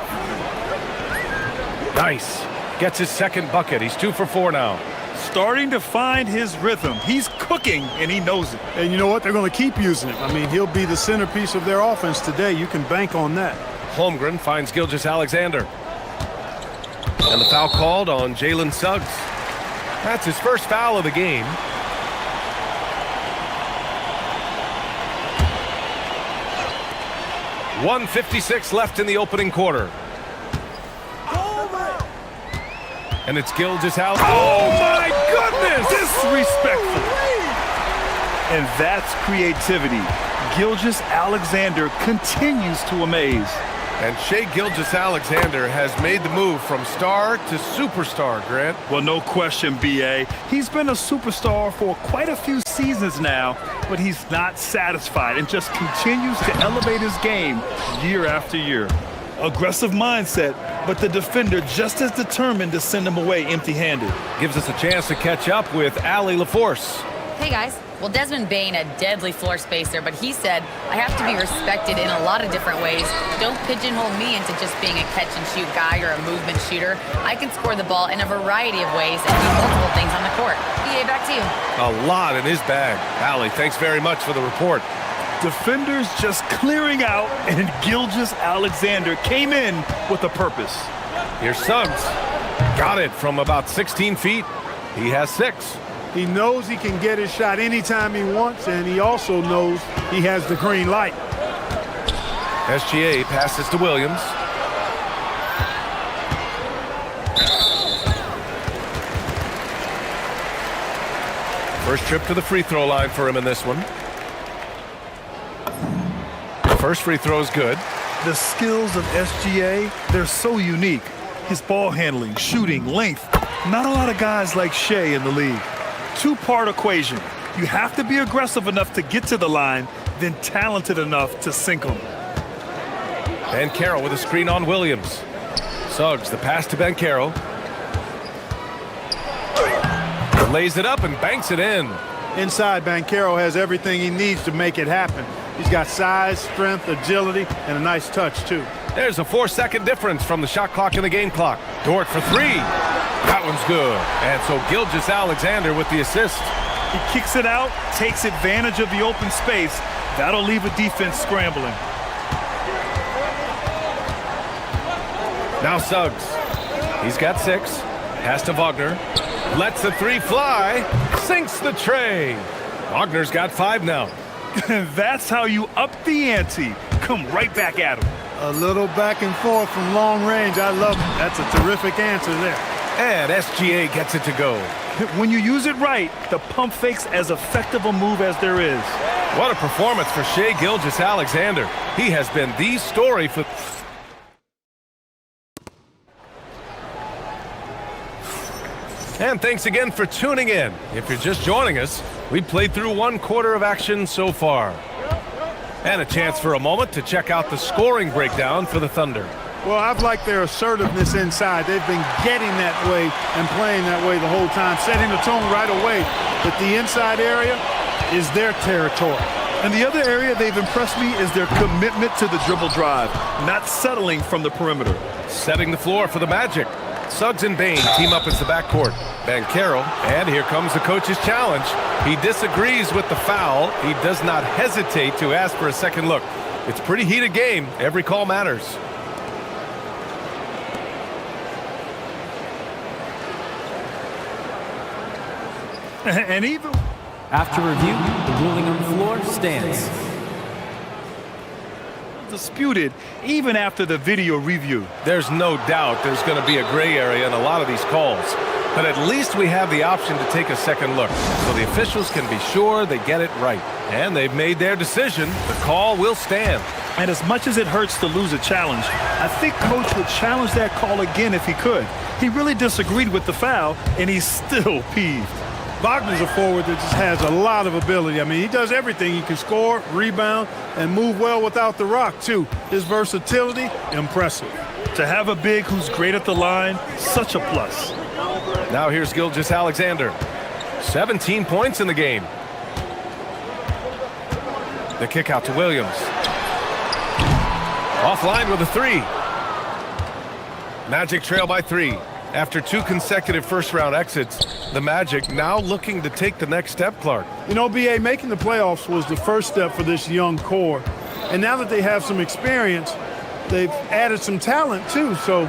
S1: Nice. Gets his second bucket. He's 2 for 4 now.
S2: Starting to find his rhythm. He's cooking, and he knows it.
S12: And you know what? They're going to keep using it. I mean, he'll be the centerpiece of their offense today. You can bank on that.
S1: Holmgren finds Gilgeous-Alexander. And the foul called on Jalen Suggs. That's his first foul of the game. .156 left in the opening quarter. And it's Gilgeous-Alexander. Oh my goodness!
S2: Disrespectful. And that's creativity. Gilgeous-Alexander continues to amaze.
S1: And Shai Gilgeous-Alexander has made the move from star to superstar, Grant.
S2: Well, no question, B.A. He's been a superstar for quite a few seasons now, but he's not satisfied and just continues to elevate his game year after year. Aggressive mindset, but the defender just as determined to send him away empty-handed.
S1: Gives us a chance to catch up with Allie LaForce.
S4: Hey, guys. Well, Desmond Bain, a deadly floor spacer, but he said, I have to be respected in a lot of different ways. Don't pigeonhole me into just being a catch-and-shoot guy or a movement shooter. I can score the ball in a variety of ways and do multiple things on the court. EA, back to you.
S1: A lot in his bag. Allie, thanks very much for the report.
S2: Defenders just clearing out, and Gilgeous-Alexander came in with a purpose.
S1: Here's Suggs. Got it from about 16 feet. He has 6.
S12: He knows he can get his shot anytime he wants, and he also knows he has the green light.
S1: SGA passes to Williams. First trip to the free throw line for him in this one. First free throw is good.
S2: The skills of SGA, they're so unique. His ball handling, shooting, length. Not a lot of guys like Shai in the league. Two-part equation. You have to be aggressive enough to get to the line, then talented enough to sink them.
S1: Bankero with a screen on Williams. Suggs, the pass to Bankero. Lays it up and banks it in.
S12: Inside, Bankero has everything he needs to make it happen. He's got size, strength, agility, and a nice touch, too.
S1: There's a 4-second difference from the shot clock and the game clock. Dort for three. That one's good. And so Gilgeous-Alexander with the assist.
S2: He kicks it out, takes advantage of the open space. That'll leave a defense scrambling.
S1: Now Suggs. He's got 6. Pass to Wagner. Lets the three fly. Sinks the tray. Wagner's got 5 now.
S2: That's how you up the ante. Come right back at him.
S12: A little back and forth from long range. I love it. That's a terrific answer there.
S1: And SGA gets it to go.
S2: When you use it right, the pump fake's as effective a move as there is.
S1: What a performance for Shai Gilgeous-Alexander. He has been the story for... And thanks again for tuning in. If you're just joining us, we played through 1 quarter of action so far. And a chance for a moment to check out the scoring breakdown for the Thunder.
S12: Well, I've liked their assertiveness inside. They've been getting that way and playing that way the whole time, setting the tone right away. But the inside area is their territory.
S2: And the other area they've impressed me is their commitment to the dribble drive, not settling from the perimeter.
S1: Setting the floor for the Magic. Suggs and Bane team up as the backcourt. Bankero, and here comes the coach's challenge. He disagrees with the foul. He does not hesitate to ask for a second look. It's a pretty heated game. Every call matters.
S2: And even
S5: After review, the ruling on the floor stands.
S2: disputed even after the video review.
S1: There's no doubt there's going to be a gray area in a lot of these calls. But at least we have the option to take a second look, so the officials can be sure they get it right. And they've made their decision. The call will stand.
S2: And as much as it hurts to lose a challenge, I think Coach would challenge that call again if he could. He really disagreed with the foul, and he's still peeved.
S12: Wagner's a forward that just has a lot of ability. I mean, he does everything. He can score, rebound, and move well without the rock, too. His versatility, impressive.
S2: To have a big who's great at the line, such a plus.
S1: Now here's Gilgeous-Alexander. 17 points in the game. The kick out to Williams. Offline with a three. Magic trail by 3. After 2 consecutive first-round exits, the Magic now looking to take the next step, Clark.
S12: You know, B.A., making the playoffs was the first step for this young core. And now that they have some experience, they've added some talent, too. So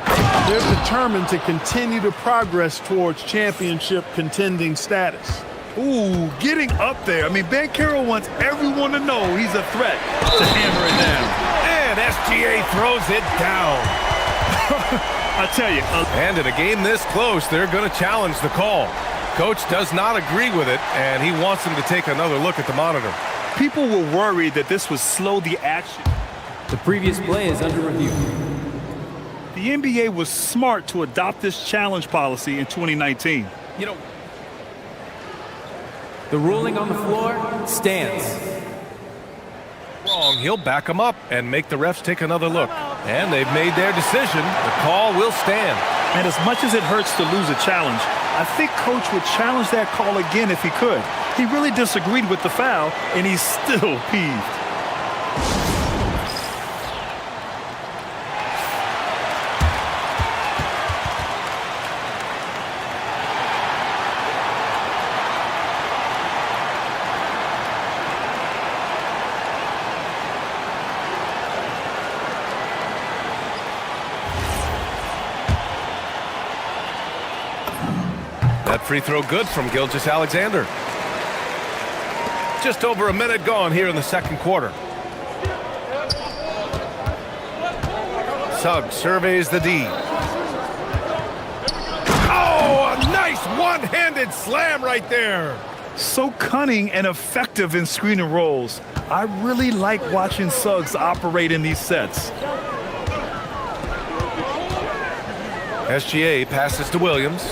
S12: they're determined to continue to progress towards championship contending status.
S2: Ooh, getting up there. I mean, Bankero wants everyone to know he's a threat to hammer it down.
S1: And SGA throws it down.
S2: I tell you.
S1: And in a game this close, they're going to challenge the call. Coach does not agree with it, and he wants them to take another look at the monitor.
S2: People were worried that this would slow the action.
S5: The previous play is under review.
S2: The NBA was smart to adopt this challenge policy in 2019.
S1: You know,
S5: The ruling on the floor stands.
S1: wrong, he'll back him up and make the refs take another look. And they've made their decision. The call will stand.
S2: And as much as it hurts to lose a challenge, I think Coach would challenge that call again if he could. He really disagreed with the foul, and he's still peeved.
S1: That free throw good from Gilgeous-Alexander. Just over a minute gone here in the second quarter. Suggs surveys the D. Oh, a nice one-handed slam right there.
S2: So cunning and effective in screen and rolls. I really like watching Suggs operate in these sets.
S1: SGA passes to Williams.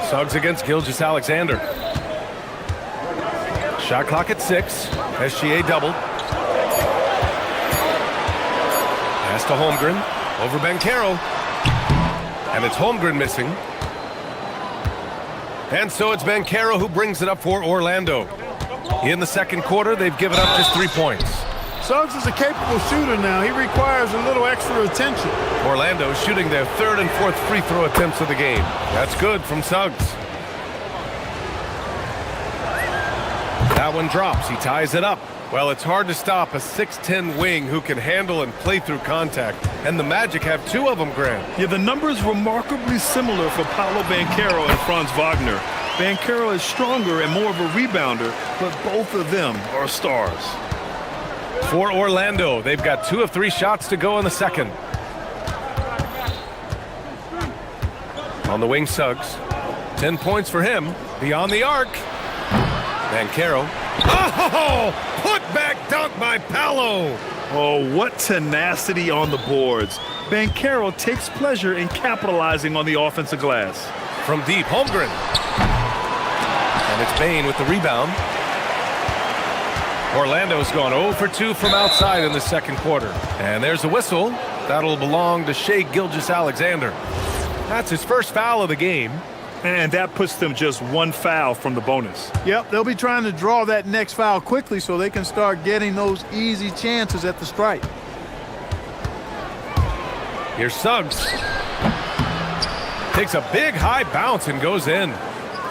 S1: Suggs against Gilgeous-Alexander. Shot clock at 6. SGA doubled. Pass to Holmgren. Over Banchero. And it's Holmgren missing. And so it's Banchero who brings it up for Orlando. In the second quarter, they've given up just 3 points.
S12: Suggs is a capable shooter now. He requires a little extra attention.
S1: Orlando shooting their third and fourth free throw attempts of the game. That's good from Suggs. That one drops. He ties it up. Well, it's hard to stop a 6'10 wing who can handle and play through contact. And the Magic have 2 of them, Grant.
S2: Yeah, the numbers remarkably similar for Paolo Banchero and Franz Wagner. Banchero is stronger and more of a rebounder, but both of them are stars.
S1: For Orlando, they've got 2 of 3 shots to go in the second. On the wing, Suggs. 10 points for him. Beyond the arc. Banchero. Oh! Put back dunk by Paolo.
S2: Oh, what tenacity on the boards. Banchero takes pleasure in capitalizing on the offensive glass.
S1: From deep, Holmgren. And it's Bane with the rebound. Orlando's gone 0 for 2 from outside in the second quarter. And there's a whistle. That'll belong to Shai Gilgeous-Alexander. That's his first foul of the game.
S2: And that puts them just 1 foul from the bonus.
S12: Yep, they'll be trying to draw that next foul quickly so they can start getting those easy chances at the stripe.
S1: Here's Suggs. Takes a big high bounce and goes in.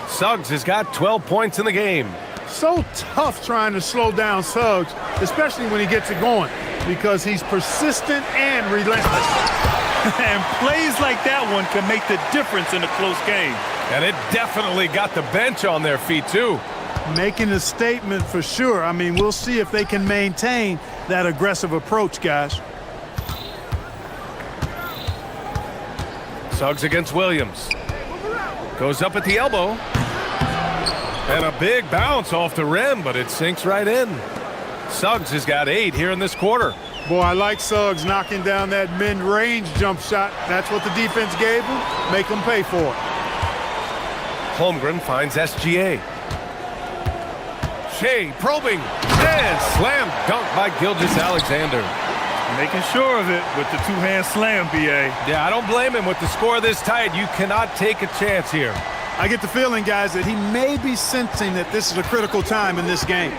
S1: Suggs has got 12 points in the game.
S12: So tough trying to slow down Suggs, especially when he gets it going, because he's persistent and relentless.
S2: And plays like that one can make the difference in a close game.
S1: And it definitely got the bench on their feet, too.
S12: Making a statement for sure. I mean, we'll see if they can maintain that aggressive approach, guys.
S1: Suggs against Williams. Goes up at the elbow. And a big bounce off the rim, but it sinks right in. Suggs has got 8 here in this quarter.
S12: Boy, I like Suggs knocking down that mid-range jump shot. That's what the defense gave him. Make them pay for it.
S1: Holmgren finds SGA. Shai probing. And slam dunk by Gilgeous-Alexander.
S2: Making sure of it with the 2-hand slam, B.A.
S1: Yeah, I don't blame him. With the score this tight, you cannot take a chance here.
S12: I get the feeling, guys, that he may be sensing that this is a critical time in this game.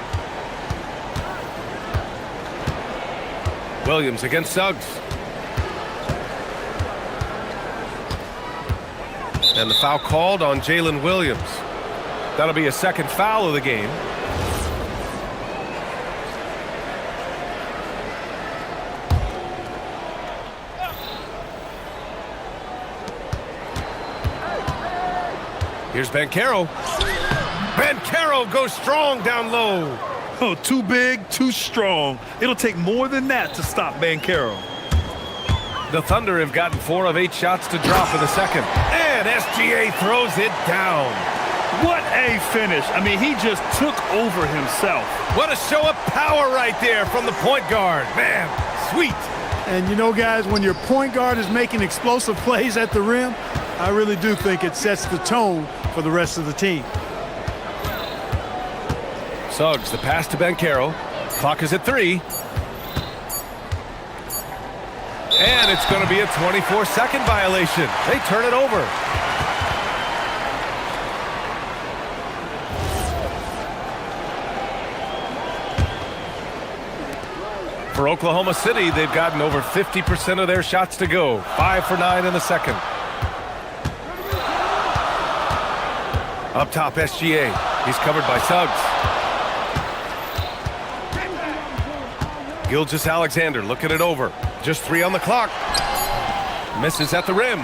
S1: Williams against Suggs. And the foul called on Jalen Williams. That'll be a second foul of the game. Here's Banchero. Banchero goes strong down low.
S2: Oh, too big, too strong. It'll take more than that to stop Banchero.
S1: The Thunder have gotten 4 of 8 shots to drop in the second. And SGA throws it down.
S2: What a finish. I mean, he just took over himself.
S1: What a show of power right there from the point guard. Man, sweet.
S12: And you know, guys, when your point guard is making explosive plays at the rim, I really do think it sets the tone for the rest of the team.
S1: Suggs, the pass to Banchero. Clock is at 3. And it's going to be a 24-second violation. They turn it over. For Oklahoma City, they've gotten over 50% of their shots to go. 5 for 9 in the second. Up top, SGA. He's covered by Suggs. Gilgeous-Alexander looking it over. Just 3 on the clock. Misses at the rim.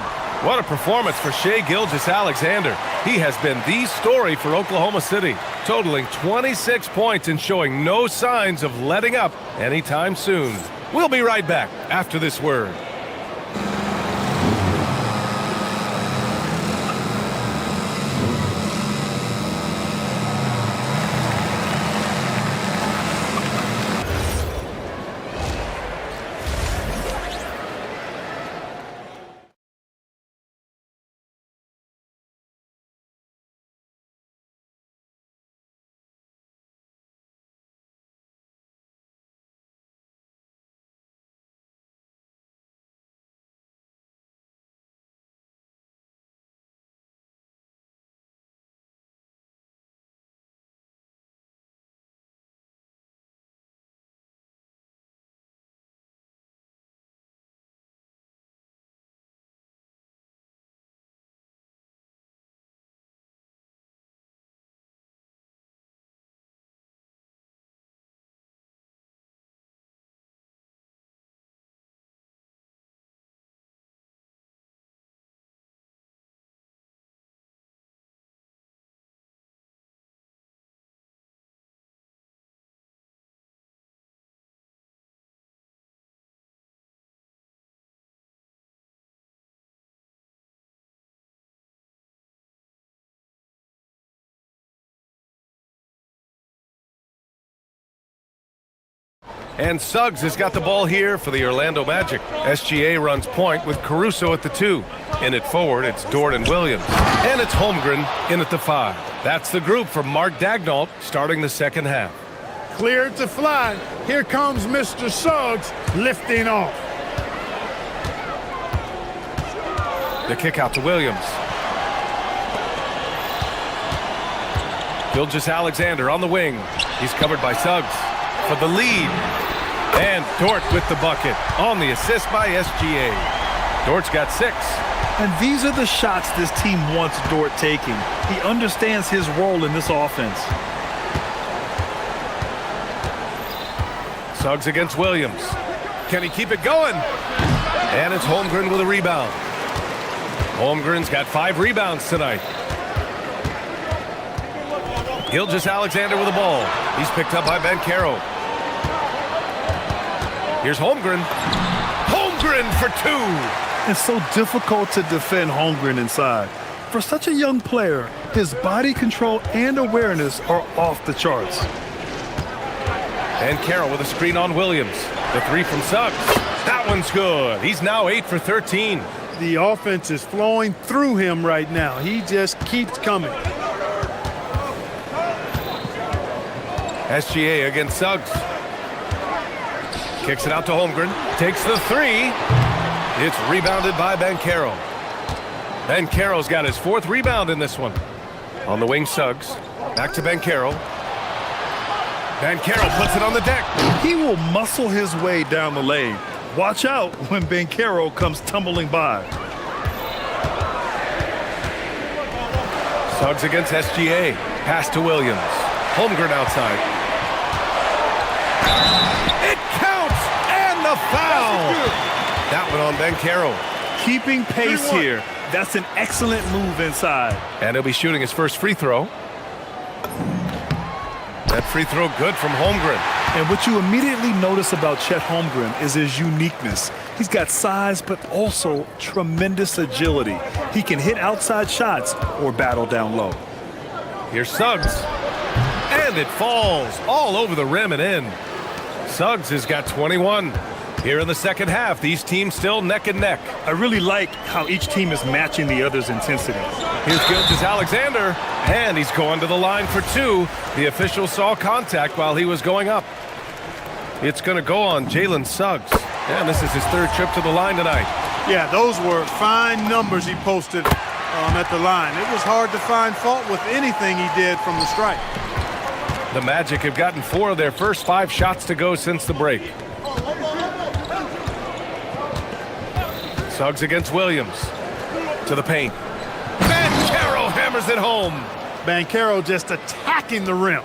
S1: What a performance for Shai Gilgeous-Alexander. He has been the story for Oklahoma City, totaling 26 points and showing no signs of letting up anytime soon. We'll be right back after this word. And Suggs has got the ball here for the Orlando Magic. SGA runs point with Caruso at the 2. In at forward, it's Dort and Williams. And it's Holmgren in at the 5. That's the group for Mark Daignault starting the second half.
S12: Cleared to fly. Here comes Mr. Suggs lifting off.
S1: The kick out to Williams. Gilgeous-Alexander on the wing. He's covered by Suggs for the lead. And Dort with the bucket on the assist by SGA. Dort's got 6.
S2: And these are the shots this team wants Dort taking. He understands his role in this offense.
S1: Suggs against Williams. Can he keep it going? And it's Holmgren with a rebound. Holmgren's got 5 rebounds tonight. Gilgeous-Alexander with the ball. He's picked up by Banchero. Here's Holmgren. Holmgren for 2.
S2: It's so difficult to defend Holmgren inside. For such a young player, his body control and awareness are off the charts.
S1: And Carroll with a screen on Williams. The 3 from Suggs. That one's good. He's now 8 for 13.
S12: The offense is flowing through him right now. He just keeps coming.
S1: SGA against Suggs. Kicks it out to Holmgren. Takes the 3. It's rebounded by Banchero. Banchero's got his 4th rebound in this one. On the wing, Suggs. Back to Banchero. Banchero puts it on the deck.
S2: He will muscle his way down the lane. Watch out when Banchero comes tumbling by.
S1: Suggs against SGA. Pass to Williams. Holmgren outside. It counts! And the foul! That one on Banchero.
S2: Keeping pace here. That's an excellent move inside.
S1: And he'll be shooting his first free throw. That free throw good from Holmgren.
S2: And what you immediately notice about Chet Holmgren is his uniqueness. He's got size, but also tremendous agility. He can hit outside shots or battle down low.
S1: Here's Suggs. And it falls all over the rim and in. Suggs has got 21. Here in the second half, these teams still neck and neck.
S2: I really like how each team is matching the other's intensity.
S1: Here's Gilgeous-Alexander, and he's going to the line for 2. The official saw contact while he was going up. It's going to go on Jalen Suggs. And this is his 3rd trip to the line tonight.
S12: Yeah, those were fine numbers he posted at the line. It was hard to find fault with anything he did from the stripe.
S1: The Magic have gotten 4 of their first 5 shots to go since the break. Suggs against Williams. To the paint. Banchero hammers it home.
S12: Banchero just attacking the rim.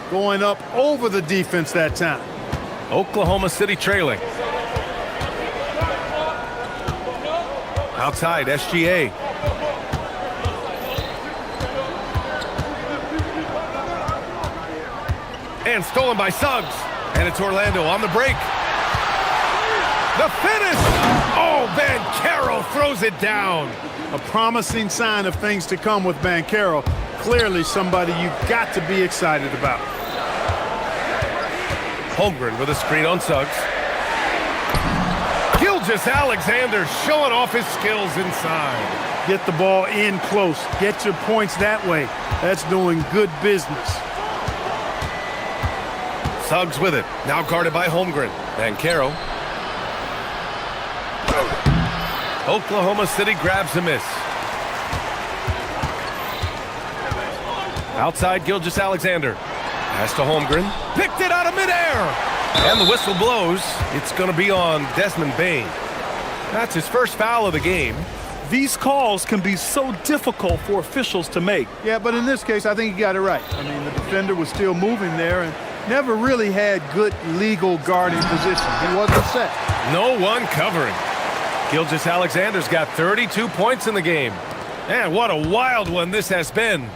S12: Going up over the defense that time.
S1: Oklahoma City trailing. Outside, SGA. And stolen by Suggs. And it's Orlando on the break. The finish! Oh, Banchero throws it down.
S12: A promising sign of things to come with Banchero. Clearly somebody you've got to be excited about.
S1: Holmgren with a screen on Suggs. Gilgeous-Alexander showing off his skills inside.
S12: Get the ball in close. Get your points that way. That's doing good business.
S1: Suggs with it. Now guarded by Holmgren. Banchero. Oklahoma City grabs a miss. Outside, Gilgeous-Alexander. Pass to Holmgren. Picked it out of midair. And the whistle blows. It's going to be on Desmond Bane. That's his first foul of the game.
S2: These calls can be so difficult for officials to make.
S12: Yeah, but in this case, I think he got it right. I mean, the defender was still moving there and never really had good legal guarding position. He wasn't set.
S1: No one covering. Gilgeous-Alexander's got 32 points in the game. And what a wild one this has been.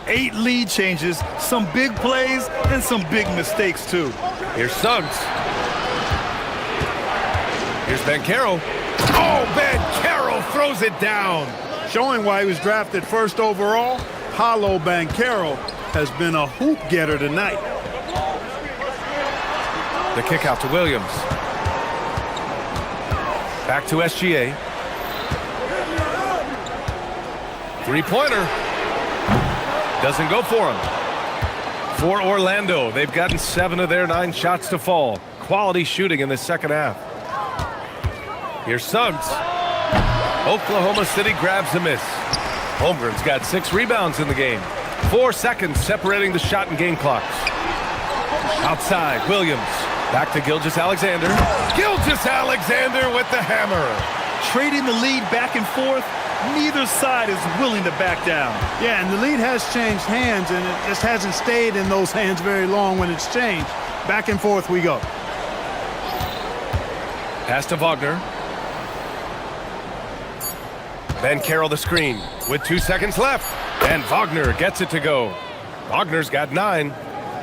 S2: 8 lead changes, some big plays, and some big mistakes, too.
S1: Here's Suggs. Here's Banchero. Oh, Banchero throws it down.
S12: Showing why he was drafted first overall, Paolo Banchero has been a hoop getter tonight.
S1: The kick out to Williams. Back to SGA. Three-pointer. Doesn't go for him. For Orlando, they've gotten 7 of their 9 shots to fall. Quality shooting in the second half. Here's Suggs. Oklahoma City grabs a miss. Holmgren's got 6 rebounds in the game. 4 seconds separating the shot and game clocks. Outside, Williams. Back to Gilgeous-Alexander. Gilgeous-Alexander with the hammer.
S2: Trading the lead back and forth. Neither side is willing to back down.
S12: Yeah, and the lead has changed hands, and it just hasn't stayed in those hands very long when it's changed. Back and forth we go.
S1: Pass to Wagner. Ben Carroll the screen with 2 seconds left. And Wagner gets it to go. Wagner's got 9.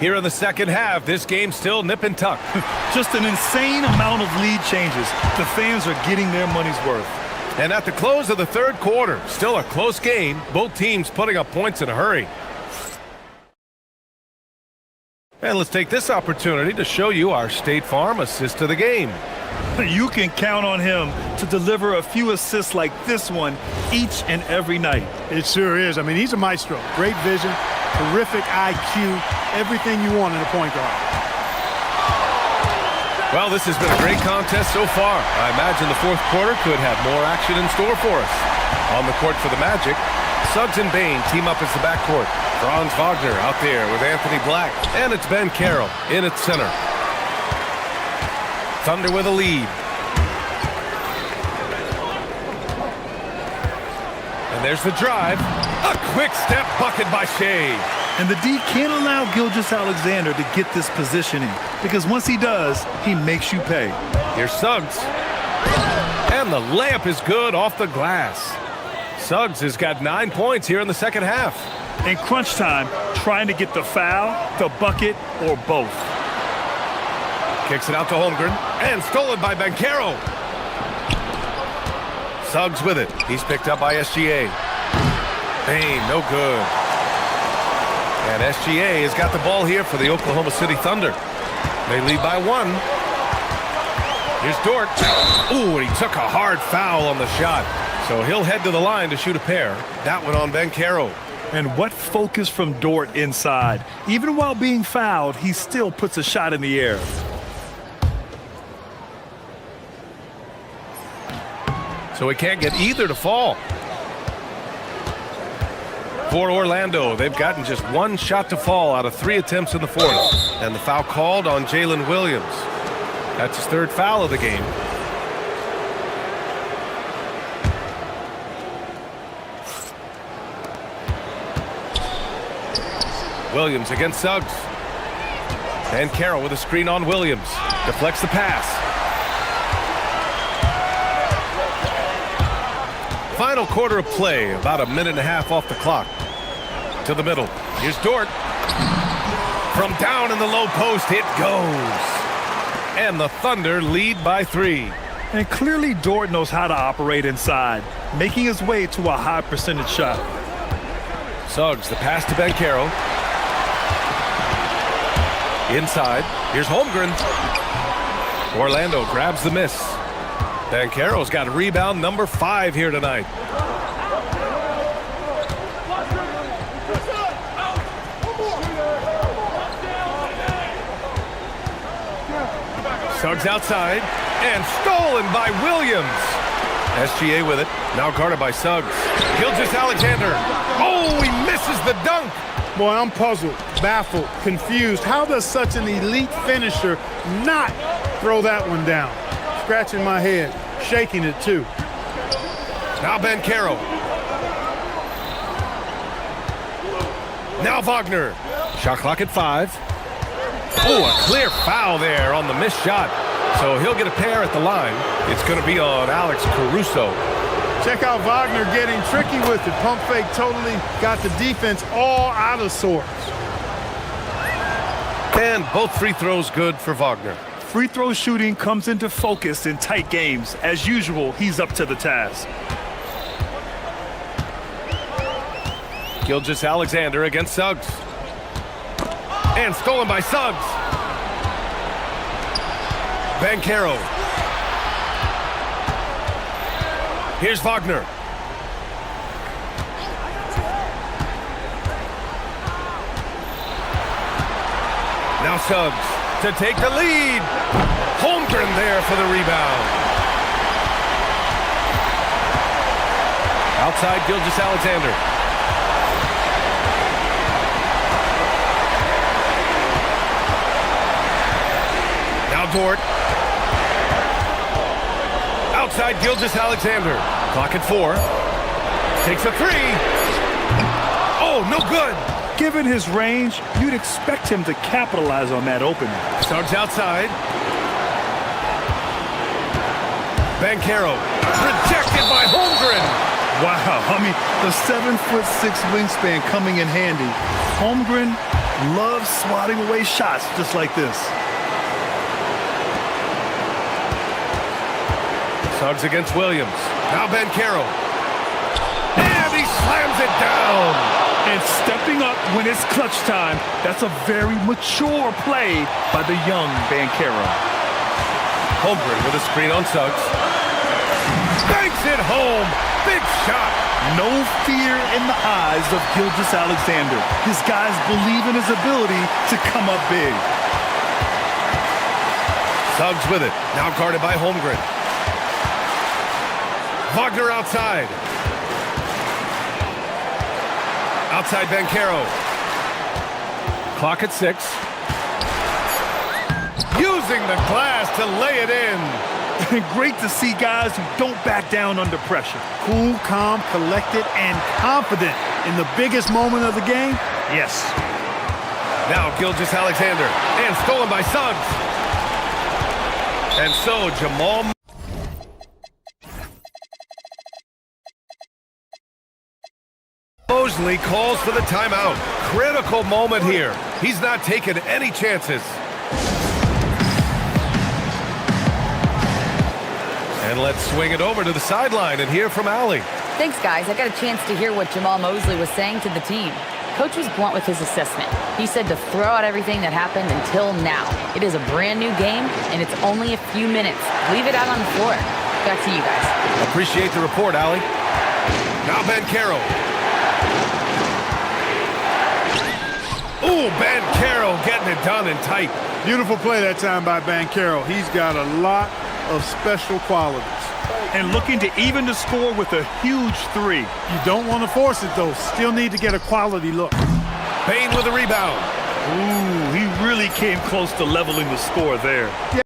S1: Here in the second half, this game's still nip and tuck.
S2: Just an insane amount of lead changes. The fans are getting their money's worth.
S1: And at the close of the third quarter, still a close game. Both teams putting up points in a hurry. And let's take this opportunity to show you our State Farm assist to the game.
S2: You can count on him to deliver a few assists like this one each and every night.
S12: It sure is. I mean, he's a maestro. Great vision, terrific IQ, everything you want in a point guard.
S1: Well, this has been a great contest so far. I imagine the fourth quarter could have more action in store for us. On the court for the Magic, Suggs and Bain team up as the backcourt. Franz Wagner out there with Anthony Black. And it's Ben Carroll in at center. Thunder with a lead. And there's the drive. A quick step bucket by Shea.
S2: And the D can't allow Gilgeous-Alexander to get this positioning, because once he does, he makes you pay.
S1: Here's Suggs. And the layup is good off the glass. Suggs has got 9 points here in the second half.
S2: In crunch time, trying to get the foul, the bucket, or both.
S1: Kicks it out to Holmgren. And stolen by Banchero. Suggs with it. He's picked up by SGA. Bain, no good. And SGA has got the ball here for the Oklahoma City Thunder. They lead by 1. Here's Dort. Ooh, and he took a hard foul on the shot. So he'll head to the line to shoot a pair. That one on Banchero.
S2: And what focus from Dort inside. Even while being fouled, he still puts a shot in the air.
S1: So he can't get either to fall. For Orlando, they've gotten just 1 shot to fall out of 3 attempts in the fourth. And the foul called on Jalen Williams. That's his 3rd foul of the game. Williams against Suggs. And Carroll with a screen on Williams. Deflects the pass. Final quarter of play, about a minute and a half off the clock. To the middle. Here's Dort. From down in the low post, it goes. And the Thunder lead by 3.
S2: And clearly Dort knows how to operate inside, making his way to a high percentage shot.
S1: Suggs, the pass to Banchero. Inside, here's Holmgren. Orlando grabs the miss. Banchero's got rebound number 5 here tonight. Suggs outside, and stolen by Williams. SGA with it, now guarded by Suggs. Gilgeous-Alexander. Oh, he misses the dunk.
S12: Boy, I'm puzzled, baffled, confused. How does such an elite finisher not throw that one down? Scratching my head, shaking it too.
S1: Now Banchero. Now Wagner. Shot clock at 5. Oh, a clear foul there on the missed shot. So he'll get a pair at the line. It's going to be on Alex Caruso.
S12: Check out Wagner getting tricky with it. Pump fake totally got the defense all out of sorts.
S1: And both free throws good for Wagner.
S2: Free throw shooting comes into focus in tight games. As usual, he's up to the task.
S1: Gilgeous-Alexander against Suggs. And stolen by Suggs. Bancaro. Here's Wagner. Now Suggs to take the lead. Holmgren there for the rebound. Outside Gilgeous-Alexander. Now Dort. Outside Gilgeous-Alexander. Clock at 4. Takes a 3. Oh, no good.
S2: Given his range, you'd expect him to capitalize on that opening.
S1: Suggs outside. Bancaro. Rejected by Holmgren.
S2: Wow, I mean, the 7'6" wingspan coming in handy. Holmgren loves swatting away shots just like this.
S1: Suggs against Williams. Now Bancaro. And he slams it down.
S2: And stepping up when it's clutch time, that's a very mature play by the young Bancaro.
S1: Holmgren with a screen on Suggs. Banks it home. Big shot.
S2: No fear in the eyes of Gilgeous-Alexander. His guys believe in his ability to come up big.
S1: Suggs with it. Now guarded by Holmgren. Wagner outside. Outside Bancaro. Clock at 6. Using the glass to lay it in.
S2: Great to see guys who don't back down under pressure.
S12: Cool, calm, collected, and confident in the biggest moment of the game? Yes.
S1: Now Gilgeous-Alexander. And stolen by Suggs. And so Jamal Mosley calls for the timeout. Critical moment here. He's not taking any chances. And let's swing it over to the sideline and hear from Allie.
S4: Thanks, guys. I got a chance to hear what Jamal Mosley was saying to the team. Coach was blunt with his assessment. He said to throw out everything that happened until now. It is a brand new game, and it's only a few minutes. Leave it out on the floor. Back to you guys.
S1: Appreciate the report, Allie. Now Bancaro. Ooh, Bancaro getting it done and tight.
S12: Beautiful play that time by Bancaro. He's got a lot of special qualities.
S2: And looking to even the score with a huge 3.
S12: You don't want to force it, though. Still need to get a quality look.
S1: Bane with a rebound.
S2: Ooh, he really came close to leveling the score there.
S12: Yeah.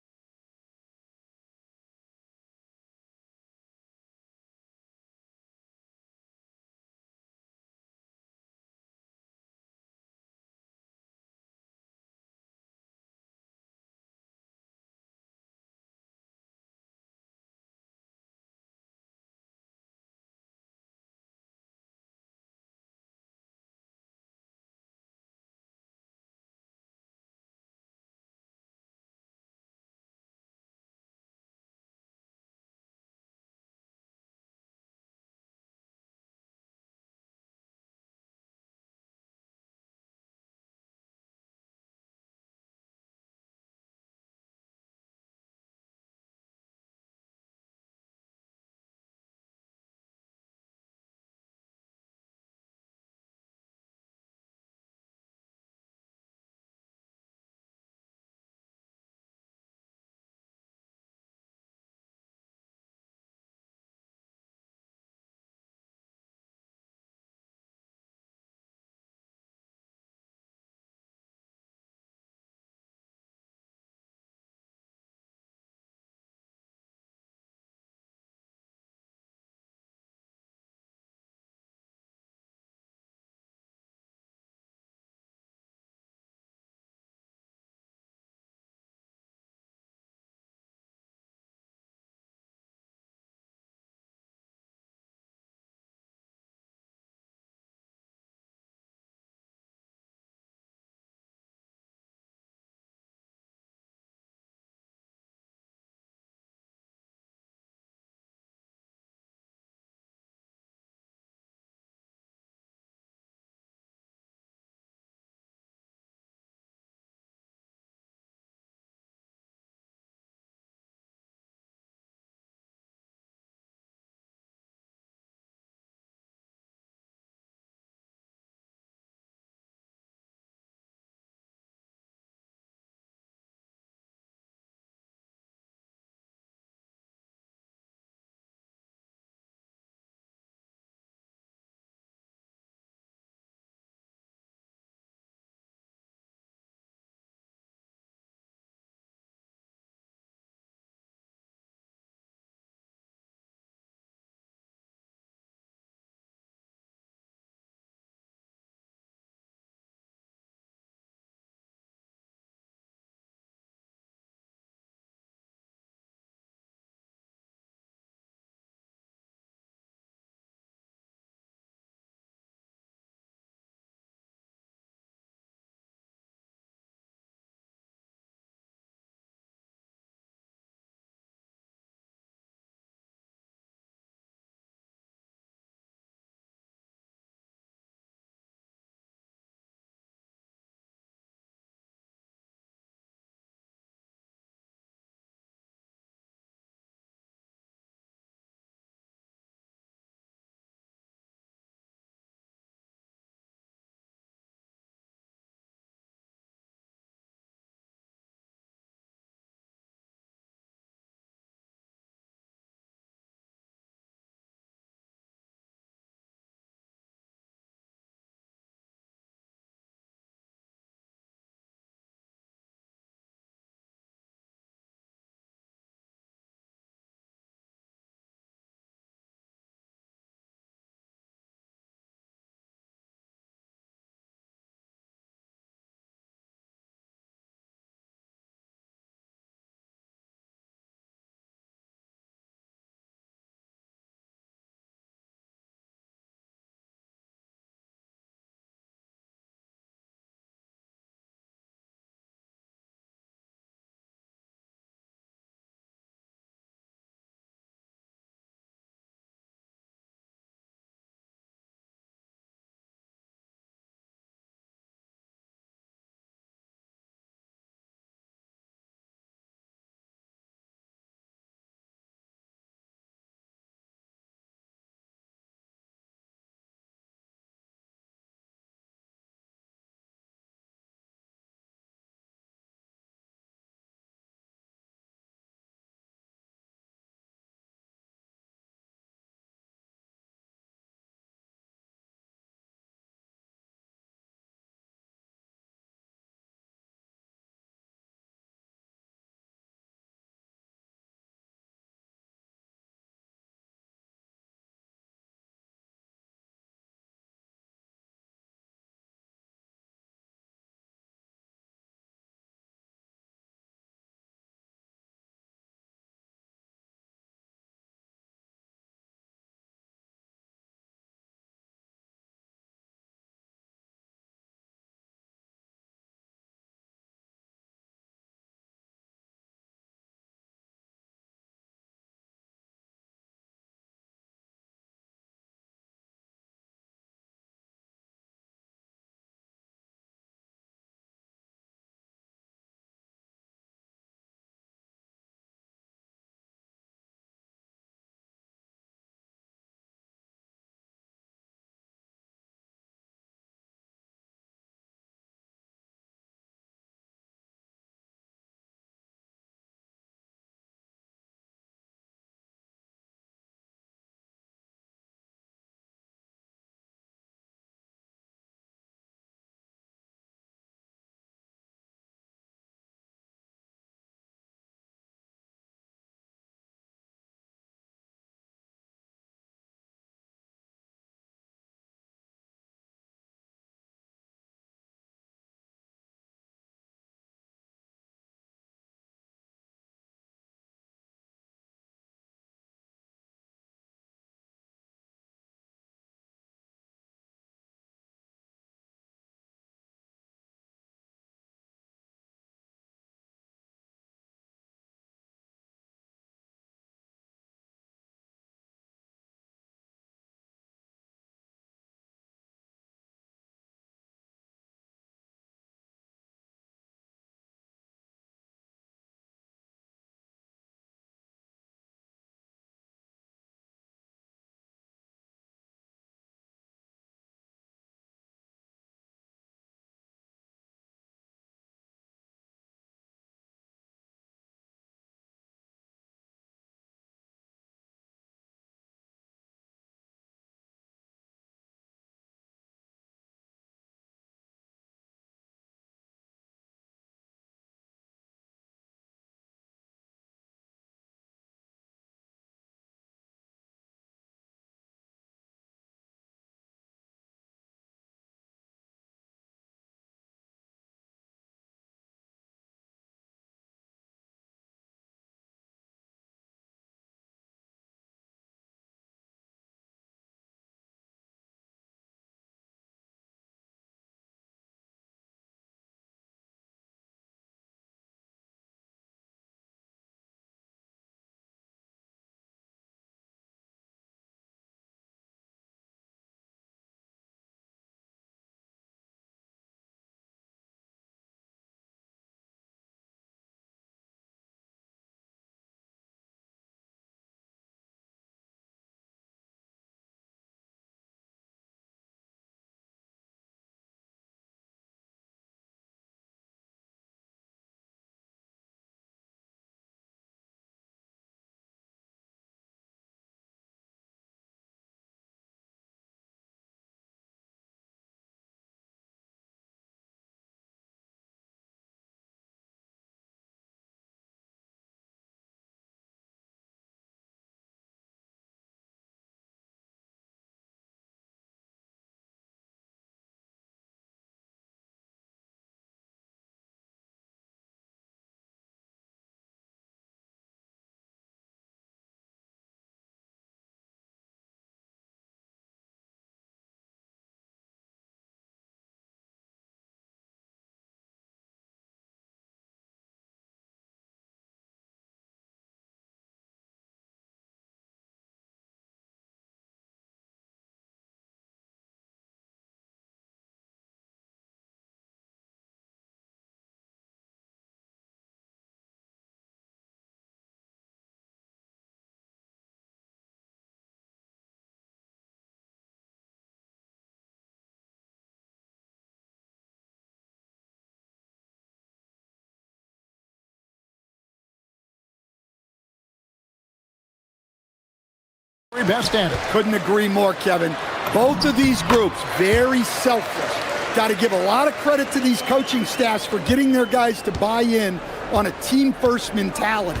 S6: Best at it.
S3: Couldn't agree more, Kevin. Both of these groups, very selfless. Got to give a lot of credit to these coaching staffs for getting their guys to buy in on a team-first mentality.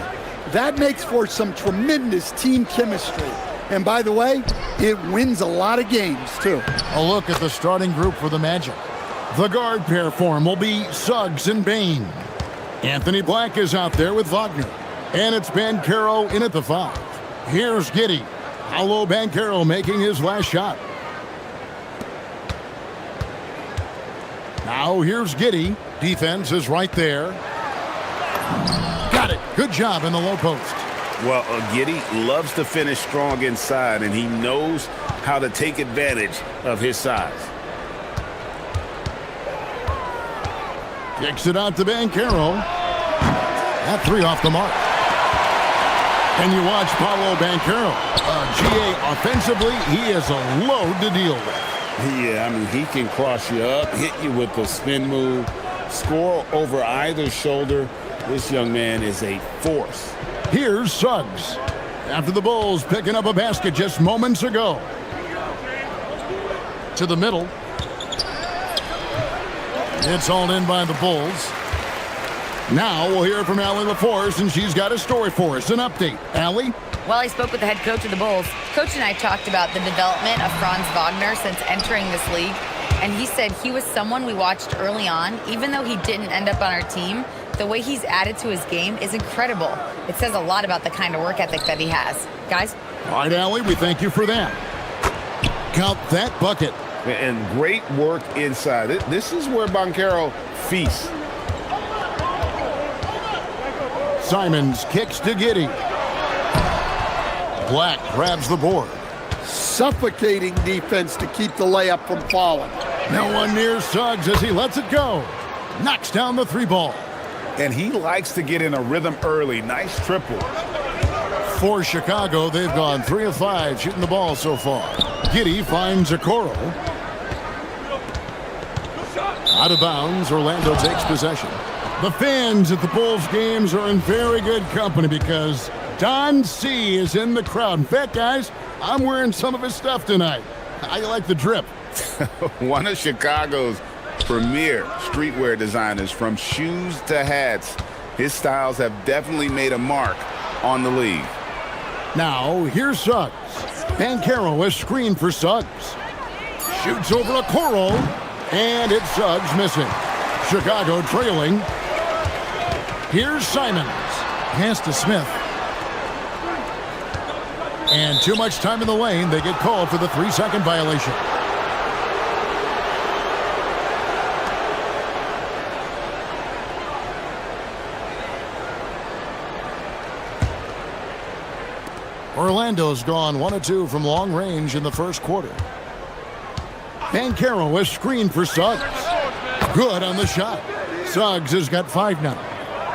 S3: That makes for some tremendous team chemistry. And by the way, it wins a lot of games, too.
S6: A look at the starting group for the Magic. The guard pair form will be Suggs and Bain. Anthony Black is out there with Wagner. And it's Banchero in at the 5. Here's Giddey. Paolo Banchero making his last shot. Now here's Giddey. Defense is right there. Got it. Good job in the low post.
S8: Well, Giddey loves to finish strong inside, and he knows how to take advantage of his size.
S6: Kicks it out to Banchero. That 3 off the mark. And you watch Paolo Banchero. GA offensively, he is a load to deal with.
S8: Yeah, I mean, he can cross you up, hit you with the spin move, score over either shoulder. This young man is a force.
S6: Here's Suggs. After the Bulls picking up a basket just moments ago. To the middle. It's all in by the Bulls. Now we'll hear from Allie LaForce, and she's got a story for us. An update. Allie?
S4: Well, I spoke with the head coach of the Bulls. Coach and I talked about the development of Franz Wagner since entering this league, and he said he was someone we watched early on. Even though he didn't end up on our team, the way he's added to his game is incredible. It says a lot about the kind of work ethic that he has. Guys?
S6: All right, Allie, we thank you for that. Count that bucket.
S8: And great work inside. This is where Banchero feasts.
S6: Simons kicks to Giddey. Black grabs the board.
S3: Suffocating defense to keep the layup from falling.
S6: No one near Suggs as he lets it go. Knocks down the 3 ball.
S9: And he likes to get in a rhythm early. Nice triple.
S6: For Chicago, they've gone 3 of 5 shooting the ball so far. Giddey finds Okoro. Out of bounds, Orlando takes possession. The fans at the Bulls games are in very good company because Don C is in the crowd. In fact, guys, I'm wearing some of his stuff tonight. How you like the drip?
S8: One of Chicago's premier streetwear designers, from shoes to hats. His styles have definitely made a mark on the league.
S6: Now, here's Suggs. Banchero is screened for Suggs. Shoots over Okoro, and it's Suggs missing. Chicago trailing. Here's Simons. Pass to Smith. And too much time in the lane. They get called for the 3-second violation. Orlando's gone 1 of 2 from long range in the first quarter. Banchero is screened for Suggs. Good on the shot. Suggs has got 5 now.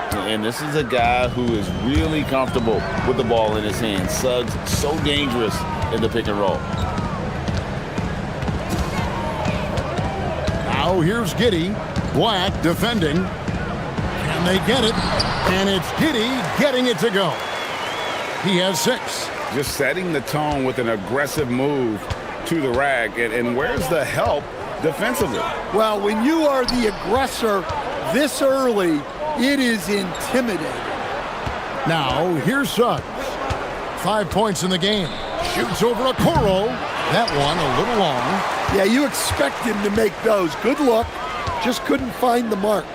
S8: And this is a guy who is really comfortable with the ball in his hands. Suggs, so dangerous in the pick and roll.
S6: Now here's Giddey. Black defending. Can they get it? And it's Giddey getting it to go. He has 6.
S9: Just setting the tone with an aggressive move to the rack. And where's the help defensively?
S3: Well, when you are the aggressor this early, it is intimidating.
S6: Now, here's Suggs. 5 points in the game. Shoots over Okoro. That one a little long.
S3: Yeah, you expect him to make those. Good look. Just couldn't find the mark.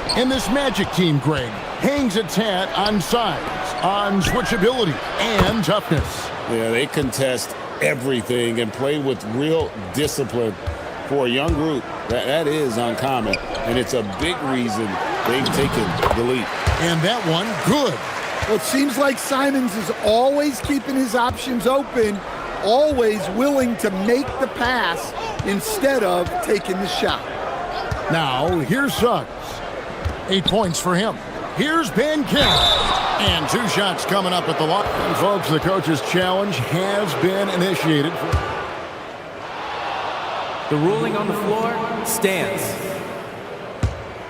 S6: And this Magic team, Greg, hangs its hat on size, on switchability, and toughness.
S8: Yeah, they contest everything and play with real discipline. For a young group, that is uncommon, and it's a big reason they've taken the lead.
S6: And that one, good.
S3: Well, it seems like Simons is always keeping his options open, always willing to make the pass instead of taking the shot.
S6: Now, here's Suggs. 8 points for him. Here's Banchero. And 2 shots coming up at the line. And folks, the coach's challenge has been initiated.
S5: The ruling on the floor stands.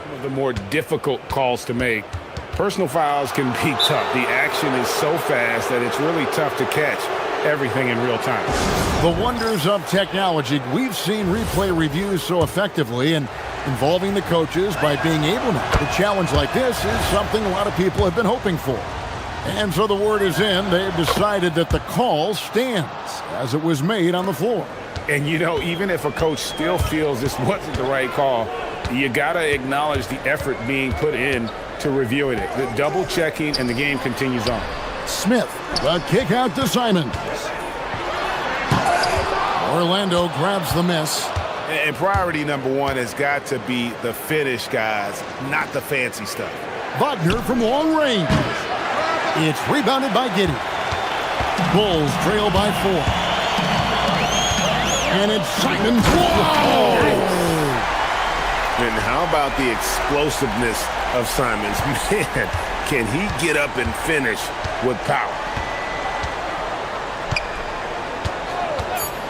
S9: One of the more difficult calls to make. Personal fouls can be tough. The action is so fast that it's really tough to catch. everything in real time.
S6: The wonders of technology. We've seen replay reviews so effectively, and involving the coaches by being able to challenge like this is something a lot of people have been hoping for. And so the word is in. They've decided that the call stands as it was made on the floor.
S9: And, you know, even if a coach still feels this wasn't the right call, you got to acknowledge the effort being put in to reviewing it. The double checking, and the game continues on.
S6: Smith, the kick out to Simons. Orlando grabs the miss.
S8: And priority number one has got to be the finish, guys, not the fancy stuff.
S6: Wagner from long range. It's rebounded by Giddey. Bulls trail by 4. And it's Simons. Whoa!
S8: And how about the explosiveness of Simons? Man, can he get up and finish with power?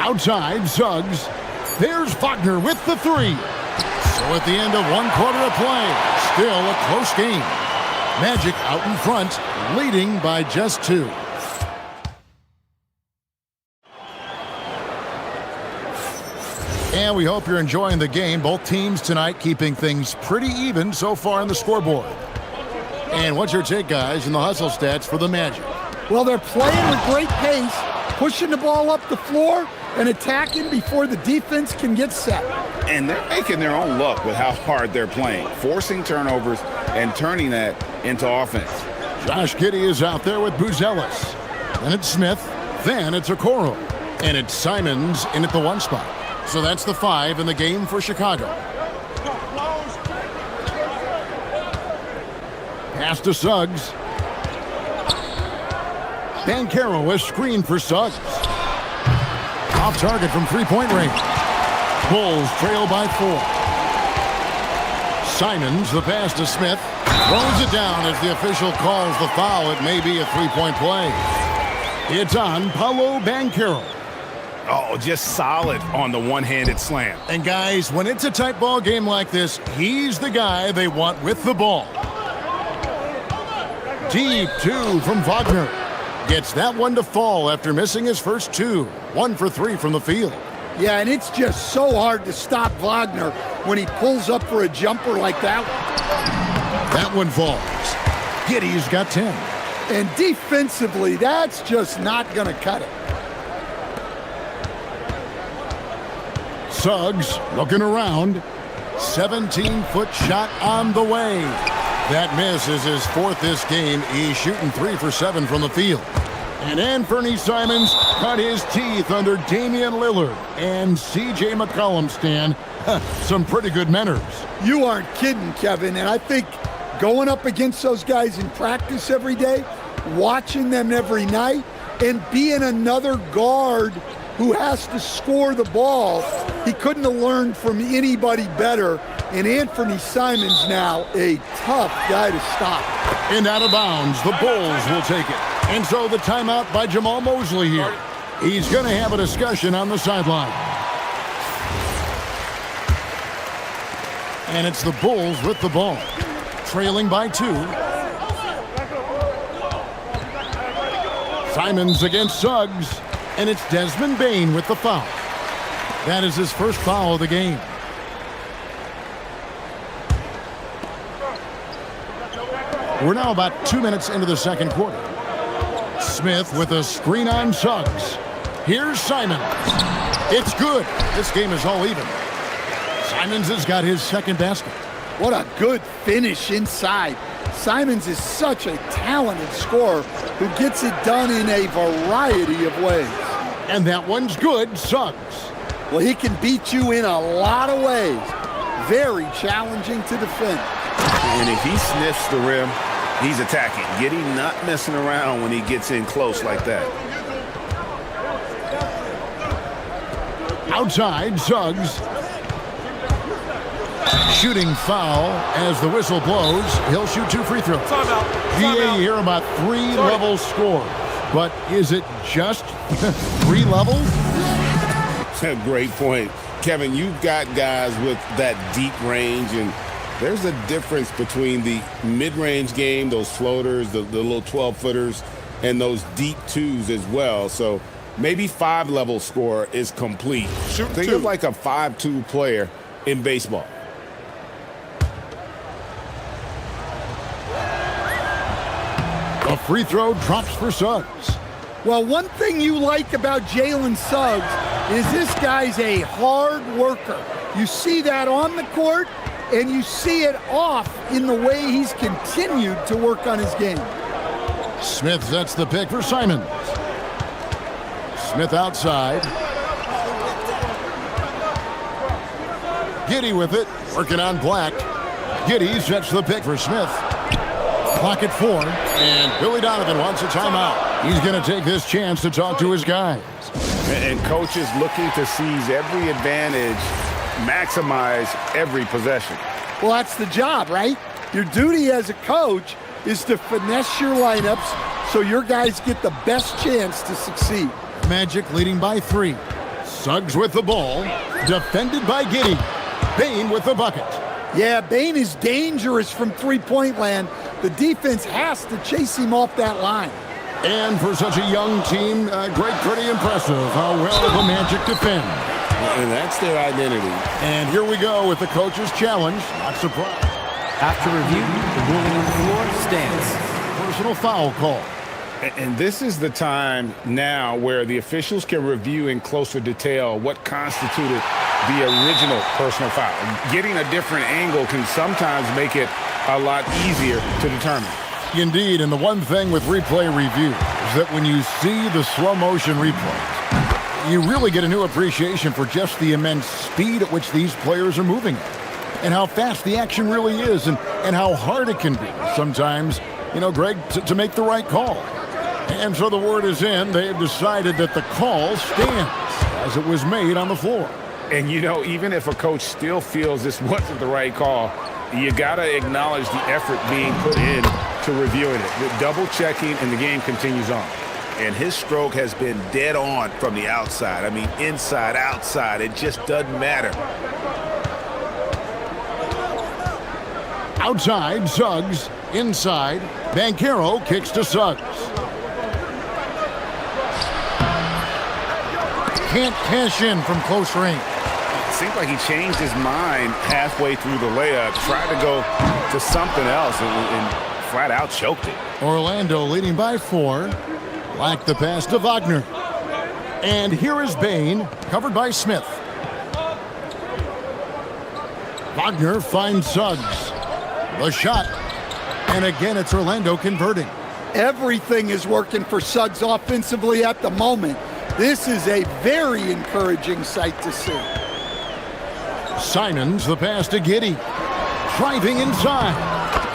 S6: Outside, Suggs. There's Wagner with the 3. So at the end of 1 quarter of play, still a close game. Magic out in front, leading by just 2. And we hope you're enjoying the game. Both teams tonight keeping things pretty even so far on the scoreboard. And what's your take, guys, in the hustle stats for the Magic?
S3: Well, they're playing with great pace, pushing the ball up the floor and attacking before the defense can get set.
S9: And they're making their own luck with how hard they're playing, forcing turnovers and turning that into offense.
S6: Josh Giddey is out there with Buzelis. Then it's Smith. Then it's Okoro. And it's Simons in at the 1 spot. So that's the 5 in the game for Chicago. Pass to Suggs. Banchero is screened for Suggs. Off target from 3-point range. Bulls trail by 4. Simons, the pass to Smith. Throws it down as the official calls the foul. It may be a 3-point play. It's on Paolo Banchero.
S9: Oh, just solid on the one-handed slam.
S6: And guys, when it's a tight ball game like this, he's the guy they want with the ball. Deep 2 from Wagner. Gets that one to fall after missing his first 2. 1 for 3 from the field.
S3: Yeah, and it's just so hard to stop Wagner when he pulls up for a jumper like that.
S6: That one falls. Giddey's got 10.
S3: And defensively, that's just not going to cut it.
S6: Suggs looking around. 17-foot shot on the way. That miss is his 4th this game. He's shooting 3 for 7 from the field. And Anthony Simons cut his teeth under Damian Lillard and C.J. McCollum, Stan. Some pretty good manners.
S3: You aren't kidding, Kevin. And I think going up against those guys in practice every day, watching them every night, and being another guard who has to score the ball, he couldn't have learned from anybody better. And Anthony Simons now a tough guy to stop.
S6: And out of bounds, the Bulls will take it. And so the timeout by Jamal Mosley here. He's going to have a discussion on the sideline. And it's the Bulls with the ball, trailing by 2. Simons against Suggs. And it's Desmond Bane with the foul. That is his first foul of the game. We're now about 2 minutes into the second quarter. Smith with a screen on Suggs. Here's Simons. It's good. This game is all even. Simons has got his second basket.
S3: What a good finish inside. Simons is such a talented scorer who gets it done in a variety of ways.
S6: And that one's good, Suggs.
S3: Well, he can beat you in a lot of ways. Very challenging to defend.
S8: And if he sniffs the rim, he's attacking. Giddey not messing around when he gets in close like that.
S6: Outside, Suggs. Shooting foul as the whistle blows. He'll shoot 2 free throws. VA here about 3 level score. But is it just 3 levels?
S8: That's a great point. Kevin, you've got guys with that deep range, and there's a difference between the mid-range game, those floaters, the little 12-footers, and those deep 2s as well. So maybe 5-level score is complete. Think of like a 5-2 player in baseball.
S6: The free throw drops for Suggs.
S3: Well, one thing you like about Jalen Suggs is this guy's a hard worker. You see that on the court, and you see it off in the way he's continued to work on his game.
S6: Smith sets the pick for Simons. Smith outside. Giddey with it, working on Black. Giddey sets the pick for Smith. Clock at 4, and Billy Donovan wants a timeout. He's going to take this chance to talk to his guys.
S9: And coaches looking to seize every advantage, maximize every possession.
S3: Well, that's the job, right? Your duty as a coach is to finesse your lineups so your guys get the best chance to succeed.
S6: Magic leading by 3. Suggs with the ball, defended by Giddey. Bain with the bucket.
S3: Yeah, Bain is dangerous from three-point land. The defense has to chase him off that line.
S6: And for such a young team, pretty impressive how well the Magic defend.
S8: And that's their identity.
S6: And here we go with the coach's challenge. Not surprised.
S5: After review, the ruling on the floor stands.
S6: Personal foul call.
S9: And this is the time now where the officials can review in closer detail what constituted the original personal foul. Getting a different angle can sometimes make it a lot easier to determine.
S6: Indeed, and the one thing with replay review is that when you see the slow motion replays, you really get a new appreciation for just the immense speed at which these players are moving and how fast the action really is and how hard it can be sometimes, Greg, to make the right call. And so the word is in. They have decided that the call stands as it was made on the floor.
S9: And, even if a coach still feels this wasn't the right call, you got to acknowledge the effort being put in to reviewing it. The double checking, and the game continues on.
S13: And his stroke has been dead on from the outside. I mean, inside, outside, it just doesn't matter.
S6: Outside, Suggs. Inside, Banchero kicks to Suggs. Can't cash in from close range.
S9: Seems like he changed his mind halfway through the layup, tried to go to something else, and flat out choked it.
S6: Orlando leading by 4. Lacked the pass to Wagner. And here is Bain, covered by Smith. Wagner finds Suggs. The shot. And again, it's Orlando converting.
S3: Everything is working for Suggs offensively at the moment. This is a very encouraging sight to see.
S6: Simons, the pass to Giddey. Driving inside.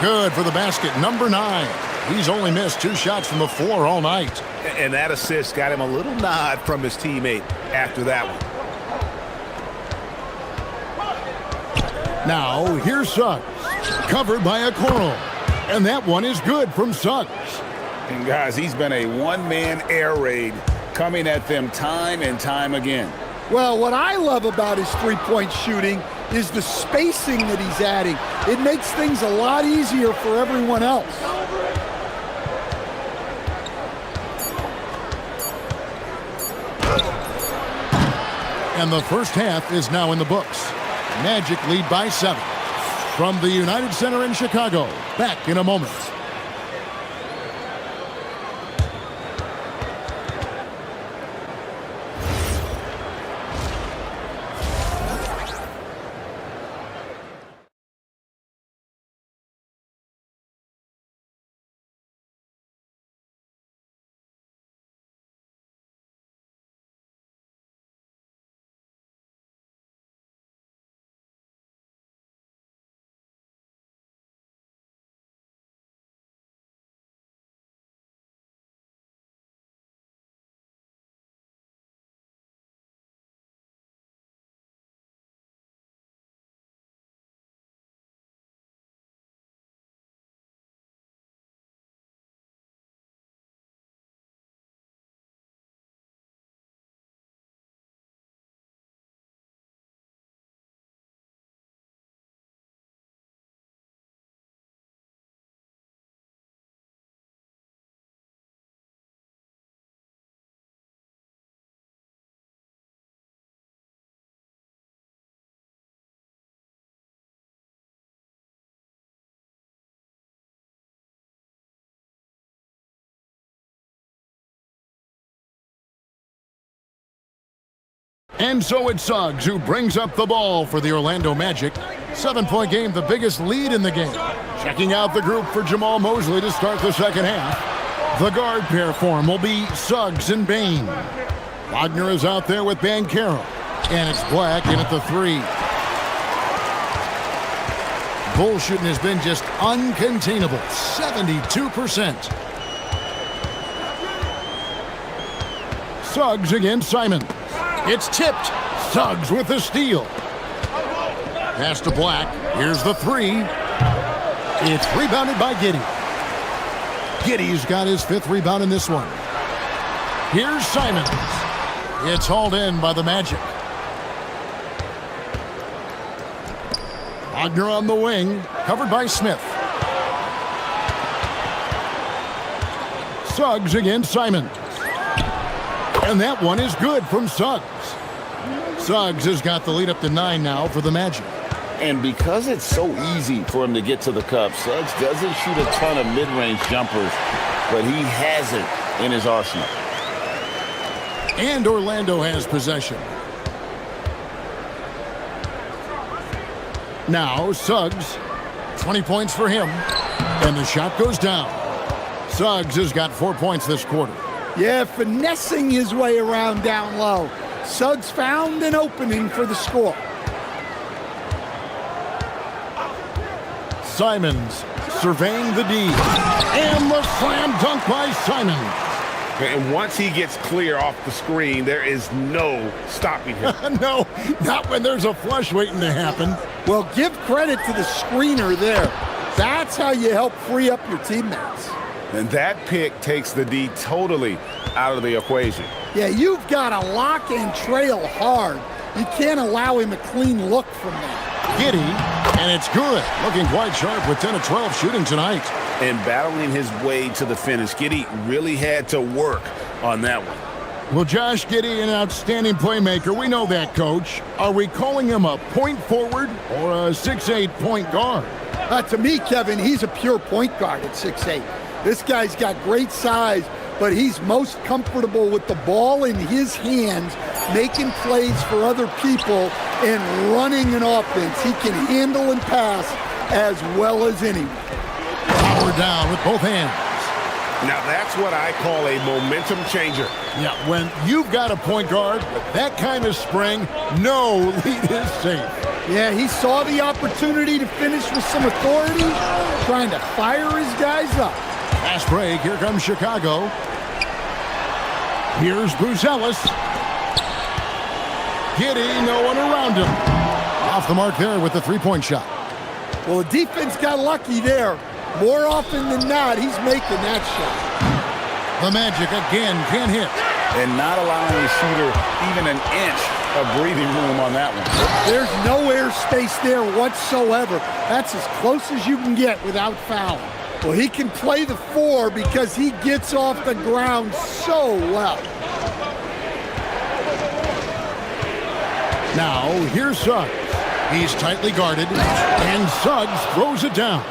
S6: Good for the basket, number 9. He's only missed 2 shots from the floor all night.
S13: And that assist got him a little nod from his teammate after that one.
S6: Now, here's Suggs. Covered by Okoro. And that one is good from Suggs.
S9: And guys, he's been a one-man air raid coming at them time and time again.
S3: Well, what I love about his three-point shooting is the spacing that he's adding. It makes things a lot easier for everyone else.
S6: And the first half is now in the books. Magic lead by 7. From the United Center in Chicago, back in a moment. And so it's Suggs who brings up the ball for the Orlando Magic. 7-point game, the biggest lead in the game. Checking out the group for Jamal Mosley to start the second half. The guard pair form will be Suggs and Bain. Wagner is out there with Banchero. And it's Black in at the 3. Bull shooting has been just uncontainable. 72%. Suggs against Simon. It's tipped. Suggs with the steal. Pass to Black. Here's the 3. It's rebounded by Giddey. Giddey's got his 5th rebound in this one. Here's Simons. It's hauled in by the Magic. Wagner on the wing, covered by Smith. Suggs against Simons. And that one is good from Suggs. Suggs has got the lead up to 9 now for the Magic.
S8: And because it's so easy for him to get to the cup, Suggs doesn't shoot a ton of mid-range jumpers, but he has it in his arsenal.
S6: And Orlando has possession. Now Suggs, 20 points for him, and the shot goes down. Suggs has got 4 points this quarter.
S3: Yeah, finessing his way around down low. Suggs found an opening for the score.
S6: Simons surveying the D. And the slam dunk by Simons.
S13: And once he gets clear off the screen, there is no stopping him.
S6: No, not when there's a flush waiting to happen.
S3: Well, give credit to the screener there. That's how you help free up your teammates.
S13: And that pick takes the D totally out of the equation.
S3: Yeah, you've got to lock and trail hard. You can't allow him a clean look from that.
S6: Giddey, and it's good. Looking quite sharp with 10 of 12 shooting tonight.
S13: And battling his way to the finish, Giddey really had to work on that one.
S6: Well, Josh Giddey, an outstanding playmaker. We know that, Coach. Are we calling him a point forward or a 6'8" point guard?
S3: To me, Kevin, he's a pure point guard at 6'8". This guy's got great size, but he's most comfortable with the ball in his hands, making plays for other people and running an offense. He can handle and pass as well as anyone.
S6: Power down with both hands.
S13: Now that's what I call a momentum changer.
S6: Yeah, when you've got a point guard with that kind of spring, no lead is safe.
S3: Yeah, he saw the opportunity to finish with some authority, trying to fire his guys up.
S6: Fast break, here comes Chicago. Here's Buzelis. Giddey, no one around him. Off the mark there with the three-point shot.
S3: Well, the defense got lucky there. More often than not, he's making that shot.
S6: The Magic again can't hit.
S9: And not allowing the shooter even an inch of breathing room on that one.
S3: There's no airspace there whatsoever. That's as close as you can get without fouling. Well, he can play the 4 because he gets off the ground so well.
S6: Now, here's Suggs. He's tightly guarded, and Suggs throws it down.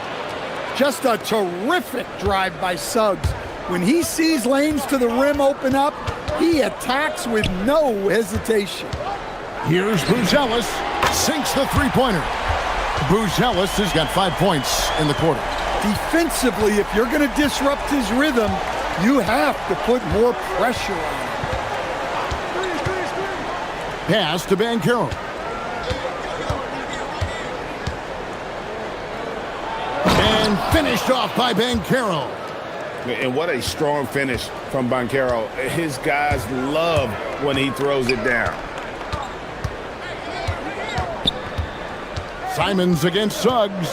S3: Just a terrific drive by Suggs. When he sees lanes to the rim open up, he attacks with no hesitation.
S6: Here's Buzelis. Sinks the three-pointer. Buzelis has got 5 points in the quarter.
S3: Defensively, if you're going to disrupt his rhythm, you have to put more pressure on him.
S6: Pass to Banchero. And finished off by Banchero.
S13: And what a strong finish from Banchero. His guys love when he throws it down.
S6: Simons against Suggs.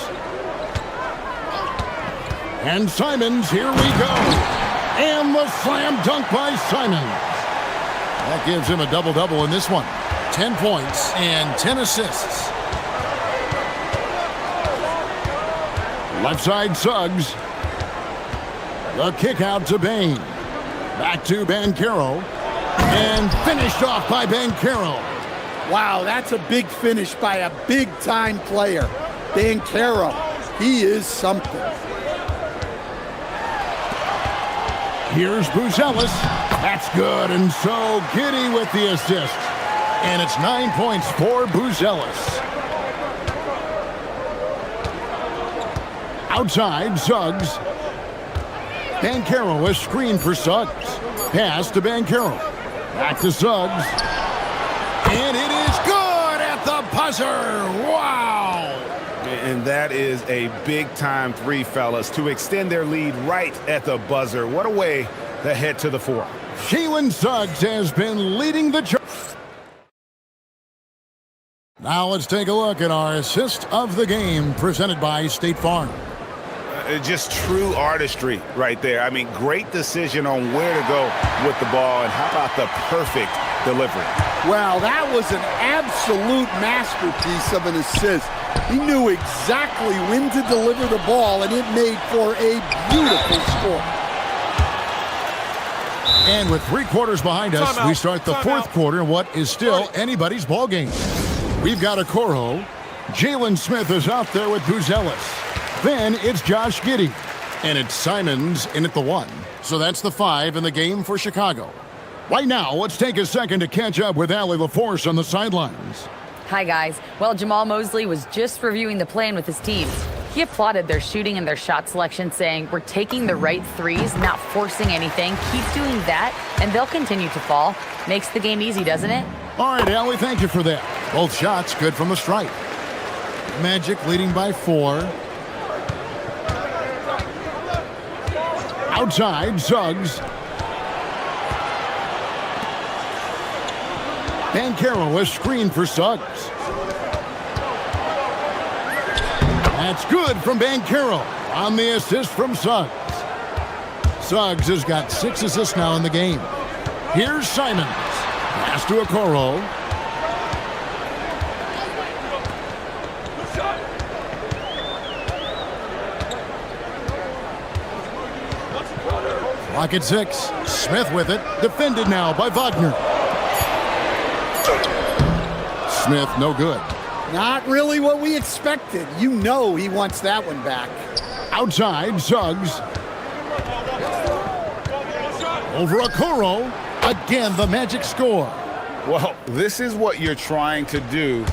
S6: And Simons, here we go. And the slam dunk by Simons. That gives him a double-double in this one. 10 points and 10 assists. Left side Suggs. The kick out to Bain. Back to Banchero. And finished off by Banchero.
S3: Wow, that's a big finish by a big-time player. Banchero, he is something.
S6: Here's Buzelis. That's good, and so Giddey with the assist. And it's 9 points for Buzelis. Outside, Suggs. Bancaro, a screen for Suggs. Pass to Bancaro. Back to Suggs. And it is good at the buzzer. Wow!
S13: And that is a big-time three, fellas, to extend their lead right at the buzzer. What a way to head to the fourth.
S6: Jalen Suggs has been leading the charge. Now let's take a look at our assist of the game presented by State Farm.
S13: Just true artistry right there. I mean, great decision on where to go with the ball, and how about the perfect delivery?
S3: Wow, that was an absolute masterpiece of an assist. He knew exactly when to deliver the ball, and it made for a beautiful score.
S6: And with 3 quarters behind us, we start the fourth quarter in what is still anybody's ball game. We've got a Coro. Jalen Smith is out there with Buzelis. Then it's Josh Giddey. And it's Simons in at the 1. So that's the 5 in the game for Chicago. Right now, let's take a second to catch up with Allie LaForce on the sidelines.
S4: Hi, guys. Well, Jamal Mosley was just reviewing the plan with his team. He applauded their shooting and their shot selection, saying, "We're taking the right threes, not forcing anything. Keep doing that, and they'll continue to fall." Makes the game easy, doesn't it?
S6: All right, Allie, thank you for that. Both shots good from the stripe. Magic leading by 4. Outside, Suggs. Bancaro, a screen for Suggs. That's good from Bancaro on the assist from Suggs. Suggs has got 6 assists now in the game. Here's Simons. Pass to Okoro. Clock at 6. Smith with it. Defended now by Wagner. Smith, no good.
S3: Not really what we expected. You know he wants that one back.
S6: Outside, Suggs. Over Okoro. Again, the Magic score.
S9: Well, this is what you're trying to do.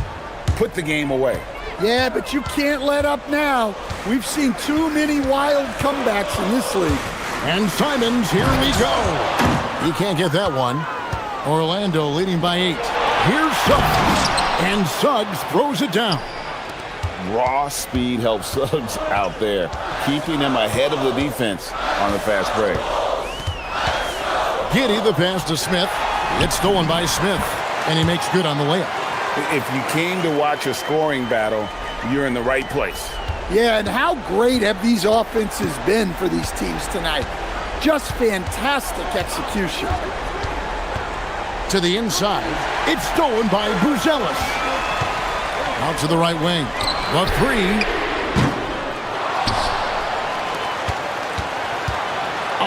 S9: Put the game away.
S3: Yeah, but you can't let up now. We've seen too many wild comebacks in this league.
S6: And Simons, here we go. He can't get that one. Orlando leading by 8. Here's Suggs. And Suggs throws it down.
S8: Raw speed helps Suggs out there, keeping him ahead of the defense on the fast break.
S6: Giddey, the pass to Smith. It's stolen by Smith, and he makes good on the layup.
S9: If you came to watch a scoring battle, you're in the right place.
S3: Yeah, and how great have these offenses been for these teams tonight? Just fantastic execution.
S6: To the inside, it's stolen by Buzelis. Out to the right wing. The 3.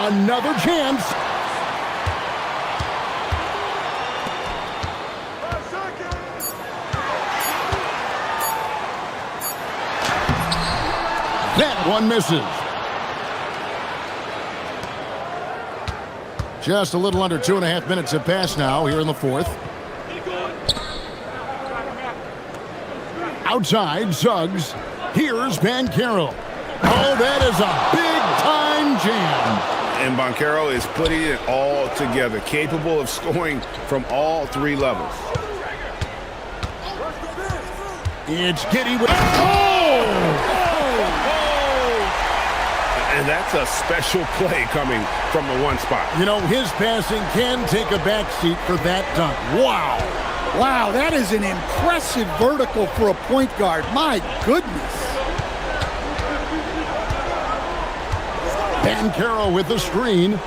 S6: Another chance. That one misses. Just a little under 2.5 minutes have passed now here in the fourth. Outside, Suggs. Here's Bancaro. Oh, that is a big-time jam.
S13: And Bancaro is putting it all together, capable of scoring from all 3 levels.
S6: It's Giddey with... Oh!
S13: And that's a special play coming from the 1 spot.
S6: You know, his passing can take a backseat for that dunk. Wow.
S3: Wow, that is an impressive vertical for a point guard. My goodness.
S6: Bancaro with the screen.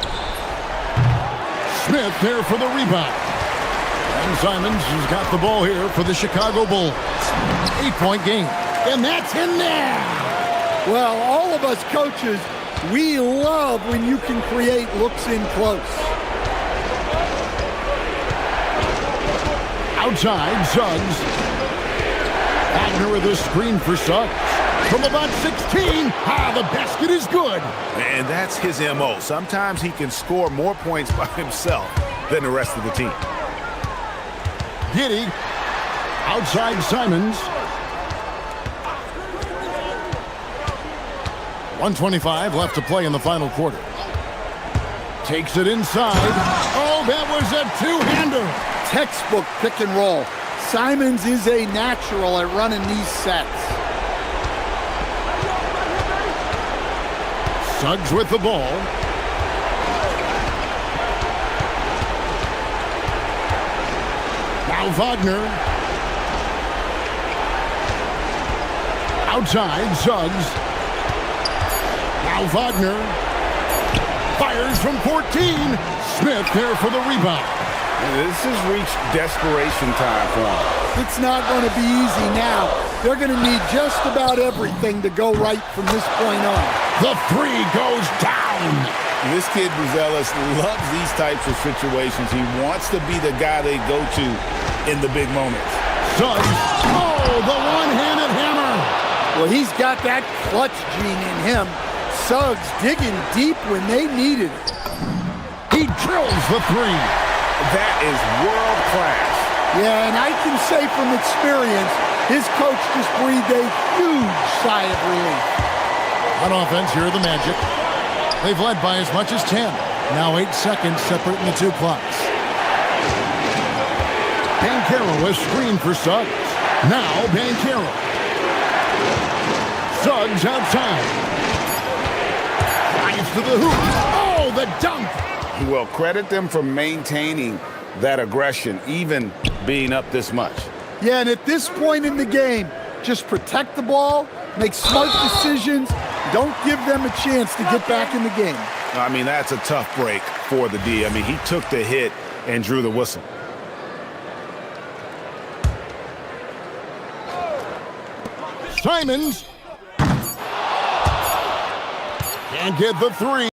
S6: Smith there for the rebound. And Simons has got the ball here for the Chicago Bulls. 8-point game. And that's in there.
S3: Well, all of us coaches, we love when you can create looks in close.
S6: Outside, Suggs. Wagner with a screen for Suggs. From about 16, the basket is good.
S13: And that's his MO. Sometimes he can score more points by himself than the rest of the team.
S6: Giddy. Outside Simons. 1:25 left to play in the final quarter. Takes it inside. Oh, that was a two-hander.
S3: Textbook pick and roll. Simons is a natural at running these sets.
S6: Suggs with the ball. Now Wagner. Outside, Suggs. Now Wagner. Fires from 14. Smith there for the rebound.
S13: This has reached desperation time for him.
S3: It's not going to be easy now. They're going to need just about everything to go right from this point on.
S6: The three goes down.
S8: This kid, Buzelis, loves these types of situations. He wants to be the guy they go to in the big moments.
S6: Suggs. Oh, the one-handed hammer.
S3: Well, he's got that clutch gene in him. Suggs digging deep when they needed it.
S6: He drills the three.
S13: That is world class.
S3: Yeah, and I can say from experience, his coach just breathed a huge sigh of relief.
S6: On offense, here are the Magic. They've led by as much as 10. Now 8 seconds separating the two clocks. Banchero is screened for Suggs. Now Banchero. Suggs outside. Drives to the hoop. Oh, the dunk.
S13: Well, credit them for maintaining that aggression, even being up this much.
S3: Yeah, and at this point in the game, just protect the ball, make smart decisions, don't give them a chance to get back in the game.
S13: I mean, that's a tough break for the D. I mean, he took the hit and drew the whistle.
S6: Simons. Can't get the three.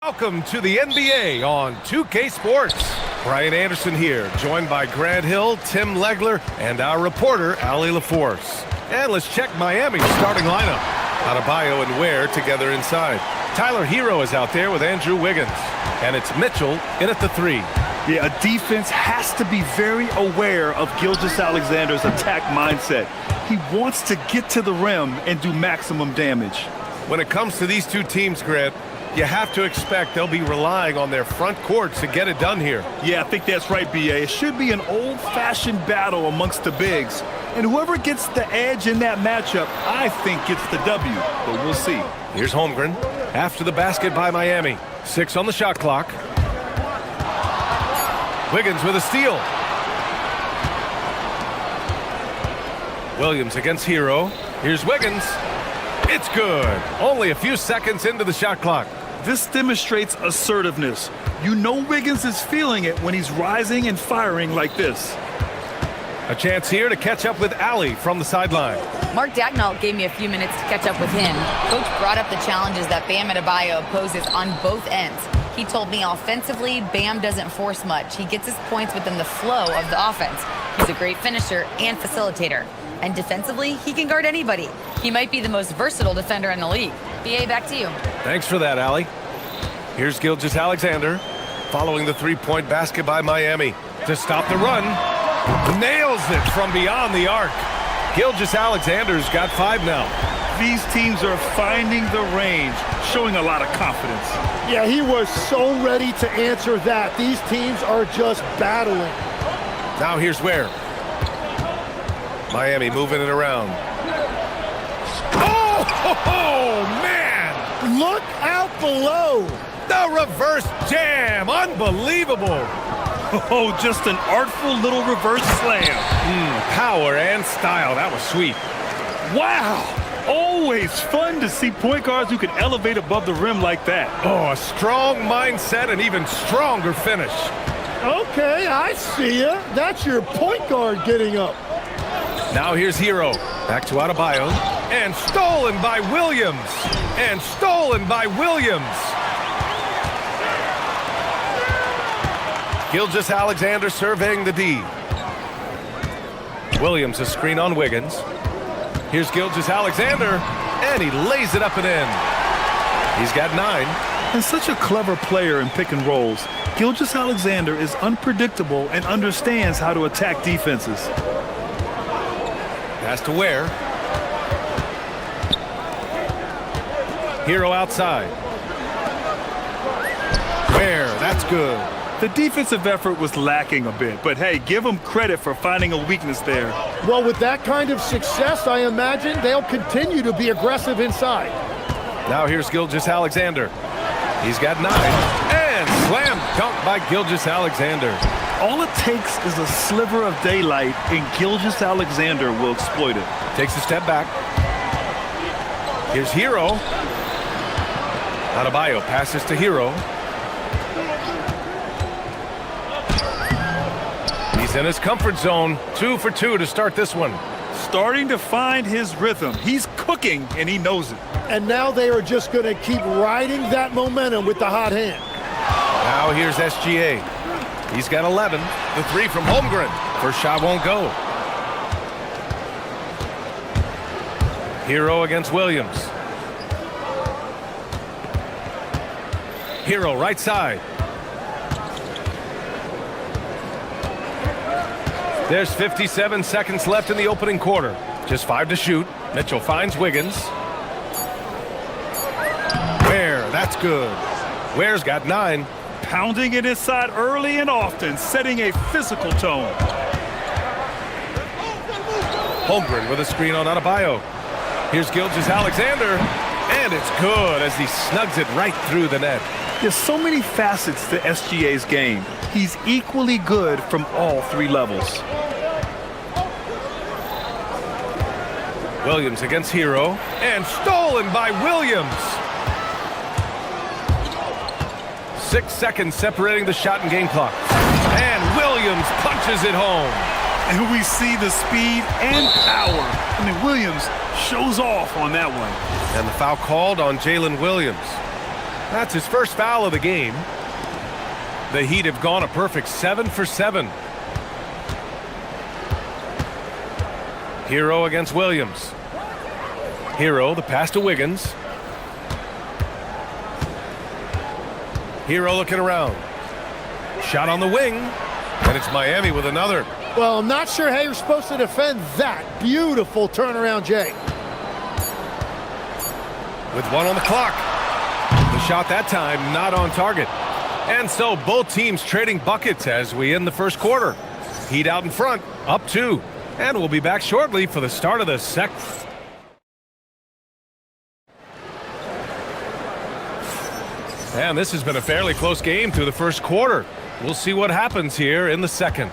S1: Welcome to the NBA on 2K Sports. Brian Anderson here, joined by Grant Hill, Tim Legler, and our reporter, Ali LaForce. And let's check Miami's starting lineup. Adebayo and Ware together inside. Tyler Hero is out there with Andrew Wiggins. And it's Mitchell in at the 3.
S2: Yeah, a defense has to be very aware of Gilgeous-Alexander's attack mindset. He wants to get to the rim and do maximum damage.
S1: When it comes to these two teams, Grant, you have to expect they'll be relying on their front courts to get it done here.
S2: Yeah, I think that's right, B.A. It should be an old-fashioned battle amongst the bigs. And whoever gets the edge in that matchup, I think gets the W. But we'll see.
S1: Here's Holmgren. After the basket by Miami. 6 on the shot clock. Wiggins with a steal. Williams against Hero. Here's Wiggins. It's good. Only a few seconds into the shot clock.
S2: This demonstrates assertiveness. You know Wiggins is feeling it when he's rising and firing like this.
S1: A chance here to catch up with Ali from the sideline.
S4: Mark Dagnall gave me a few minutes to catch up with him. Coach brought up the challenges that Bam Adebayo poses on both ends. He told me offensively, Bam doesn't force much. He gets his points within the flow of the offense. He's a great finisher and facilitator. And defensively, he can guard anybody. He might be the most versatile defender in the league. BA, back to you.
S1: Thanks for that, Ali. Here's Gilgeous-Alexander following the three-point basket by Miami to stop the run. Nails it from beyond the arc. Gilgeous-Alexander's got 5 now.
S2: These teams are finding the range, showing a lot of confidence.
S10: Yeah, he was so ready to answer that. These teams are just battling.
S1: Now here's Ware. Miami moving it around. Oh, man!
S10: Look out below.
S1: The reverse jam. Unbelievable.
S2: Oh, just an artful little reverse slam.
S1: Power and style. That was sweet.
S2: Wow. Always fun to see point guards who can elevate above the rim like that.
S1: Oh, a strong mindset and even stronger finish.
S10: Okay, I see ya. That's your point guard getting up.
S1: Now here's Hero. Back to Adebayo. And stolen by Williams. And stolen by Williams. Gilgeous-Alexander surveying the D. Williams a screen on Wiggins. Here's Gilgeous-Alexander. And he lays it up and in. He's got 9.
S2: And such a clever player in pick and rolls. Gilgeous-Alexander is unpredictable and understands how to attack defenses.
S1: Pass to Ware. Hero outside. Ware, that's good.
S2: The defensive effort was lacking a bit, but hey, give them credit for finding a weakness there.
S10: Well, with that kind of success, I imagine they'll continue to be aggressive inside.
S1: Now here's Gilgeous-Alexander. He's got 9. And slam dunk by Gilgeous-Alexander.
S2: All it takes is a sliver of daylight, and Gilgeous-Alexander will exploit it.
S1: Takes a step back. Here's Hero. Adebayo passes to Hero. He's in his comfort zone. 2 for 2 to start this one.
S2: Starting to find his rhythm. He's cooking, and he knows it.
S10: And now they are just going to keep riding that momentum with the hot hand.
S1: Now here's SGA. He's got 11. The 3 from Holmgren. First shot won't go. Hero against Williams. Hero right side. There's 57 seconds left in the opening quarter. Just 5 to shoot. Mitchell finds Wiggins. Ware, that's good. Ware's got 9.
S2: Pounding it inside early and often, setting a physical tone.
S1: Holmgren with a screen on Adebayo. Here's Gilgeous-Alexander, and it's good as he snugs it right through the net.
S2: There's so many facets to SGA's game. He's equally good from all 3 levels.
S1: Williams against Hero, and stolen by Williams. 6 seconds separating the shot and game clock. And Williams punches it home.
S2: And we see the speed and power. I mean, Williams shows off on that one.
S1: And the foul called on Jalen Williams. That's his first foul of the game. The Heat have gone a perfect 7 for 7. Hero against Williams. Hero, the pass to Wiggins. Hero looking around. Shot on the wing. And it's Miami with another.
S10: Well, I'm not sure how you're supposed to defend that. Beautiful turnaround, Jay.
S1: With 1 on the clock. The shot that time not on target. And so both teams trading buckets as we end the first quarter. Heat out in front, up 2. And we'll be back shortly for the start of the second. And this has been a fairly close game through the first quarter. We'll see what happens here in the second.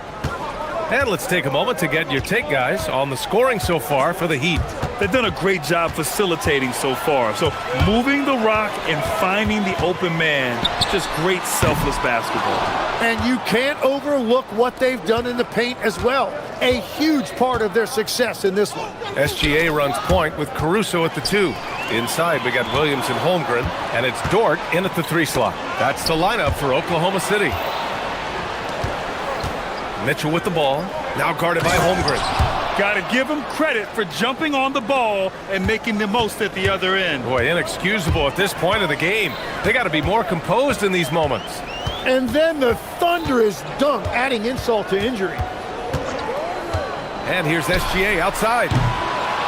S1: And let's take a moment to get your take, guys, on the scoring so far for the Heat.
S2: They've done a great job facilitating so far. So moving the rock and finding the open man, just great selfless basketball.
S10: And you can't overlook what they've done in the paint as well. A huge part of their success in this one.
S1: SGA runs point with Caruso at the 2. Inside, we got Williams and Holmgren, and it's Dort in at the 3 slot. That's the lineup for Oklahoma City. Mitchell with the ball, now guarded by Holmgren.
S2: Got to give him credit for jumping on the ball and making the most at the other end.
S1: Boy, inexcusable at this point of the game. They got to be more composed in these moments.
S10: And then the thunderous dunk, adding insult to injury.
S1: And here's SGA outside.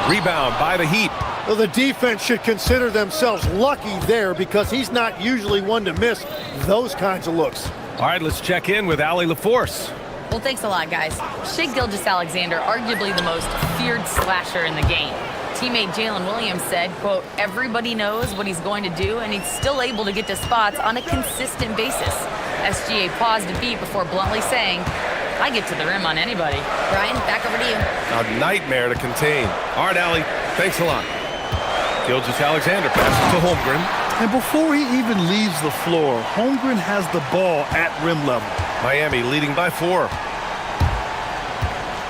S1: Rebound by the Heat.
S10: Well, the defense should consider themselves lucky there because he's not usually one to miss those kinds of looks.
S1: All right, let's check in with Allie LaForce.
S4: Well, thanks a lot, guys. Shai Gilgeous-Alexander, arguably the most feared slasher in the game. Teammate Jalen Williams said, quote, everybody knows what he's going to do, and he's still able to get to spots on a consistent basis. SGA paused a beat before bluntly saying, I get to the rim on anybody. Brian, back over to you.
S1: A nightmare to contain. All right, Allie, thanks a lot. Gilgeous-Alexander passes to Holmgren.
S2: And before he even leaves the floor, Holmgren has the ball at rim level.
S1: Miami leading by 4.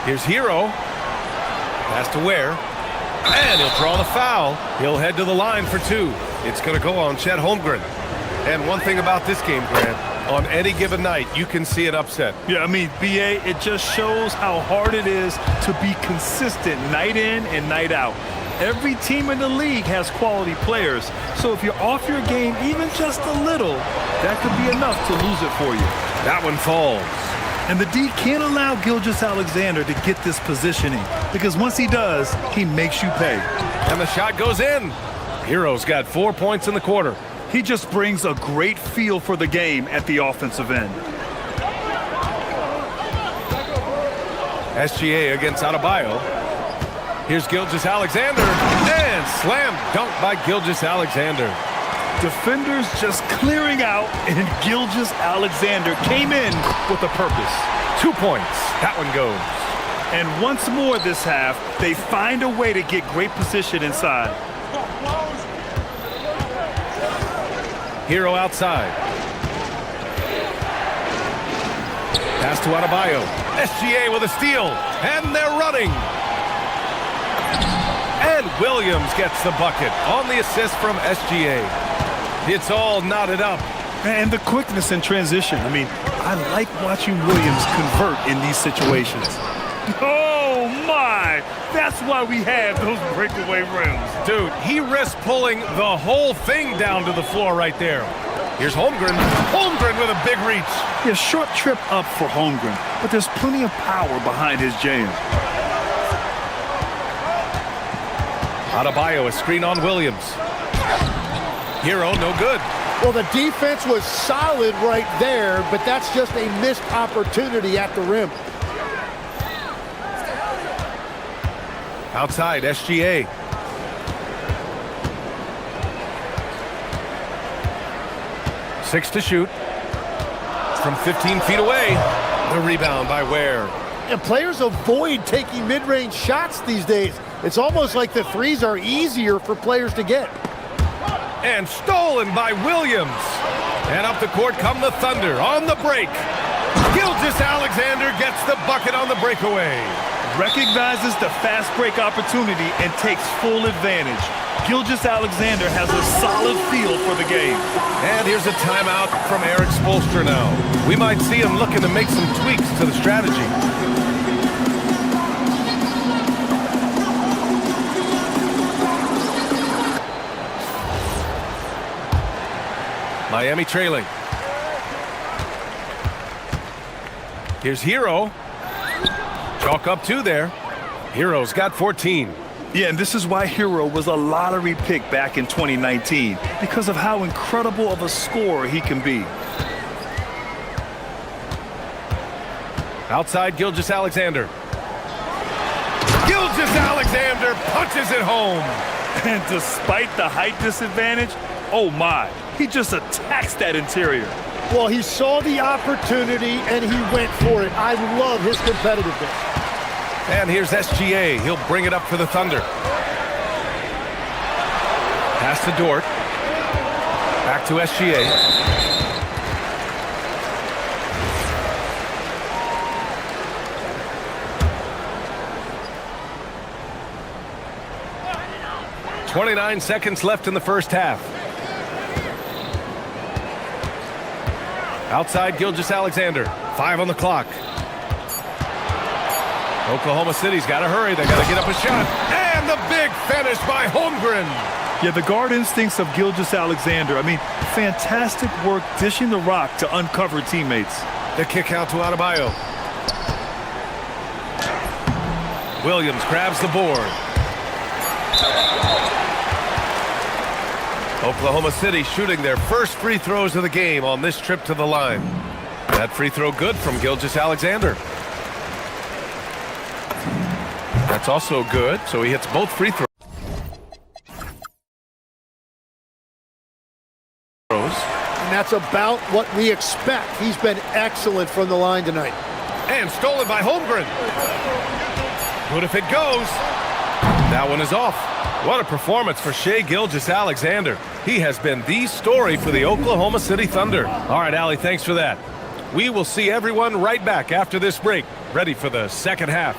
S1: Here's Hero. Pass to Ware. And he'll draw the foul. He'll head to the line for 2. It's going to go on Chet Holmgren. And one thing about this game, Grant, on any given night, you can see an upset.
S2: Yeah, I mean, BA, it just shows how hard it is to be consistent night in and night out. Every team in the league has quality players. So if you're off your game even just a little, that could be enough to lose it for you.
S1: That one falls.
S2: And the D can't allow Gilgeous-Alexander to get this positioning because once he does, he makes you pay.
S1: And the shot goes in. Hero's got 4 points in the quarter.
S2: He just brings a great feel for the game at the offensive end.
S1: SGA against Adebayo. Here's Gilgeous-Alexander, and slam dunk by Gilgeous-Alexander.
S2: Defenders just clearing out, and Gilgeous-Alexander came in with a purpose.
S1: 2 points. That one goes.
S2: And once more this half, they find a way to get great position inside.
S1: Hero outside. Pass to Adebayo. SGA with a steal, and they're running. And Williams gets the bucket on the assist from SGA. It's all knotted up.
S2: And the quickness in transition. I mean, I like watching Williams convert in these situations. Oh, my! That's why we have those breakaway rims.
S1: Dude, he risks pulling the whole thing down to the floor right there. Here's Holmgren. Holmgren with a big reach.
S2: Yeah, short trip up for Holmgren, but there's plenty of power behind his jam.
S1: Adebayo, a screen on Williams. Hero, no good.
S10: Well, the defense was solid right there, but that's just a missed opportunity at the rim.
S1: Outside, SGA. Six to shoot. From 15 feet away. The rebound by Ware.
S10: And players avoid taking mid-range shots these days. It's almost like the threes are easier for players to get.
S1: And stolen by Williams. And up the court come the Thunder on the break. Gilgeous-Alexander gets the bucket on the breakaway.
S2: recognizes the fast break opportunity and takes full advantage. Gilgeous-Alexander has a solid feel for the game.
S1: And here's a timeout from Erik Spoelstra now. We might see him looking to make some tweaks to the strategy. Miami trailing. Here's Hero. Chalk up 2 there. Hero's got 14.
S2: Yeah, and this is why Hero was a lottery pick back in 2019, because of how incredible of a scorer he can be.
S1: Outside Gilgeous-Alexander. Gilgeous-Alexander punches it home.
S2: And despite the height disadvantage, oh my, he just attacks that interior.
S10: Well, he saw the opportunity and he went for it. I love his competitiveness.
S1: And here's SGA. He'll bring it up for the Thunder. Pass to Dort. Back to SGA. .29 seconds left in the first half. Outside Gilgeous-Alexander. 5 on the clock. Oklahoma City's got to hurry. They got to get up a shot. And the big finish by Holmgren.
S2: Yeah, the guard instincts of Gilgeous-Alexander. I mean, fantastic work dishing the rock to uncover teammates.
S1: The kick out to Adebayo. Williams grabs the board. Oklahoma City shooting their first free throws of the game on this trip to the line. That free throw good from Gilgeous-Alexander. That's also good, so he hits both free throws.
S10: And that's about what we expect. He's been excellent from the line tonight.
S1: And stolen by Holmgren. Good if it goes. That one is off. What a performance for Shai Gilgeous-Alexander. He has been the story for the Oklahoma City Thunder. All right, Allie, thanks for that. We will see everyone right back after this break, ready for the second half.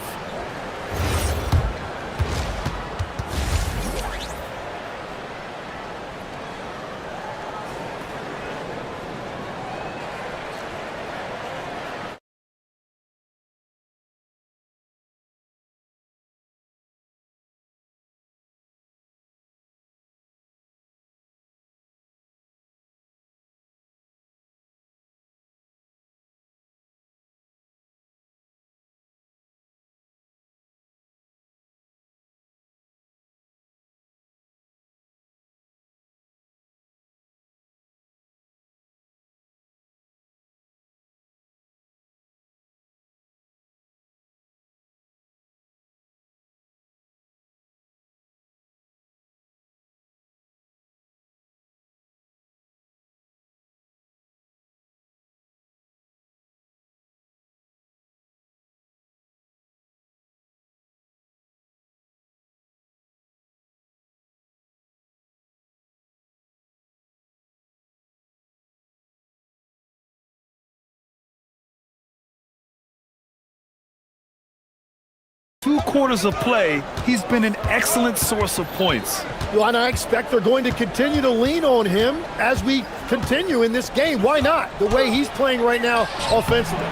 S2: Two quarters of play, he's been an excellent source of points.
S10: Well, and I expect they're going to continue to lean on him as we continue in this game. Why not? The way he's playing right now offensively.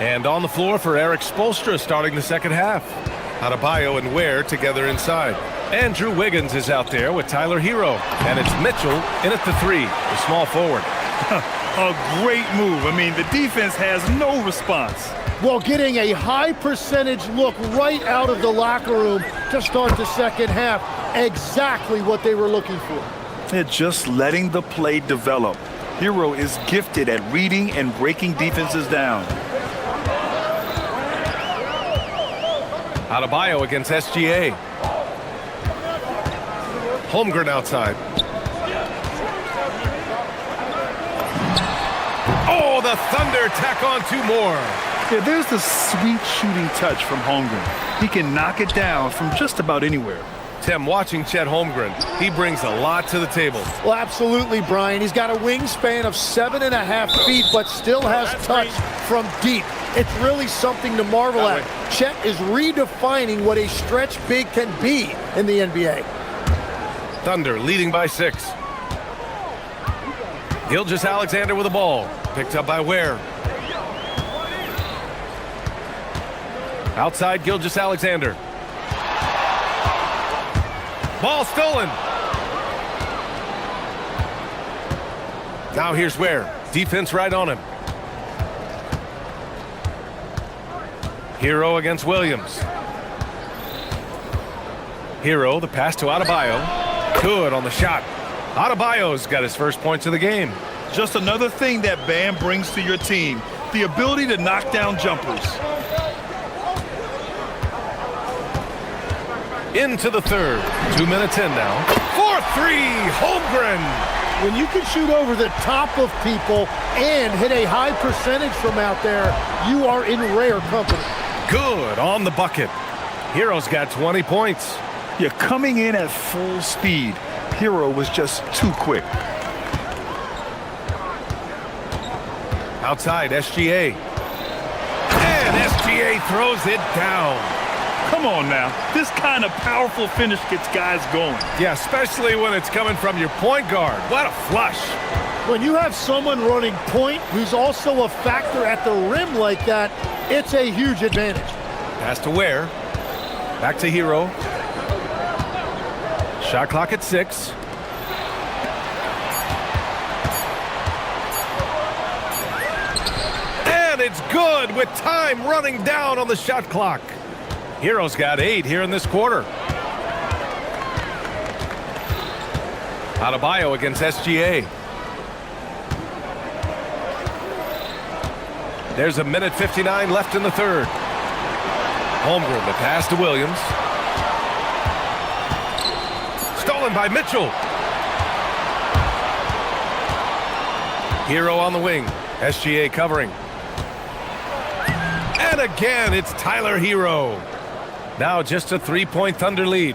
S1: And on the floor for Erik Spoelstra starting the second half. Adebayo and Ware together inside. Andrew Wiggins is out there with Tyler Hero. And it's Mitchell in at the 3, the small forward.
S2: A great move. I mean, the defense has no response.
S10: Well, getting a high percentage look right out of the locker room to start the second half. Exactly what they were looking for.
S2: They're just letting the play develop. Hero is gifted at reading and breaking defenses down.
S1: Adebayo against SGA. Holmgren outside. Oh, the Thunder tack on 2 more.
S2: Yeah, there's the sweet shooting touch from Holmgren. He can knock it down from just about anywhere.
S1: Tim, watching Chet Holmgren, he brings a lot to the table.
S10: Well, absolutely, Brian. He's got a wingspan of 7.5 feet, but still has touch from deep. It's really something to marvel at. Chet is redefining what a stretch big can be in the NBA.
S1: Thunder leading by 6. Gilgeous-Alexander with the ball. Picked up by Ware. Outside Gilgeous-Alexander. Ball stolen. Now here's Ware. Defense right on him. Hero against Williams. Hero, the pass to Adebayo. Good on the shot. Adebayo's got his first points of the game.
S2: Just another thing that Bam brings to your team, the ability to knock down jumpers.
S1: Into the third. 2 minutes in now. 4-3, Holmgren.
S10: When you can shoot over the top of people and hit a high percentage from out there, you are in rare company.
S1: Good on the bucket. Hero's got 20 points.
S2: You're coming in at full speed. Hero was just too quick.
S1: Outside, SGA. And SGA throws it down.
S2: Come on now. This kind of powerful finish gets guys going.
S1: Yeah, especially when it's coming from your point guard. What a flush.
S10: When you have someone running point who's also a factor at the rim like that, it's a huge advantage.
S1: Pass to Ware. Back to Hero. Shot clock at 6. And it's good with time running down on the shot clock. Hero's got 8 here in this quarter. Adebayo against SGA. There's 1:59 left in the third. Holmgren, the pass to Williams. Stolen by Mitchell. Hero on the wing. SGA covering. And again, it's Tyler Hero. Now just a 3-point Thunder lead.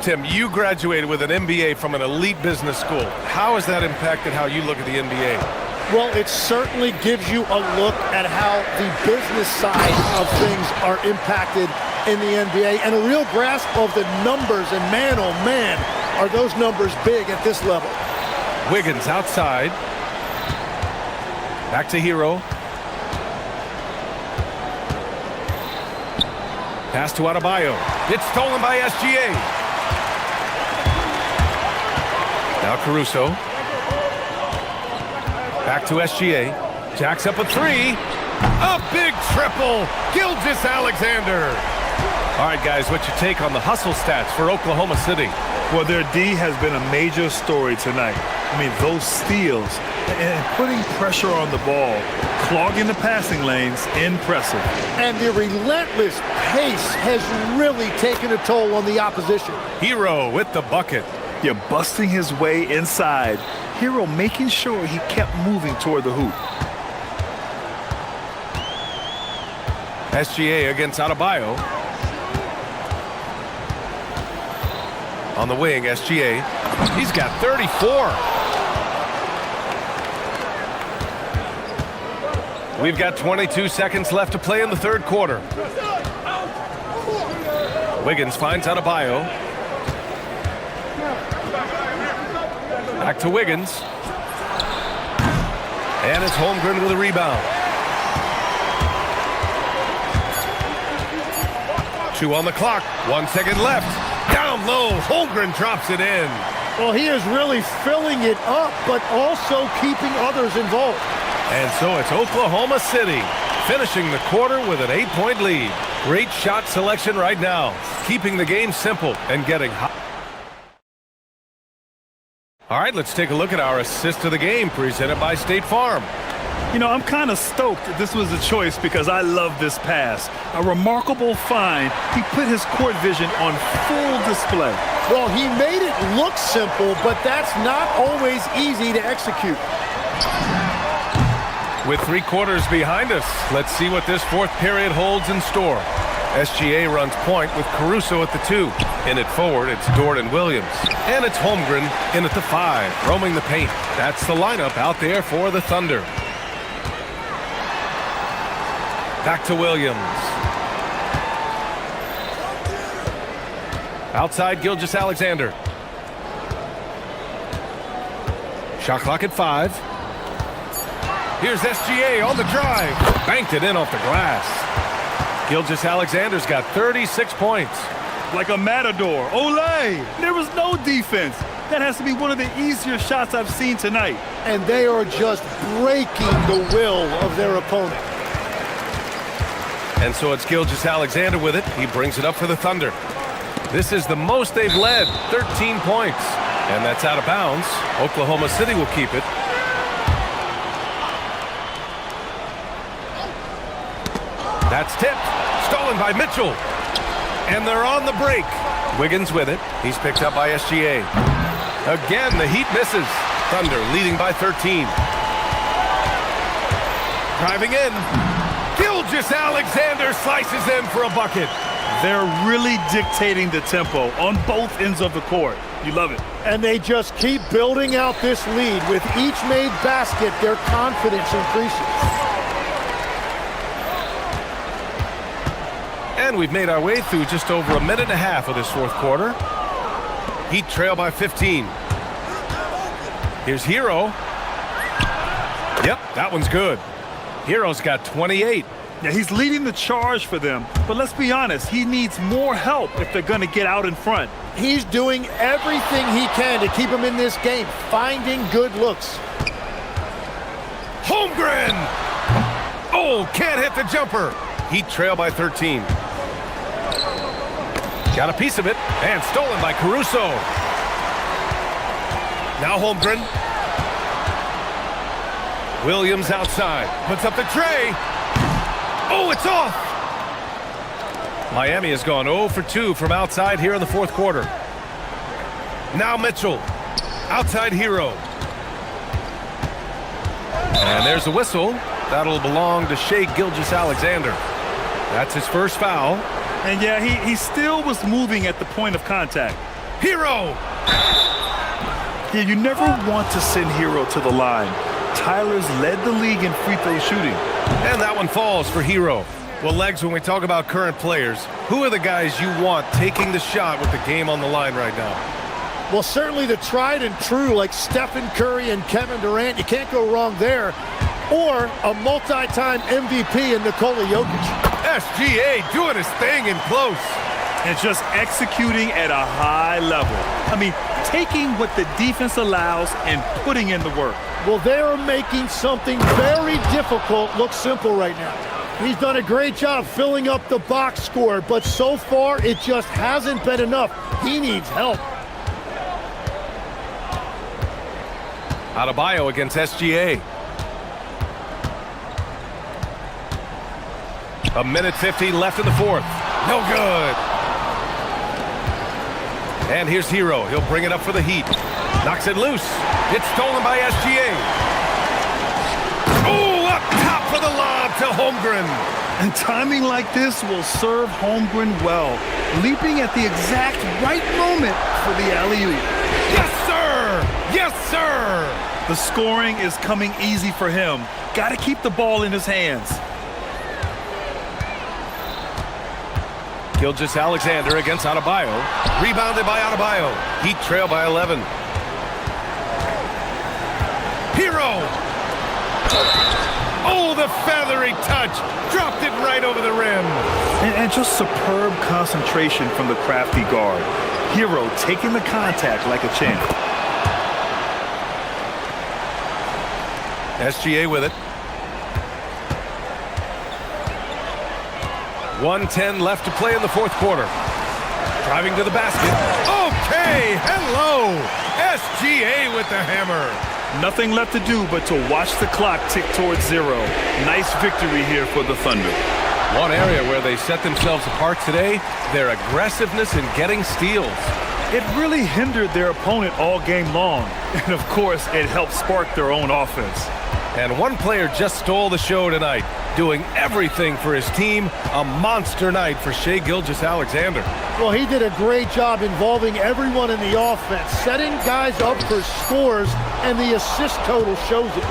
S1: Tim, you graduated with an MBA from an elite business school. How has that impacted how you look at the NBA?
S10: Well, it certainly gives you a look at how the business side of things are impacted in the NBA and a real grasp of the numbers. And man, oh man, are those numbers big at this level.
S1: Wiggins outside. Back to Hero. Pass to Adebayo. It's stolen by SGA. Now Caruso. Back to SGA. Jacks up a 3. A big triple. Gilgeous-Alexander. All right, guys, what's your take on the hustle stats for Oklahoma City?
S2: Well, their D has been a major story tonight. I mean, those steals and putting pressure on the ball, clogging the passing lanes, impressive.
S10: And the relentless pace has really taken a toll on the opposition.
S1: Hero with the bucket.
S2: You're busting his way inside. Hero making sure he kept moving toward the hoop.
S1: SGA against Adebayo. On the wing, SGA. He's got 34. We've got 22 seconds left to play in the third quarter. Wiggins finds Adebayo. Back to Wiggins. And it's Holmgren with a rebound. 2 on the clock. 1 second left. Down low. Holmgren drops it in.
S10: Well, he is really filling it up, but also keeping others involved.
S1: And so it's Oklahoma City finishing the quarter with an 8-point lead. Great shot selection right now, keeping the game simple and getting hot. All right, let's take a look at our assist of the game presented by State Farm.
S2: You know, I'm kind of stoked that this was a choice because I love this pass. A remarkable find. He put his court vision on full display.
S10: Well, he made it look simple, but that's not always easy to execute.
S1: With 3 quarters behind us, let's see what this fourth period holds in store. SGA runs point with Caruso at the 2. In it forward, it's Dort and Williams. And it's Holmgren in at the 5, roaming the paint. That's the lineup out there for the Thunder. Back to Williams. Outside Gilgeous-Alexander. Shot clock at 5. Here's SGA on the drive. Banked it in off the glass. Gilgeous-Alexander's got 36 points.
S2: Like a matador. Olay! There was no defense. That has to be one of the easier shots I've seen tonight.
S10: And they are just breaking the will of their opponent.
S1: And so it's Gilgeous-Alexander with it. He brings it up for the Thunder. This is the most they've led, 13 points. And that's out of bounds. Oklahoma City will keep it. That's tipped. Stolen by Mitchell. And they're on the break. Wiggins with it. He's picked up by SGA. Again, the Heat misses. Thunder leading by 13. Driving in. Gilgeous-Alexander slices in for a bucket.
S2: They're really dictating the tempo on both ends of the court. You love it.
S10: And they just keep building out this lead. With each made basket, their confidence increases.
S1: And we've made our way through just over a minute and a half of this fourth quarter. Heat trail by 15. Here's Hero. Yep, that one's good. Hero's got 28.
S2: Yeah, he's leading the charge for them. But let's be honest, he needs more help if they're going to get out in front.
S10: He's doing everything he can to keep him in this game, finding good looks.
S1: Holmgren! Oh, can't hit the jumper. Heat trail by 13. Got a piece of it, and stolen by Caruso. Now Holmgren. Williams outside, puts up the tray. Oh, it's off! Miami has gone 0 for 2 from outside here in the fourth quarter. Now Mitchell. Outside Hero. And there's the whistle. That'll belong to Shai Gilgeous-Alexander. That's his first foul.
S2: And yeah, he still was moving at the point of contact.
S1: Hero!
S2: Yeah, you never want to send Hero to the line. Tyler's led the league in free throw shooting.
S1: And that one falls for Hero. Well, Legs, when we talk about current players, who are the guys you want taking the shot with the game on the line right now?
S10: Well, certainly the tried and true like Stephen Curry and Kevin Durant. You can't go wrong there. Or a multi-time MVP in Nikola Jokic.
S1: SGA doing his thing in close.
S2: And just executing at a high level. I mean, taking what the defense allows and putting in the work.
S10: Well, they are making something very difficult look simple right now. He's done a great job filling up the box score, but so far it just hasn't been enough. He needs help.
S1: Adebayo against SGA. A minute 50 left in the fourth. No good. And here's Hero. He'll bring it up for the Heat. Knocks it loose. It's stolen by SGA. Oh, up top for the lob to Holmgren.
S2: And timing like this will serve Holmgren well. Leaping at the exact right moment for the alley-oop.
S1: Yes, sir! Yes, sir!
S2: The scoring is coming easy for him. Got to keep the ball in his hands.
S1: Gilgeous-Alexander against Adebayo. Rebounded by Adebayo. Heat trail by 11. Hero! Oh, the feathery touch. Dropped it right over the rim.
S2: And just superb concentration from the crafty guard. Hero taking the contact like a champ.
S1: SGA with it. 1:10 left to play in the fourth quarter. Driving to the basket. Okay, hello. SGA with the hammer.
S2: Nothing left to do but to watch the clock tick towards 0. Nice victory here for the Thunder.
S1: One area where they set themselves apart today, their aggressiveness in getting steals.
S2: It really hindered their opponent all game long. And of course, it helped spark their own offense.
S1: And one player just stole the show tonight, doing everything for his team. A monster night for Shai Gilgeous-Alexander.
S10: Well, he did a great job involving everyone in the offense, setting guys up for scores, and the assist total shows it.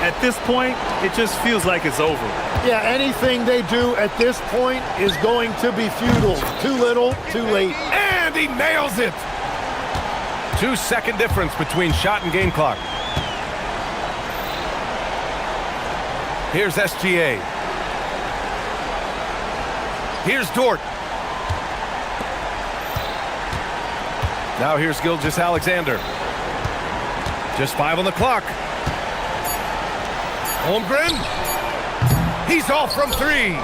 S2: At this point, it just feels like it's over.
S10: Yeah, anything they do at this point is going to be futile. Too little, too late.
S1: And he nails it! 2-second difference between shot and game clock. Here's SGA. Here's Dort. Now here's Gilgeous-Alexander. Just 5 on the clock. Holmgren. He's off from 3.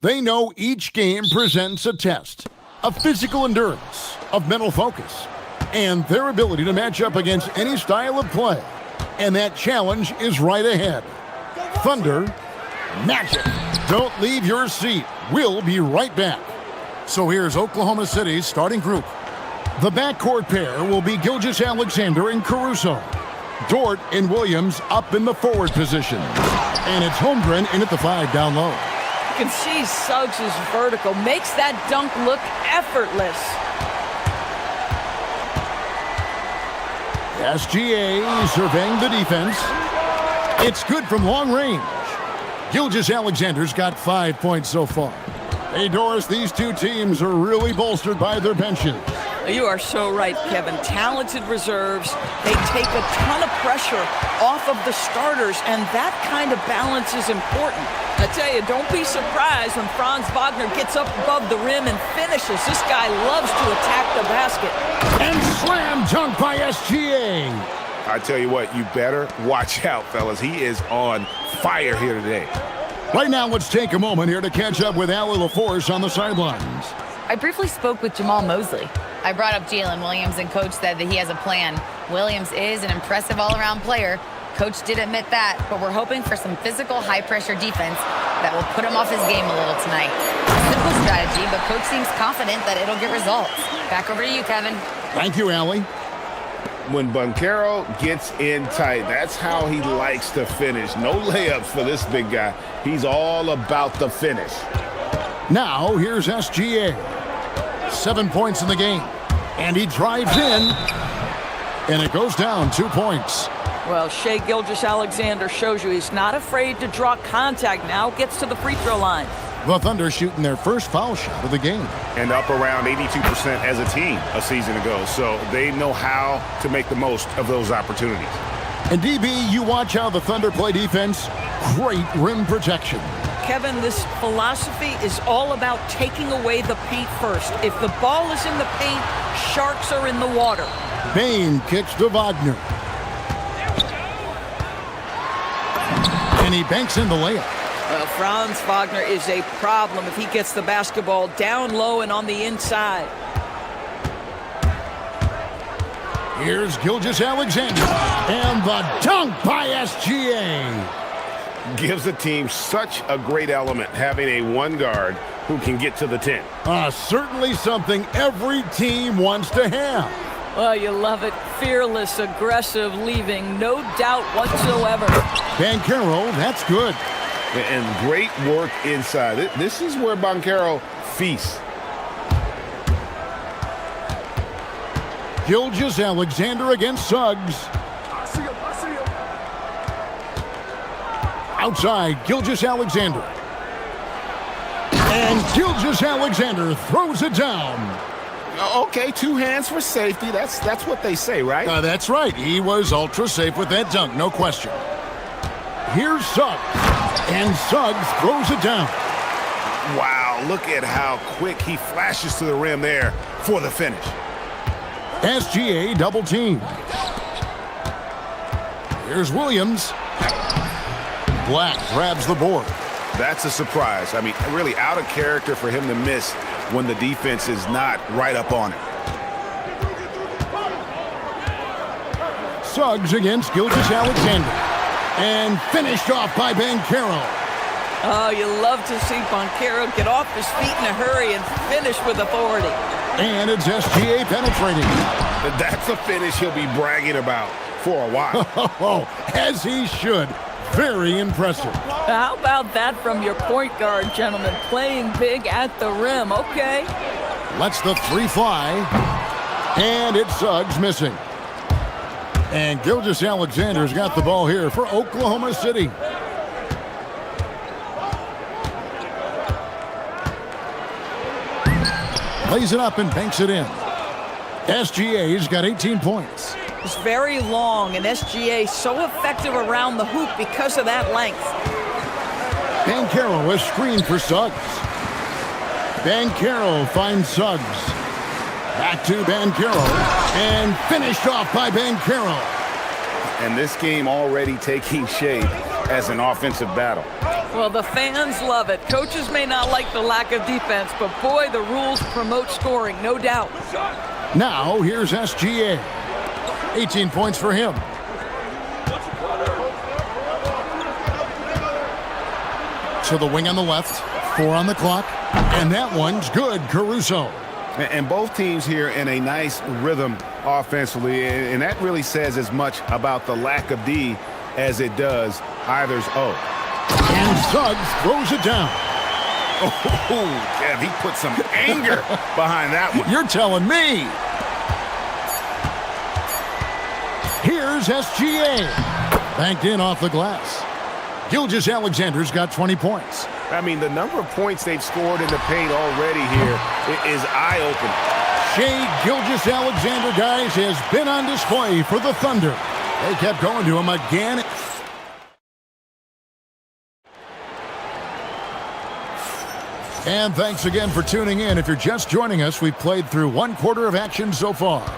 S6: They know each game presents a test of physical endurance, of mental focus, and their ability to match up against any style of play. And that challenge is right ahead. Thunder, Magic. Don't leave your seat. We'll be right back. So here's Oklahoma City's starting group. The backcourt pair will be Gilgeous-Alexander and Caruso. Dort and Williams up in the forward position. And it's Holmgren in at the 5 down low.
S11: You can see Suggs' vertical makes that dunk look effortless.
S6: SGA surveying the defense. It's good from long range. Gilgeous-Alexander's got 5 points so far. Hey, Doris, these two teams are really bolstered by their benches.
S11: You are so right, Kevin. Talented reserves. They take a ton of pressure off of the starters, and that kind of balance is important. I tell you, don't be surprised when Franz Wagner gets up above the rim and finishes. This guy loves to attack the basket.
S6: And slam dunk by SGA.
S13: I tell you what, you better watch out, fellas. He is on fire here today.
S6: Right now, let's take a moment here to catch up with Allie LaForce on the sidelines.
S4: I briefly spoke with Jamal Mosley. I brought up Jalen Williams, and Coach said that he has a plan. Williams is an impressive all-around player. Coach did admit that, but we're hoping for some physical, high-pressure defense that will put him off his game a little tonight. Simple strategy, but Coach seems confident that it'll get results. Back over to you, Kevin.
S6: Thank you, Allie.
S8: When Banchero gets in tight, that's how he likes to finish. No layups for this big guy. He's all about the finish.
S6: Now, here's SGA. 7 points in the game. And he drives in. And it goes down 2 points.
S11: Well, Shai Gilgeous-Alexander shows you he's not afraid to draw contact now. Gets to the free throw line.
S6: The Thunder shooting their first foul shot of the game.
S13: And up around 82% as a team a season ago. So they know how to make the most of those opportunities.
S6: And DB, you watch how the Thunder play defense. Great rim protection.
S11: Kevin, this philosophy is all about taking away the paint first. If the ball is in the paint, sharks are in the water.
S6: Bain kicks to Wagner. And he banks in the layup.
S11: Well, Franz Wagner is a problem if he gets the basketball down low and on the inside.
S6: Here's Gilgeous-Alexander. And the dunk by SGA.
S8: Gives the team such a great element having a one guard who can get to the 10.
S6: Certainly something every team wants to have.
S11: Well, you love it. Fearless, aggressive, leaving no doubt whatsoever.
S6: Banchero, that's good.
S8: And great work inside. This is where Banchero feasts.
S6: Gilgeous-Alexander against Suggs. Outside, Gilgeous-Alexander. And Gilgeous-Alexander throws it down.
S8: Okay, 2 hands for safety. That's what they say, right?
S6: That's right. He was ultra safe with that dunk, no question. Here's Suggs. And Suggs throws it down.
S13: Wow, look at how quick he flashes to the rim there for the finish.
S6: SGA double team. Here's Williams. Black grabs the board.
S13: That's a surprise. I mean, really out of character for him to miss when the defense is not right up on it.
S6: Suggs against Gilgeous-Alexander. And finished off by Banchero.
S11: Oh, you love to see Banchero get off his feet in a hurry and finish with authority.
S6: And it's SGA penetrating.
S13: That's a finish he'll be bragging about for a while.
S6: As he should. Very impressive.
S11: How about that from your point guard, gentlemen? Playing big at the rim, okay?
S6: Lets the 3 fly. And it's Suggs missing. And Gilgeous-Alexander's got the ball here for Oklahoma City. Lays it up and banks it in. SGA's got 18 points.
S11: It's very long, and SGA so effective around the hoop because of that length.
S6: Banchero, a screen for Suggs. Banchero finds Suggs. Back to Banchero. And finished off by Banchero.
S13: And this game already taking shape as an offensive battle.
S11: Well, the fans love it. Coaches may not like the lack of defense, but boy, the rules promote scoring, no doubt.
S6: Now, here's SGA. 18 points for him. To the wing on the left, 4 on the clock, and that one's good, Caruso.
S13: And both teams here in a nice rhythm offensively, and that really says as much about the lack of D as it does either's O.
S6: And Suggs throws it down.
S13: Oh, Kev, he put some anger behind that one.
S6: You're telling me. Here's SGA. Banked in off the glass. Gilgeous-Alexander's got 20 points.
S13: I mean, the number of points they've scored in the paint already here is eye-opening.
S6: Shai Gilgeous-Alexander, guys, has been on display for the Thunder. They kept going to him again. And thanks again for tuning in. If you're just joining us, we've played through 1 quarter of action so far.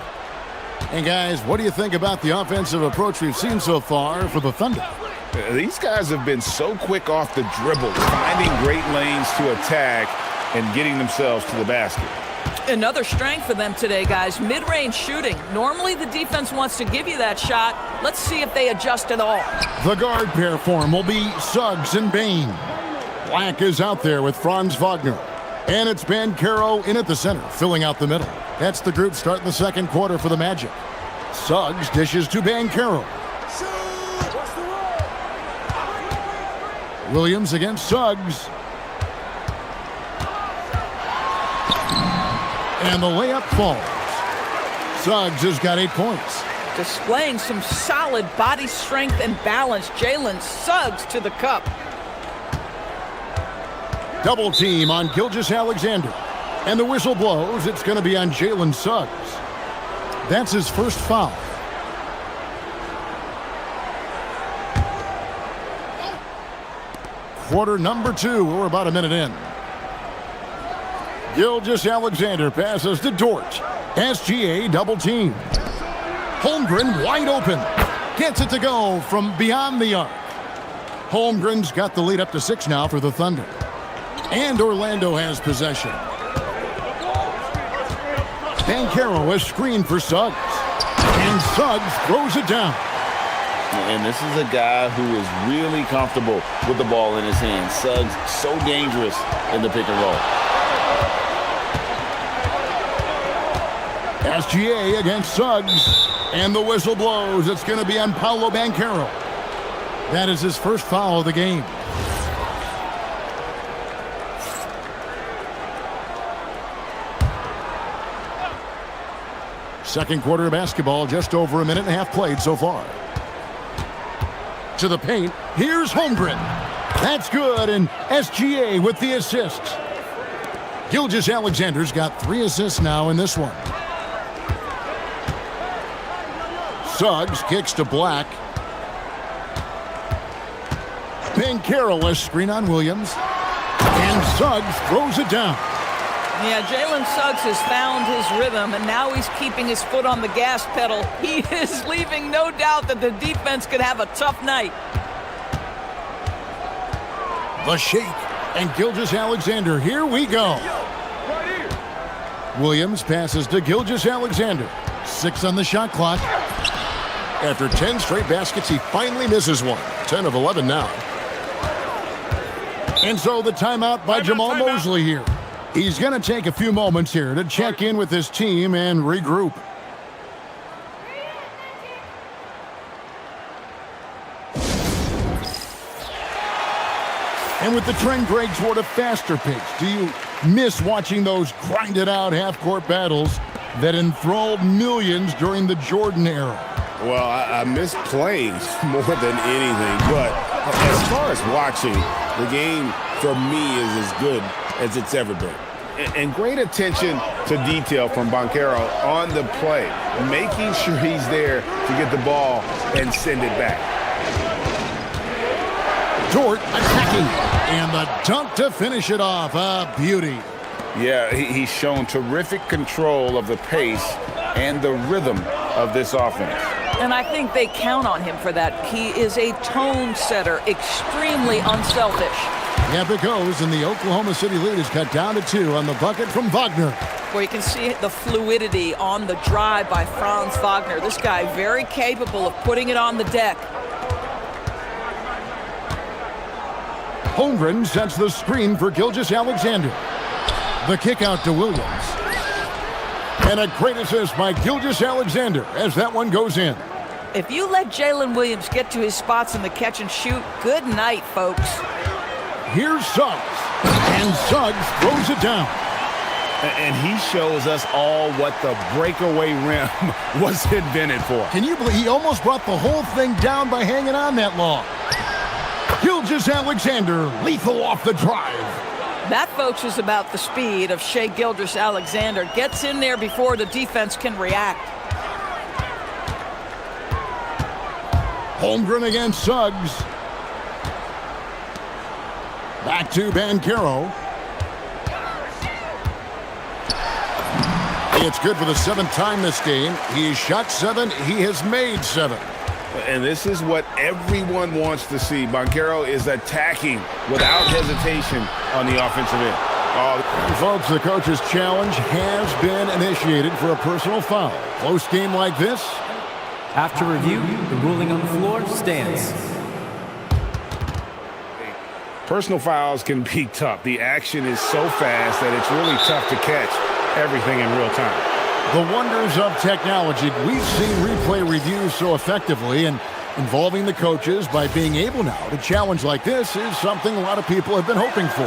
S6: And guys, what do you think about the offensive approach we've seen so far for the Thunder?
S13: These guys have been so quick off the dribble, finding great lanes to attack and getting themselves to the basket.
S11: Another strength for them today, guys, mid-range shooting. Normally the defense wants to give you that shot. Let's see if they adjust at all.
S6: The guard pair form will be Suggs and Bain. Black is out there with Franz Wagner. And it's Banchero in at the center, filling out the middle. That's the group starting the second quarter for the Magic. Suggs dishes to Banchero. Williams against Suggs. And the layup falls. Suggs has got 8 points.
S11: Displaying some solid body strength and balance. Jalen Suggs to the cup.
S6: Double team on Gilgeous-Alexander. And the whistle blows. It's going to be on Jalen Suggs. That's his first foul. Quarter number 2. We're about a minute in. Gilgeous-Alexander passes to Dort. SGA double team. Holmgren wide open. Gets it to go from beyond the arc. Holmgren's got the lead up to 6 now for the Thunder. And Orlando has possession. Banchero is screened for Suggs. And Suggs throws it down.
S8: And this is a guy who is really comfortable with the ball in his hands. Suggs, so dangerous in the pick and roll.
S6: SGA against Suggs. And the whistle blows. It's going to be on Paolo Banchero. That is his first foul of the game. Second quarter of basketball, just over a minute and a half played so far. To the paint, here's Holmgren. That's good, and SGA with the assists. Gilgeous-Alexander's got 3 assists now in this one. Suggs kicks to Black. Banchero a screen on Williams. And Suggs throws it down.
S11: Yeah, Jalen Suggs has found his rhythm, and now he's keeping his foot on the gas pedal. He is leaving no doubt that the defense could have a tough night.
S6: The shake, and Gilgeous-Alexander, here we go. Williams passes to Gilgeous-Alexander. 6 on the shot clock. After 10 straight baskets, he finally misses one. 10 of 11 now. And so the timeout by Jamal Mosley here. He's going to take a few moments here to check in with his team and regroup. And with the trend break toward a faster pace, do you miss watching those grinded-out half-court battles that enthralled millions during the Jordan era?
S8: Well, I miss playing more than anything, but as far as watching, the game for me is as good as it's ever been.
S13: And great attention to detail from Banchero on the play, making sure he's there to get the ball and send it back.
S6: Dort attacking, and the dunk to finish it off. A beauty.
S13: Yeah, he's shown terrific control of the pace and the rhythm of this offense.
S11: And I think they count on him for that. He is a tone setter, extremely unselfish.
S6: Yep, it goes, and the Oklahoma City lead is cut down to 2 on the bucket from Wagner.
S11: Where you can see the fluidity on the drive by Franz Wagner. This guy very capable of putting it on the deck.
S6: Holmgren sets the screen for Gilgeous-Alexander. The kick out to Williams. And a great assist by Gilgeous-Alexander as that one goes in.
S11: If you let Jalen Williams get to his spots in the catch and shoot, good night, folks.
S6: Here's Suggs. And Suggs throws it down.
S13: And he shows us all what the breakaway rim was invented for.
S6: Can you believe he almost brought the whole thing down by hanging on that long? Gilgeous-Alexander, lethal off the drive.
S11: That, folks, is about the speed of Shai Gilgeous-Alexander. Gets in there before the defense can react.
S6: Holmgren against Suggs. Back to Banchero. It's good for the 7th time this game. He has shot 7. He has made 7.
S13: And this is what everyone wants to see. Banchero is attacking without hesitation on the offensive end.
S6: Folks, the coach's challenge has been initiated for a personal foul. Close game like this.
S5: After review, the ruling on the floor stands.
S9: Personal fouls can be tough. The action is so fast that it's really tough to catch everything in real time.
S6: The wonders of technology. We've seen replay reviews so effectively, and involving the coaches by being able now to challenge like this is something a lot of people have been hoping for.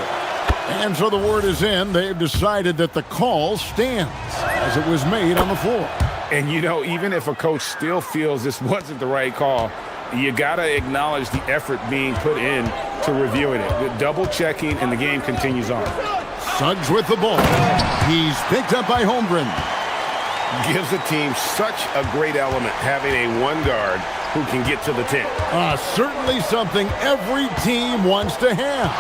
S6: And so the word is in. They've decided that the call stands as it was made on the floor.
S9: And, you know, even if a coach still feels this wasn't the right call, you got to acknowledge the effort being put in to reviewing it. The double checking, and the game continues on.
S6: Suggs with the ball. He's picked up by Holmgren.
S13: Gives the team such a great element having a one guard who can get to the 10.
S6: Certainly something every team wants to have.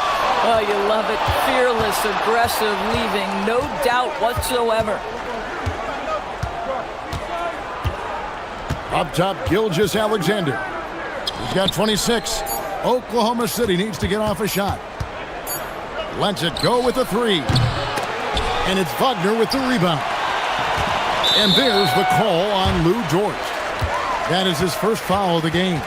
S11: Oh, you love it. Fearless, aggressive, leaving no doubt whatsoever.
S6: Up top, Gilgeous-Alexander. He's got 26. Oklahoma City needs to get off a shot. Lets it go with a 3. And it's Wagner with the rebound. And there's the call on Lou Dort. That is his first foul of the game.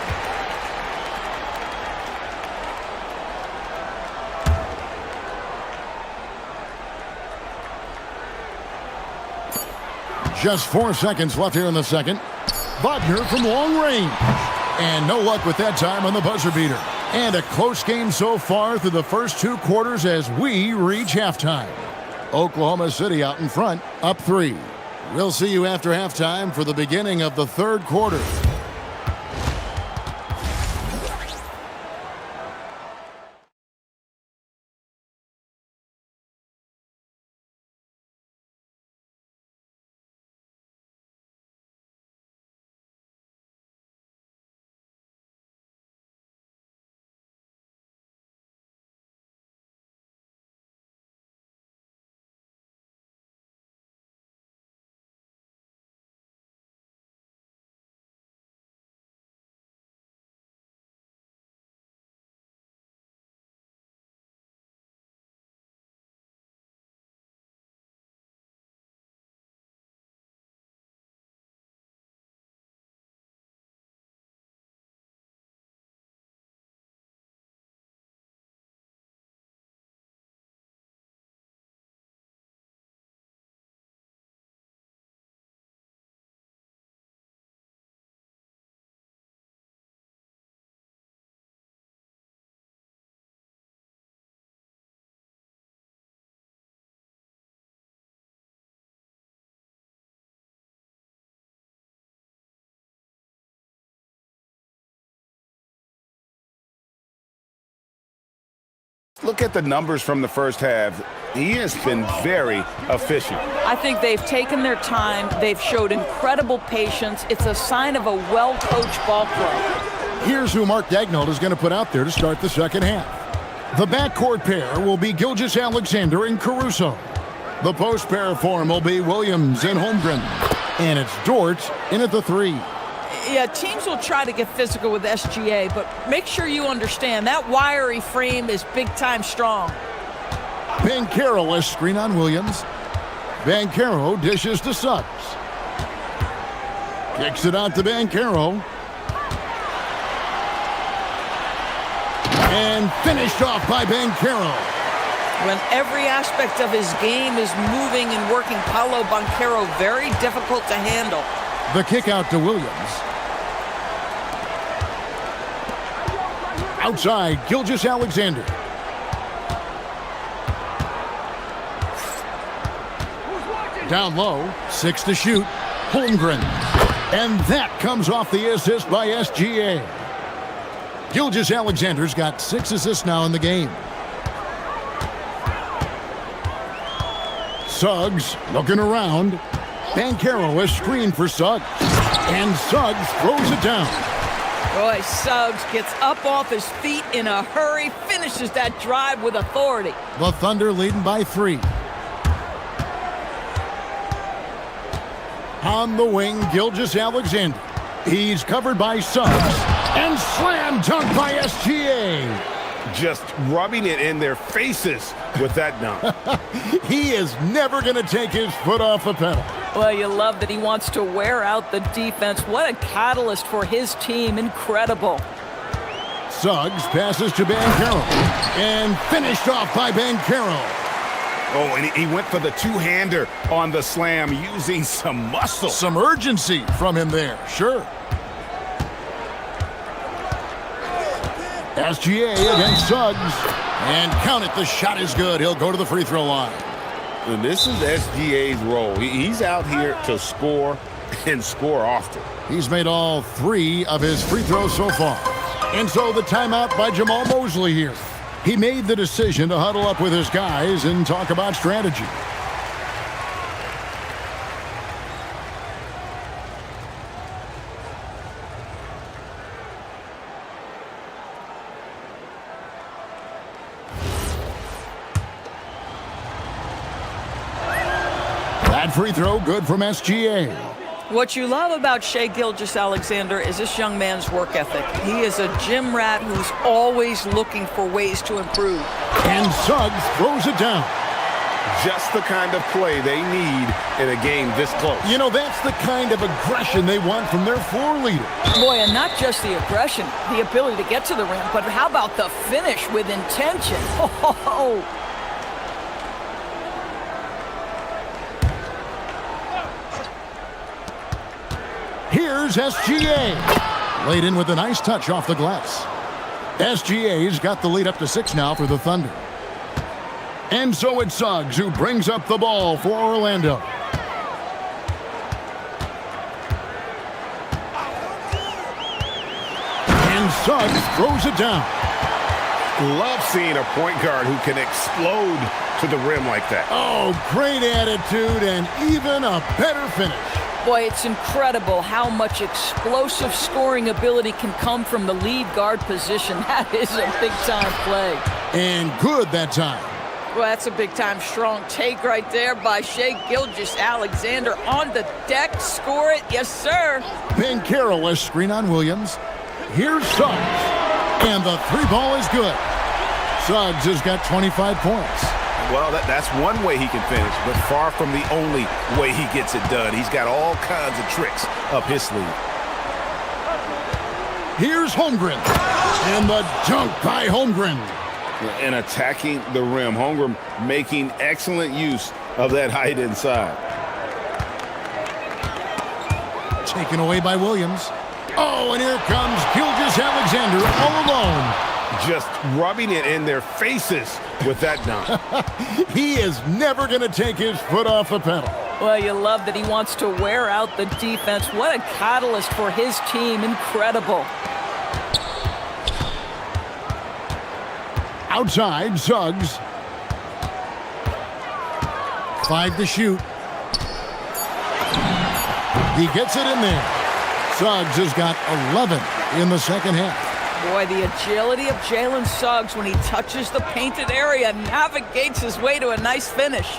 S6: Just 4 seconds left here in the second. Wagner from long range. And no luck with that time on the buzzer beater. And a close game so far through the first 2 quarters as we reach halftime. Oklahoma City out in front, up 3. We'll see you after halftime for the beginning of the 3rd quarter.
S13: Look at the numbers from the first half. He has been very efficient.
S11: I think they've taken their time. They've showed incredible patience. It's a sign of a well-coached ball club.
S6: Here's who Mark Daigneault is going to put out there to start the second half. The backcourt pair will be Gilgeous-Alexander and Caruso. The post pair form will be Williams and Holmgren. And it's Dort in at the 3.
S11: Yeah, teams will try to get physical with SGA, but make sure you understand that wiry frame is big-time strong.
S6: Banchero, a screen on Williams. Banchero dishes to Suggs. Kicks it out to Banchero. And finished off by Banchero.
S11: When every aspect of his game is moving and working, Paolo Banchero very difficult to handle.
S6: The kick out to Williams. Outside, Gilgeous-Alexander. Down low, 6 to shoot. Holmgren. And that comes off the assist by SGA. Gilgeous-Alexander's got 6 assists now in the game. Suggs looking around. Banchero is screened for Suggs. And Suggs throws it down.
S11: Boy, Suggs gets up off his feet in a hurry, finishes that drive with authority.
S6: The Thunder leading by 3. On the wing, Gilgeous-Alexander. He's covered by Suggs. And slam dunk by SGA.
S13: Just rubbing it in their faces with that dunk.
S6: He is never going to take his foot off the pedal.
S11: Well, you love that he wants to wear out the defense. What a catalyst for his team. Incredible.
S6: Suggs passes to Banchero. And finished off by Banchero.
S13: Oh, and he went for the two-hander on the slam using some muscle.
S6: Some urgency from him there, sure. SGA against Suggs. And count it, the shot is good. He'll go to the free throw line.
S8: And this is SGA's role. He's out here to score and score often.
S6: He's made all 3 of his free throws so far. And so the timeout by Jamal Mosley here. He made the decision to huddle up with his guys and talk about strategy. That free throw good from SGA.
S11: What you love about Shai Gilgeous-Alexander is this young man's work ethic. He is a gym rat who's always looking for ways to improve.
S6: And Suggs throws it down.
S13: Just the kind of play they need in a game this close.
S6: You know, that's the kind of aggression they want from their floor leader.
S11: Boy, and not just the aggression, the ability to get to the rim, but how about the finish with intention? Oh.
S6: Here's SGA. Laid in with a nice touch off the glass. SGA's got the lead up to 6 now for the Thunder. And so it's Suggs who brings up the ball for Orlando. And Suggs throws it down.
S13: Love seeing a point guard who can explode to the rim like that.
S6: Oh, great attitude and even a better finish.
S11: Boy, it's incredible how much explosive scoring ability can come from the lead guard position. That is a big-time play.
S6: And good that time.
S11: Well, that's a big-time strong take right there by Shai Gilgeous-Alexander on the deck. Score it. Yes, sir.
S6: Banchero, a screen on Williams. Here's Suggs. And the 3-ball is good. Suggs has got 25 points.
S13: Well, that's one way he can finish, but far from the only way he gets it done. He's got all kinds of tricks up his sleeve.
S6: Here's Holmgren. And the dunk by Holmgren.
S8: And attacking the rim. Holmgren making excellent use of that height inside.
S6: Taken away by Williams. Oh, and here comes Gilgeous-Alexander all alone.
S13: Just rubbing it in their faces with that dunk.
S6: He is never going to take his foot off the pedal.
S11: Well, you love that he wants to wear out the defense. What a catalyst for his team. Incredible.
S6: Outside, Suggs. 5 to shoot. He gets it in there. Suggs has got 11 in the second half.
S11: Boy, the agility of Jalen Suggs when he touches the painted area, navigates his way to a nice finish.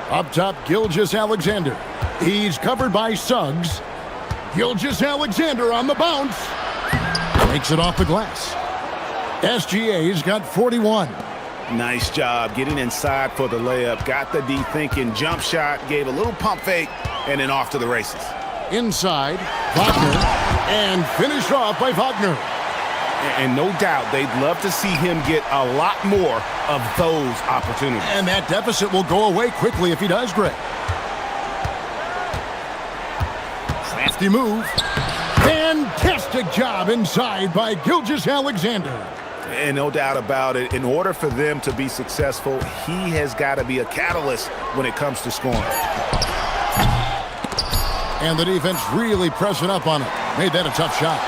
S6: Up top, Gilgeous-Alexander. He's covered by Suggs. Gilgeous-Alexander on the bounce. Takes it off the glass. SGA's got 41.
S13: Nice job getting inside for the layup. Got the D thinking, jump shot, gave a little pump fake, and then off to the races.
S6: Inside, Wagner, and finished off by Wagner.
S13: And no doubt they'd love to see him get a lot more of those opportunities.
S6: And that deficit will go away quickly if he does, Greg. Crafty move. Fantastic job inside by Gilgeous-Alexander.
S13: And no doubt about it, in order for them to be successful, he has got to be a catalyst when it comes to scoring.
S6: And the defense really pressing up on him. Made that a tough shot.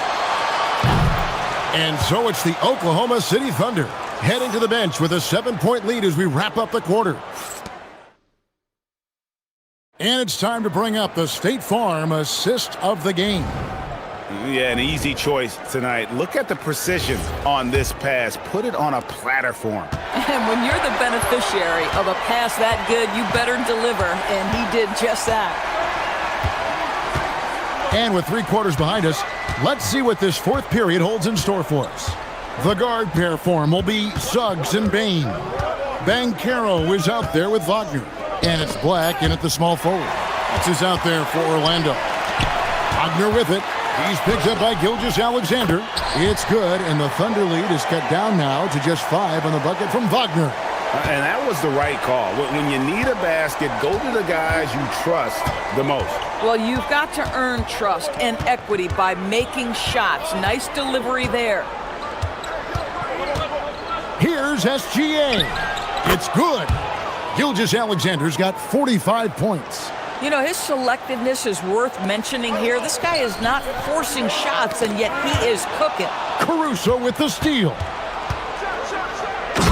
S6: And so it's the Oklahoma City Thunder heading to the bench with a 7-point lead as we wrap up the quarter. And it's time to bring up the State Farm assist of the game.
S13: Yeah, an easy choice tonight. Look at the precision on this pass. Put it on a platter for him.
S11: And when you're the beneficiary of a pass that good, you better deliver, and he did just that.
S6: And with 3 quarters behind us, let's see what this fourth period holds in store for us. The guard pair form will be Suggs and Bain. Banchero is out there with Wagner. And it's Black in at the small forward. This is out there for Orlando. Wagner with it. He's picked up by Gilgeous-Alexander. It's good, and the Thunder lead is cut down now to just 5 on the bucket from Wagner.
S13: And that was the right call. When you need a basket, go to the guys you trust the most.
S11: Well, you've got to earn trust and equity by making shots. Nice delivery there.
S6: Here's SGA. It's good. Gilgeous-Alexander's got 45 points.
S11: You know, his selectiveness is worth mentioning here. This guy is not forcing shots, and yet he is cooking.
S6: Caruso with the steal.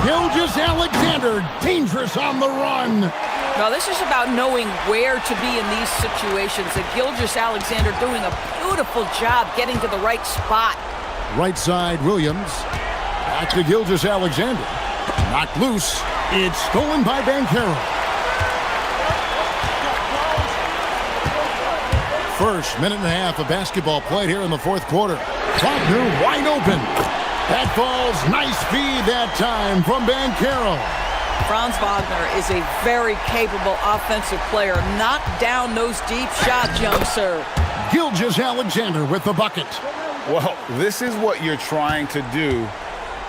S6: Gilgeous-Alexander, dangerous on the run.
S11: Now, this is about knowing where to be in these situations. And Gilgeous-Alexander doing a beautiful job getting to the right spot.
S6: Right side, Williams. Back to Gilgeous-Alexander. Knocked loose. It's stolen by Banchero. First minute and a half of basketball played here in the fourth quarter. Wagner wide open. That falls. Nice feed that time from Banchero.
S11: Franz Wagner is a very capable offensive player. Knock down those deep shots, young sir.
S6: Gilgeous-Alexander with the bucket.
S9: Well, this is what you're trying to do.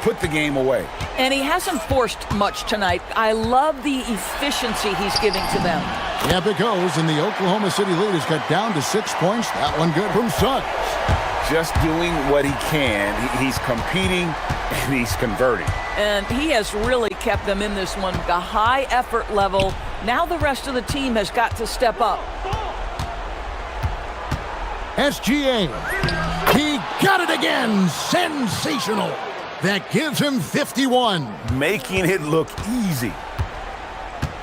S9: Put the game away.
S11: And he hasn't forced much tonight. I love the efficiency he's giving to them.
S6: Yep, it goes, and the Oklahoma City lead is cut down to 6 points. That one good from Suggs.
S9: Just doing what he can. He's competing, and he's converting.
S11: And he has really kept them in this one. The high effort level. Now the rest of the team has got to step up.
S6: SGA. He got it again. Sensational. That gives him 51.
S13: Making it look easy.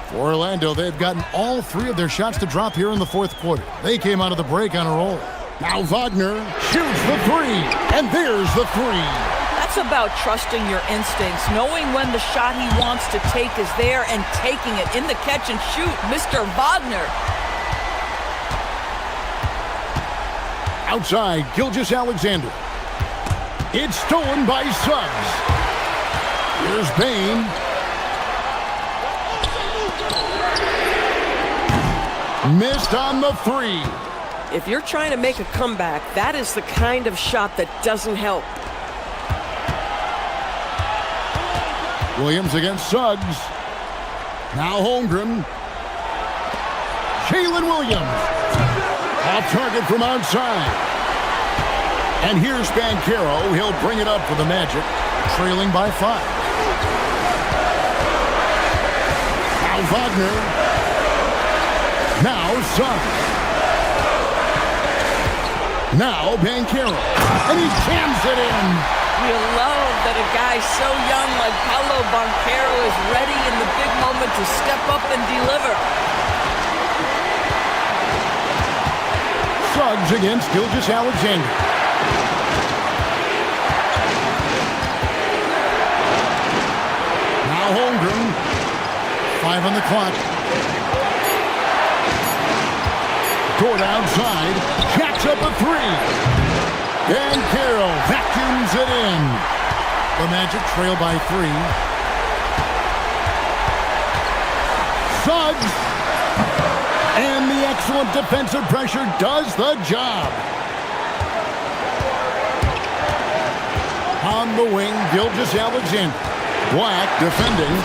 S6: For Orlando, they've gotten all 3 of their shots to drop here in the fourth quarter. They came out of the break on a roll. Now Wagner shoots the 3, and there's the 3.
S11: That's about trusting your instincts, knowing when the shot he wants to take is there and taking it in the catch and shoot. Mr. Wagner.
S6: Outside, Gilgeous-Alexander. It's stolen by Suggs. Here's Bain. Missed on the 3.
S14: If you're trying to make a comeback, that is the kind of shot that doesn't help.
S6: Williams against Suggs. Now Holmgren. Jalen Williams. Off target from outside. And here's Banchero. He'll bring it up for the Magic, trailing by 5. Now Wagner. Now Suggs. Now Banchero. And he jams it in.
S11: You love that a guy so young like Paolo Banchero is ready in the big moment to step up and deliver.
S6: Suggs against Gilgeous-Alexander. Now Holmgren. 5 on the clock. Short outside. Jacks up a three. And Carroll vacuums it in. The Magic trail by 3. Suggs. And the excellent defensive pressure does the job. On the wing, Gilgeous-Alexander. Black defending.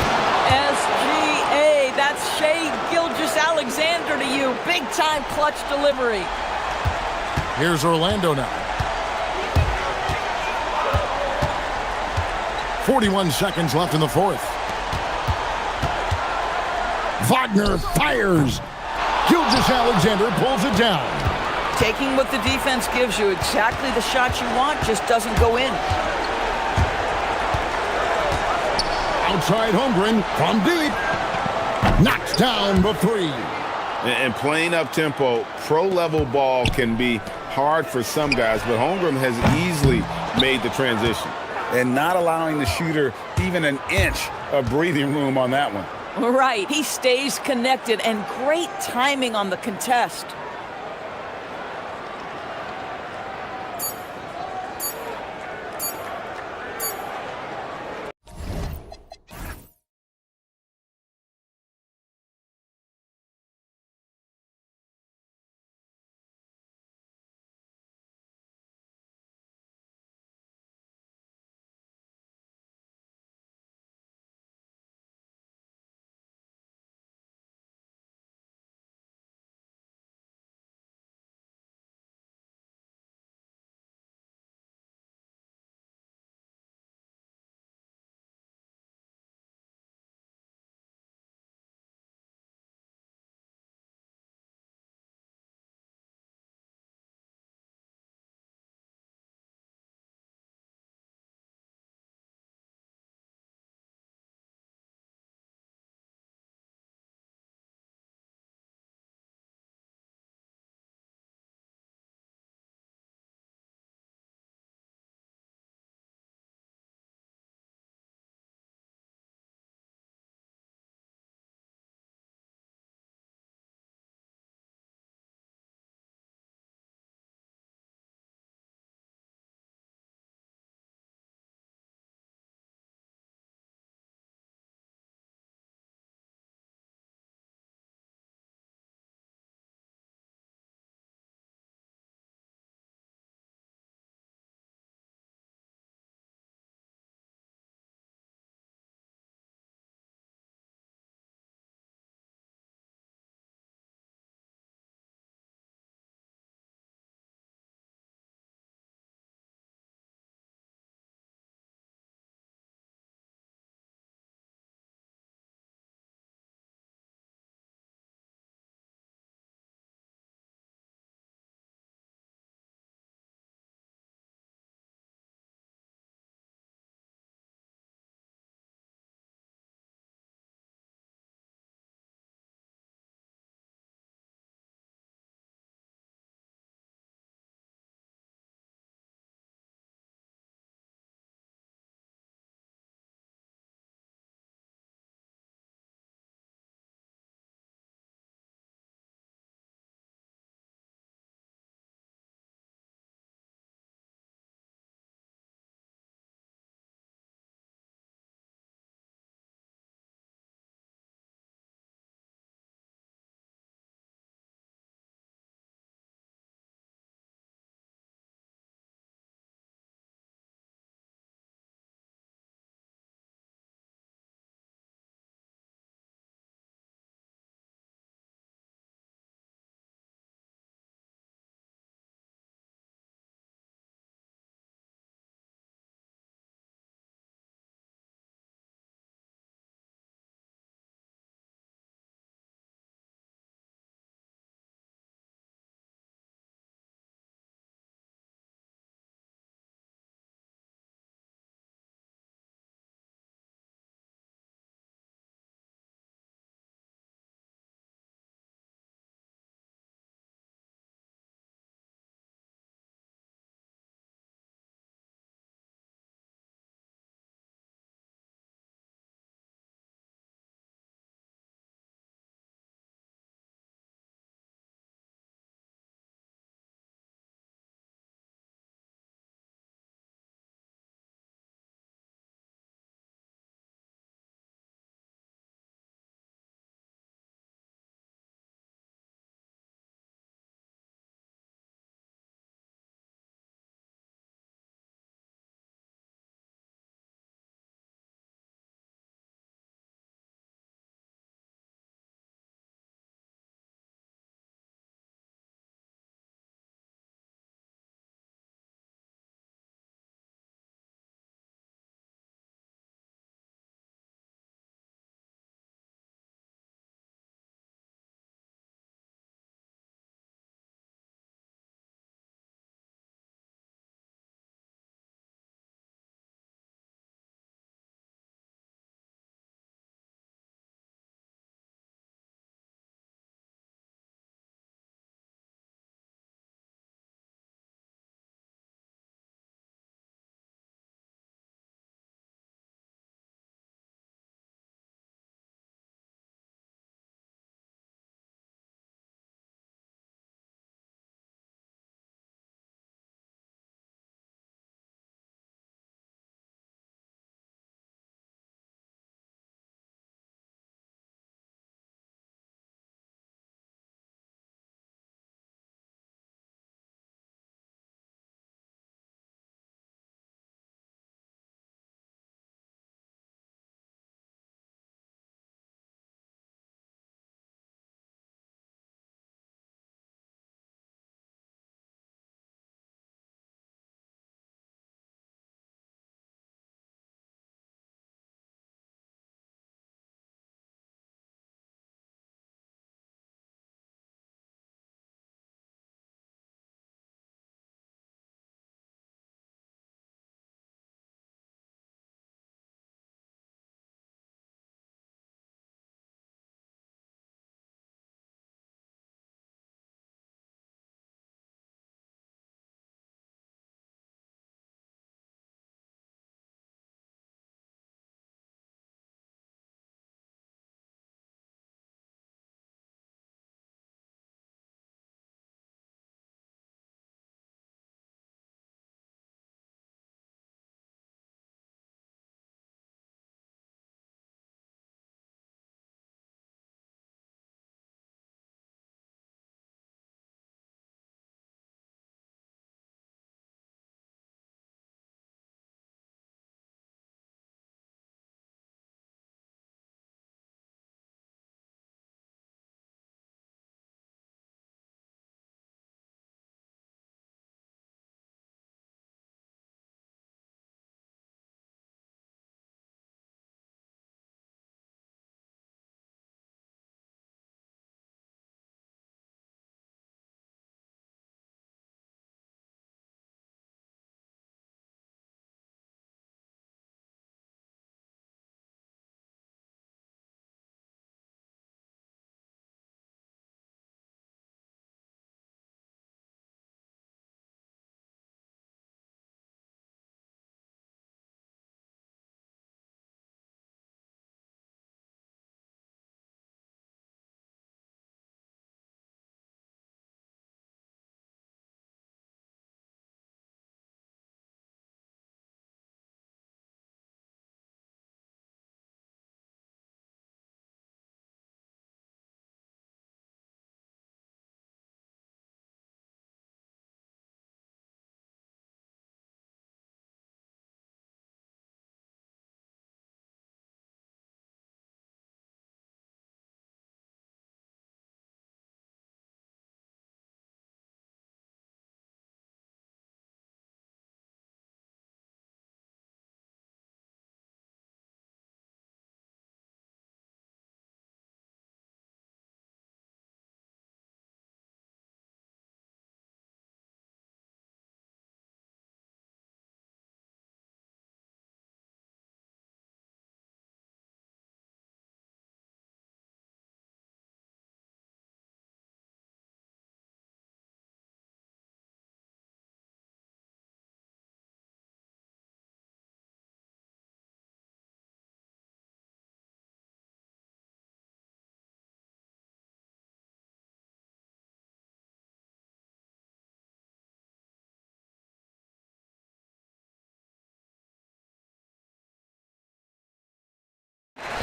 S11: SGA, that's Shea Gilgeous-Alexander to you. Big-time clutch delivery.
S6: Here's Orlando now. 41 seconds left in the fourth. Wagner fires. Gilgeous-Alexander pulls it down.
S11: Taking what the defense gives you, exactly the shot you want, just doesn't go in.
S6: Outside Holmgren from deep. Knocks down the 3.
S8: And playing up tempo, pro-level ball can be hard for some guys, but Holmgren has easily made the transition.
S9: And not allowing the shooter even an inch of breathing room on that one.
S11: Right, he stays connected, and great timing on the contest.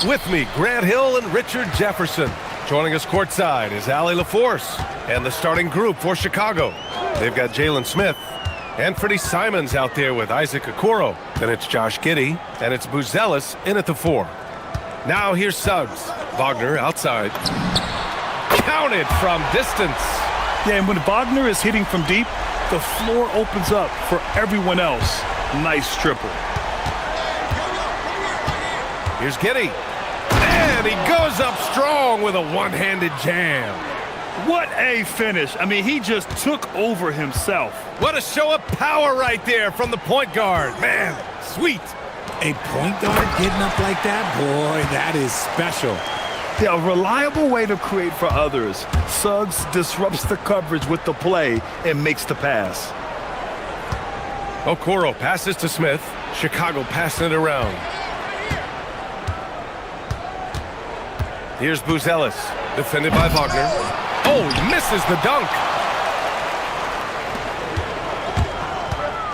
S1: With me, Grant Hill and Richard Jefferson. Joining us courtside is Allie LaForce and the starting group for Chicago. They've got Jalen Smith and Freddie Simons out there with Isaac Okoro. Then it's Josh Giddey, and it's Buzelis in at the 4. Now here's Suggs. Wagner outside. Counted from distance.
S2: Yeah, and when Wagner is hitting from deep, the floor opens up for everyone else. Nice triple.
S1: Here's Giddey. And he goes up strong with a one-handed jam.
S2: What a finish. I mean, he just took over himself.
S1: What a show of power right there from the point guard. Man, sweet.
S7: A point guard getting up like that? Boy, that is special.
S2: Yeah, a reliable way to create for others. Suggs disrupts the coverage with the play and makes the pass.
S1: Okoro passes to Smith. Chicago passing it around. Here's Buzelis, defended by Wagner. Oh, he misses the dunk.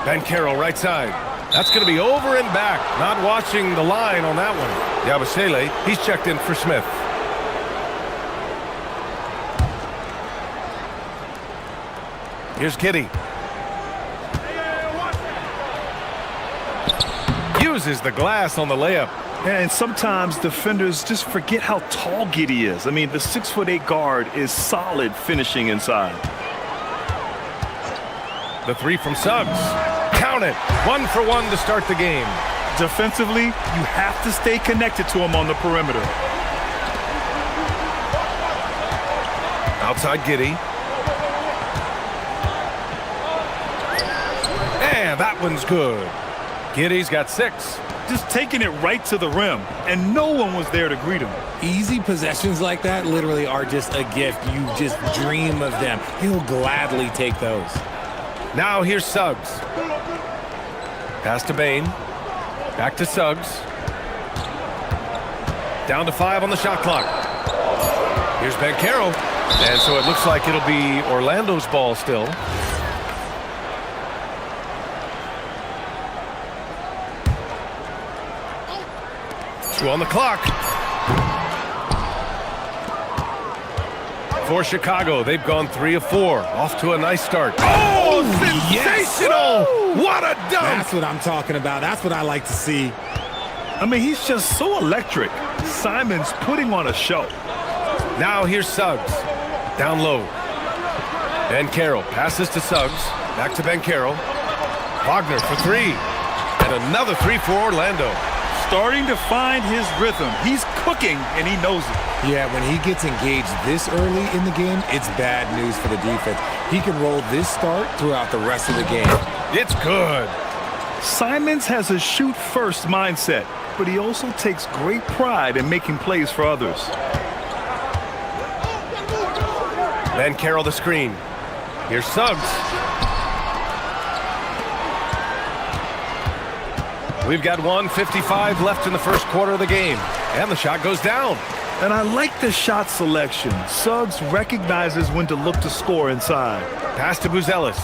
S1: Banchero right side. That's going to be over and back. Not watching the line on that one. Yabusele, he's checked in for Smith. Here's Giddey. Uses the glass on the layup.
S2: And sometimes defenders just forget how tall Giddey is. I mean, the 6'8" guard is solid finishing inside.
S1: The 3 from Suggs. Count it. 1 for 1 to start the game.
S2: Defensively, you have to stay connected to him on the perimeter.
S1: Outside Giddey. And that one's good. Giddey's got 6.
S2: Just taking it right to the rim, and no one was there to greet him.
S7: Easy possessions like that literally are just a gift. You just dream of them. He'll gladly take those.
S1: Now here's Suggs. Pass to Bane. Back to Suggs. Down to 5 on the shot clock. Here's Banchero. And so it looks like it'll be Orlando's ball still. On the clock. For Chicago, they've gone 3 of 4. Off to a nice start. Oh, sensational!
S2: Yes.
S1: What a dunk!
S7: That's what I'm talking about. That's what I like to see.
S2: I mean, he's just so electric. Simons putting on a show.
S1: Now here's Suggs. Down low. Banchero passes to Suggs. Back to Banchero. Wagner for 3. And another 3 for Orlando.
S2: Starting to find his rhythm. He's cooking, and he knows it.
S7: Yeah, when he gets engaged this early in the game, it's bad news for the defense. He can roll this start throughout the rest of the game.
S1: It's good.
S2: Simons has a shoot-first mindset, but he also takes great pride in making plays for others.
S1: Banchero the screen. Here's Suggs. We've got 1:55 left in the first quarter of the game. And the shot goes down.
S2: And I like the shot selection. Suggs recognizes when to look to score inside.
S1: Pass to Buzelis.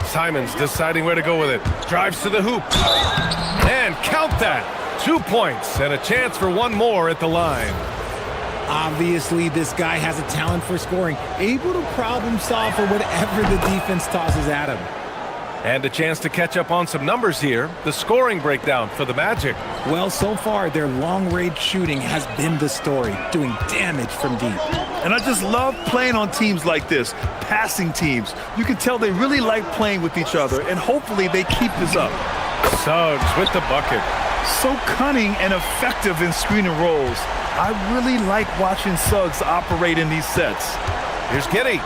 S1: Simons deciding where to go with it. Drives to the hoop. And count that. 2 points and a chance for 1 more at the line.
S7: Obviously, this guy has a talent for scoring. Able to problem solve for whatever the defense tosses at him.
S1: And a chance to catch up on some numbers here. The scoring breakdown for the Magic.
S7: Well, so far, their long-range shooting has been the story, doing damage from deep.
S2: And I just love playing on teams like this, passing teams. You can tell they really like playing with each other, and hopefully they keep this up.
S1: Suggs with the bucket.
S2: So cunning and effective in screen and rolls. I really like watching Suggs operate in these sets.
S1: Here's Giddey.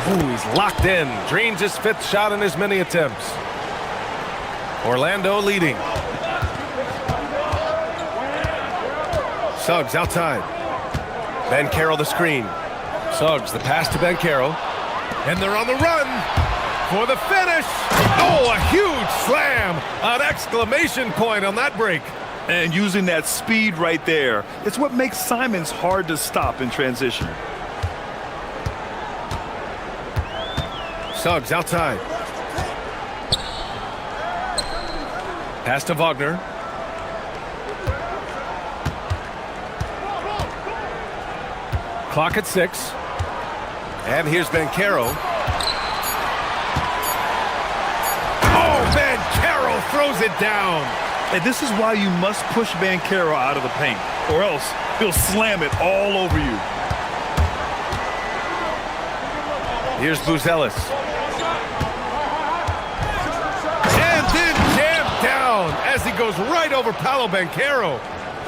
S1: Ooh, he's locked in. Drains his 5th shot in as many attempts. Orlando leading. Suggs outside. Banchero the screen. Suggs the pass to Banchero. And they're on the run for the finish. Oh, a huge slam. An exclamation point on that break.
S2: And using that speed right there. It's what makes Simons hard to stop in transition. Suggs outside.
S1: Pass to Wagner. Clock at 6. And here's Banchero. Oh, Banchero throws it down.
S2: And this is why you must push Banchero out of the paint, or else he'll slam it all over you.
S1: Here's Buzelis. And then jammed down as he goes right over Paolo Banchero.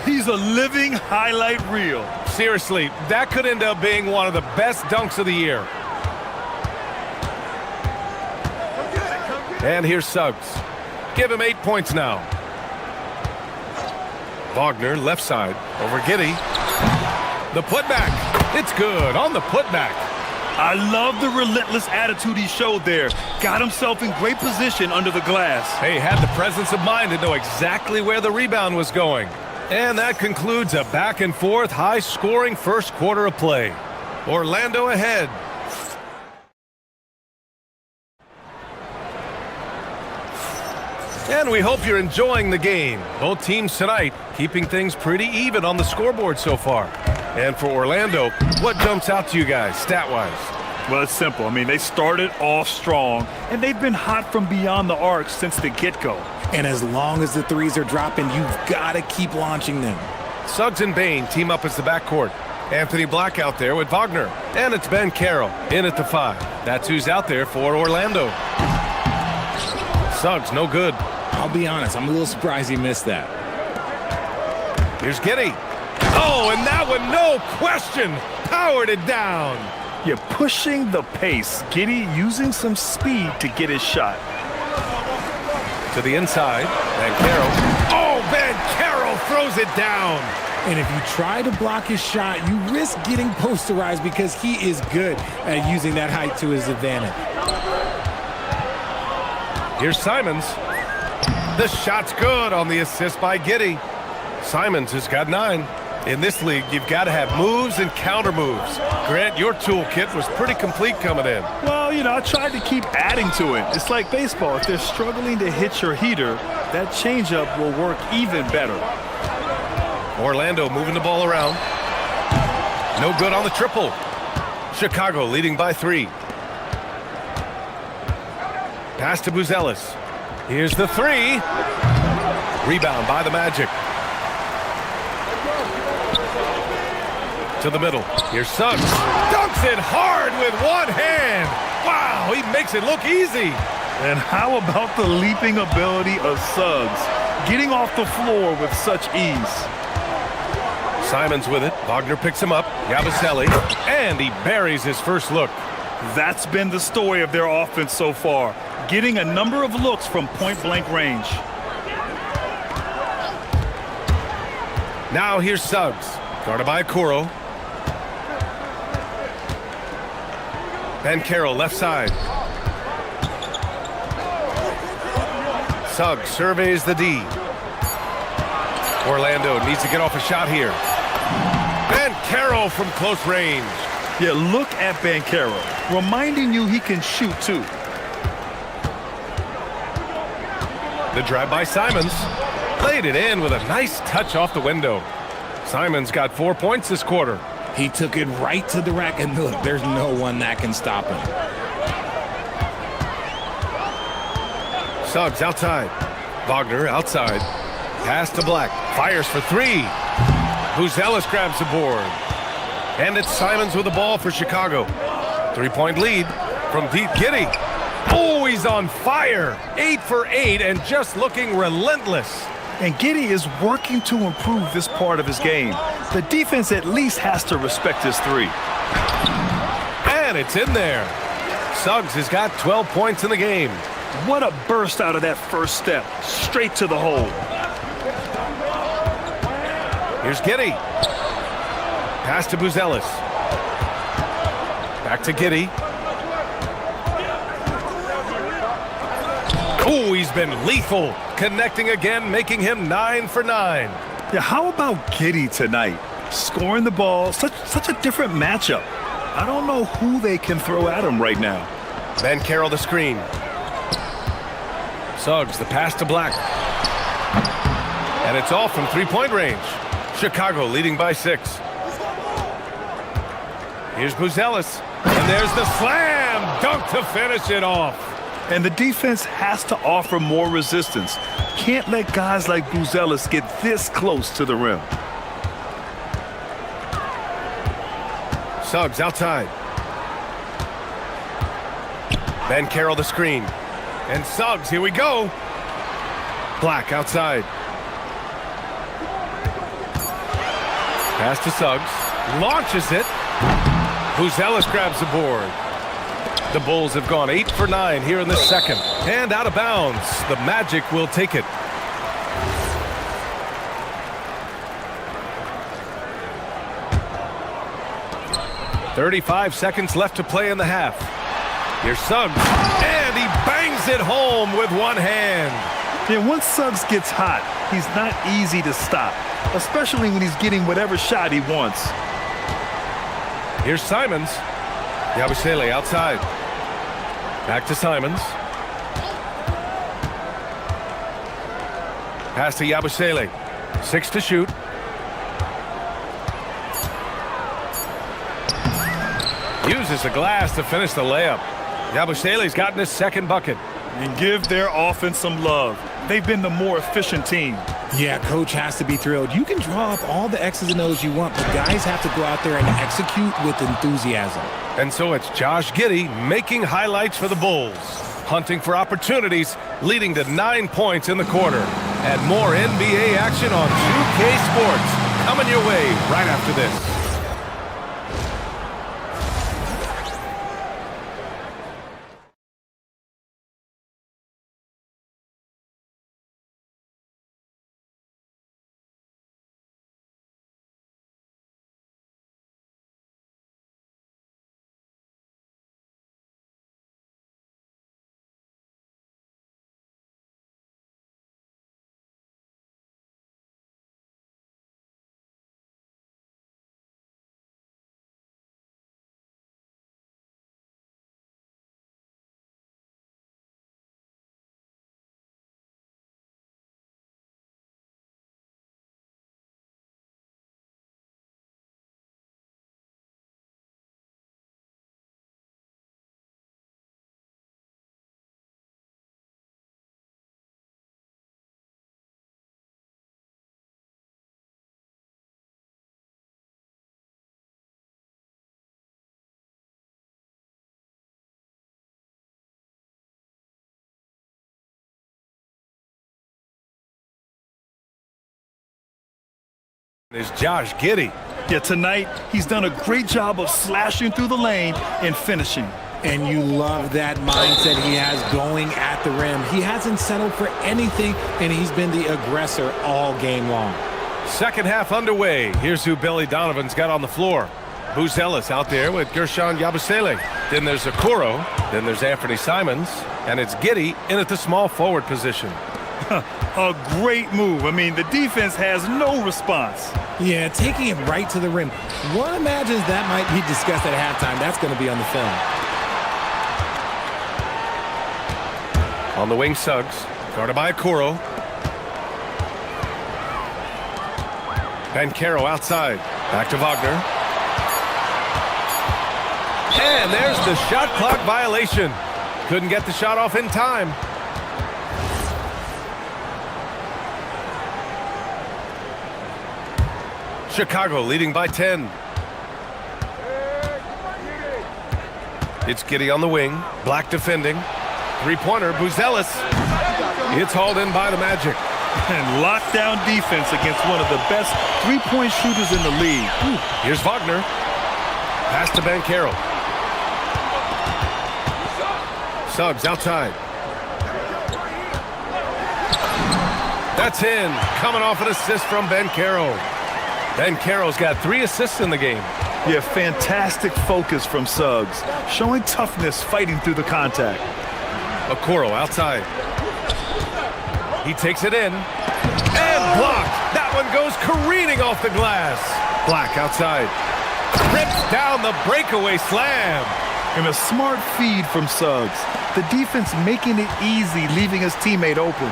S2: He's a living highlight reel.
S1: Seriously, that could end up being one of the best dunks of the year. And here's Suggs. Give him 8 points now. Wagner, left side, over Giddey. The putback. It's good on the putback.
S2: I love the relentless attitude he showed there. Got himself in great position under the glass.
S1: He had the presence of mind to know exactly where the rebound was going. And that concludes a back-and-forth, high-scoring first quarter of play. Orlando ahead. And we hope you're enjoying the game. Both teams tonight keeping things pretty even on the scoreboard so far. And for Orlando, what jumps out to you guys, stat-wise?
S2: Well, it's simple. I mean, they started off strong, and they've been hot from beyond the arc since the get-go.
S7: And as long as the threes are dropping, you've got to keep launching them.
S1: Suggs and Bain team up as the backcourt. Anthony Black out there with Wagner. And it's Banchero in at the 5. That's who's out there for Orlando. Suggs, no good.
S7: I'll be honest, I'm a little surprised he missed that.
S1: Here's Giddey. Oh, and that one, no question, powered it down.
S2: You're pushing the pace. Giddey using some speed to get his shot.
S1: To the inside, Banchero. Oh, Banchero throws it down.
S7: And if you try to block his shot, you risk getting posterized because he is good at using that height to his advantage.
S1: Here's Simons. The shot's good on the assist by Giddey. Simons has got 9. In this league, you've got to have moves and counter moves. Grant, your toolkit was pretty complete coming in.
S2: Well, you know, I tried to keep adding to it. It's like baseball. If they're struggling to hit your heater, that changeup will work even better.
S1: Orlando moving the ball around. No good on the triple. Chicago leading by 3. Pass to Buzelis. Here's the 3. Rebound by the Magic. To the middle. Here's Suggs. Dunks it hard with one hand. Wow, he makes it look easy.
S2: And how about the leaping ability of Suggs? Getting off the floor with such ease.
S1: Simons with it. Wagner picks him up. Yabusele. And he buries his first look.
S2: That's been the story of their offense so far. Getting a number of looks from point-blank range.
S1: Now here's Suggs. Guarded by Okoro. Banchero left side. Suggs surveys the D. Orlando needs to get off a shot here. Banchero from close range.
S2: Yeah, look at Banchero, reminding you he can shoot too.
S1: The drive by Simons. Laid it in with a nice touch off the window. Simons got 4 points this quarter.
S7: He took it right to the rack, and look, there's no one that can stop him.
S1: Suggs outside. Wagner outside. Pass to Black. Fires for 3. Buzelis grabs the board. And it's Simons with the ball for Chicago. 3-point lead from deep. Giddey. Oh, he's on fire. 8 for 8 and just looking relentless.
S2: And Giddey is working to improve this part of his game. The defense at least has to respect his 3.
S1: And it's in there. Suggs has got 12 points in the game.
S2: What a burst out of that first step. Straight to the hole.
S1: Here's Giddey. Pass to Buzelis. Back to Giddey. Oh, he's been lethal. Connecting again, making him 9 for 9.
S2: Yeah, how about Giddey tonight? Scoring the ball, such a different matchup. I don't know who they can throw at him right now.
S1: Banchero the screen. Suggs, the pass to Black. And it's off from three-point range. Chicago leading by 6. Here's Buzelis. And there's the slam dunk to finish it off.
S2: And the defense has to offer more resistance. Can't let guys like Buzelis get this close to the rim.
S1: Suggs outside. Ben Carroll the screen. And Suggs, here we go. Black outside. Pass to Suggs. Launches it. Buzelis grabs the board. The Bulls have gone 8 for 9 here in the second. And out of bounds. The Magic will take it. "35 seconds left to play in the half. Here's Suggs. And he bangs it home with one hand.
S2: Yeah, once Suggs gets hot, he's not easy to stop, especially when he's getting whatever shot he wants.
S1: Here's Simons. Yabusele outside. Back to Simons. Pass to Yabusele. 6 to shoot. Uses the glass to finish the layup. Yabusele's gotten his second bucket.
S2: And give their offense some love. They've been the more efficient team.
S7: Yeah, coach has to be thrilled. You can draw up all the X's and O's you want, but guys have to go out there and execute with enthusiasm.
S1: And so it's Josh Giddey making highlights for the Bulls. Hunting for opportunities, leading to 9 points in the quarter. And more NBA action on 2K Sports. Coming your way right after this. Is Josh Giddey.
S2: Yeah, tonight he's done a great job of slashing through the lane and finishing.
S7: And you love that mindset he has going at the rim. He hasn't settled for anything, and he's been the aggressor all game long.
S1: Second half underway. Here's who Billy Donovan's got on the floor. Buzelis out there with Gershon Yabusele. Then there's Okoro. Then there's Anthony Simons. And it's Giddey in at the small forward position.
S2: A great move. I mean, the defense has no response.
S7: Yeah, taking it right to the rim. One imagines that might be discussed at halftime. That's going to be on the film.
S1: On the wing, Suggs. Guarded by Okoro. Banchero outside. Back to Wagner. And there's the shot clock violation. Couldn't get the shot off in time. Chicago leading by 10. It's Giddey on the wing. Black defending. Three-pointer, Buzelis. It's hauled in by the Magic.
S2: And lockdown defense against one of the best three-point shooters in the league.
S1: Here's Wagner. Pass to Banchero. Suggs outside. That's in. Coming off an assist from Banchero. Banchero's got 3 assists in the game.
S2: Yeah, fantastic focus from Suggs. Showing toughness fighting through the contact.
S1: Okoro outside. He takes it in. And blocked. That one goes careening off the glass. Black outside. Rips down the breakaway slam.
S2: And a smart feed from Suggs. The defense making it easy, leaving his teammate open.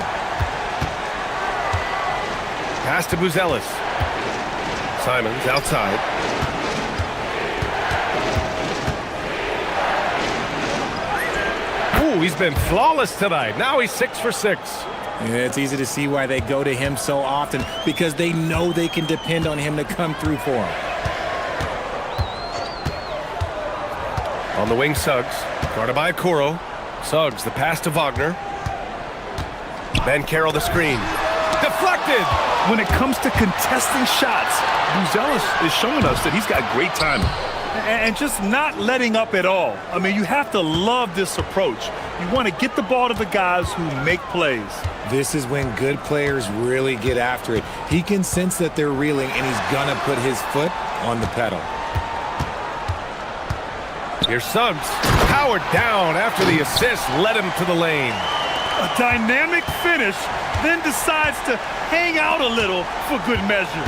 S1: Pass to Buzelis. Simons outside. Ooh, he's been flawless tonight. Now he's 6 for 6.
S7: Yeah, it's easy to see why they go to him so often, because they know they can depend on him to come through for them.
S1: On the wing, Suggs. Guarded by Okoro. Suggs, the pass to Wagner. Bankero the screen. Deflected!
S2: When it comes to contesting shots, Buzelis is showing us that he's got great timing. And just not letting up at all. I mean, you have to love this approach. You want to get the ball to the guys who make plays.
S7: This is when good players really get after it. He can sense that they're reeling, and he's going to put his foot on the pedal.
S1: Here's Suggs. Powered down after the assist led him to the lane.
S2: A dynamic finish, then decides to hang out a little for good measure.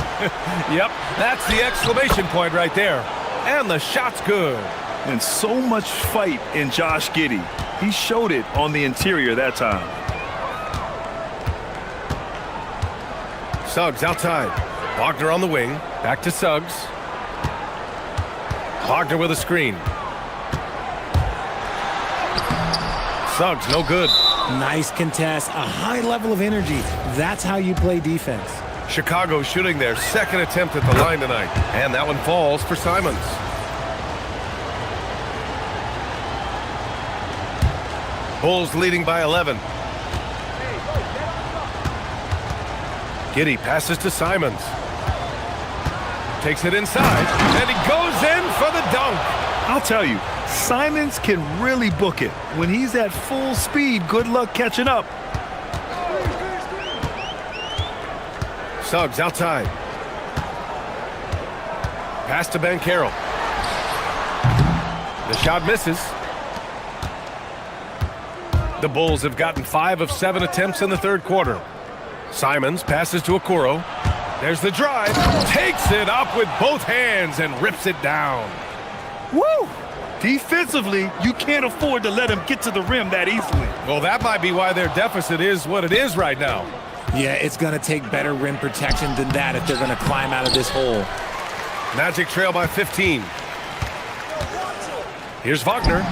S1: Yep, that's the exclamation point right there. And the shot's good.
S2: And so much fight in Josh Giddey. He showed it on the interior that time.
S1: Suggs outside. Wagner on the wing. Back to Suggs. Wagner with a screen. Suggs, no good.
S7: Nice contest, a high level of energy. That's how you play defense.
S1: Chicago shooting their second attempt at the line tonight. And that one falls for Simons. Bulls leading by 11. Giddey passes to Simons. Takes it inside, and he goes in for the dunk.
S2: I'll tell you, Simons can really book it. When he's at full speed, good luck catching up.
S1: Suggs outside. Pass to Bankero. The shot misses. The Bulls have gotten 5 of 7 attempts in the third quarter. Simons passes to Okoro. There's the drive. Takes it up with both hands and rips it down.
S2: Woo! Defensively, you can't afford to let him get to the rim that easily.
S1: Well, that might be why their deficit is what it is right now.
S7: Yeah, it's going to take better rim protection than that if they're going to climb out of this hole.
S1: Magic trail by 15. Here's Wagner.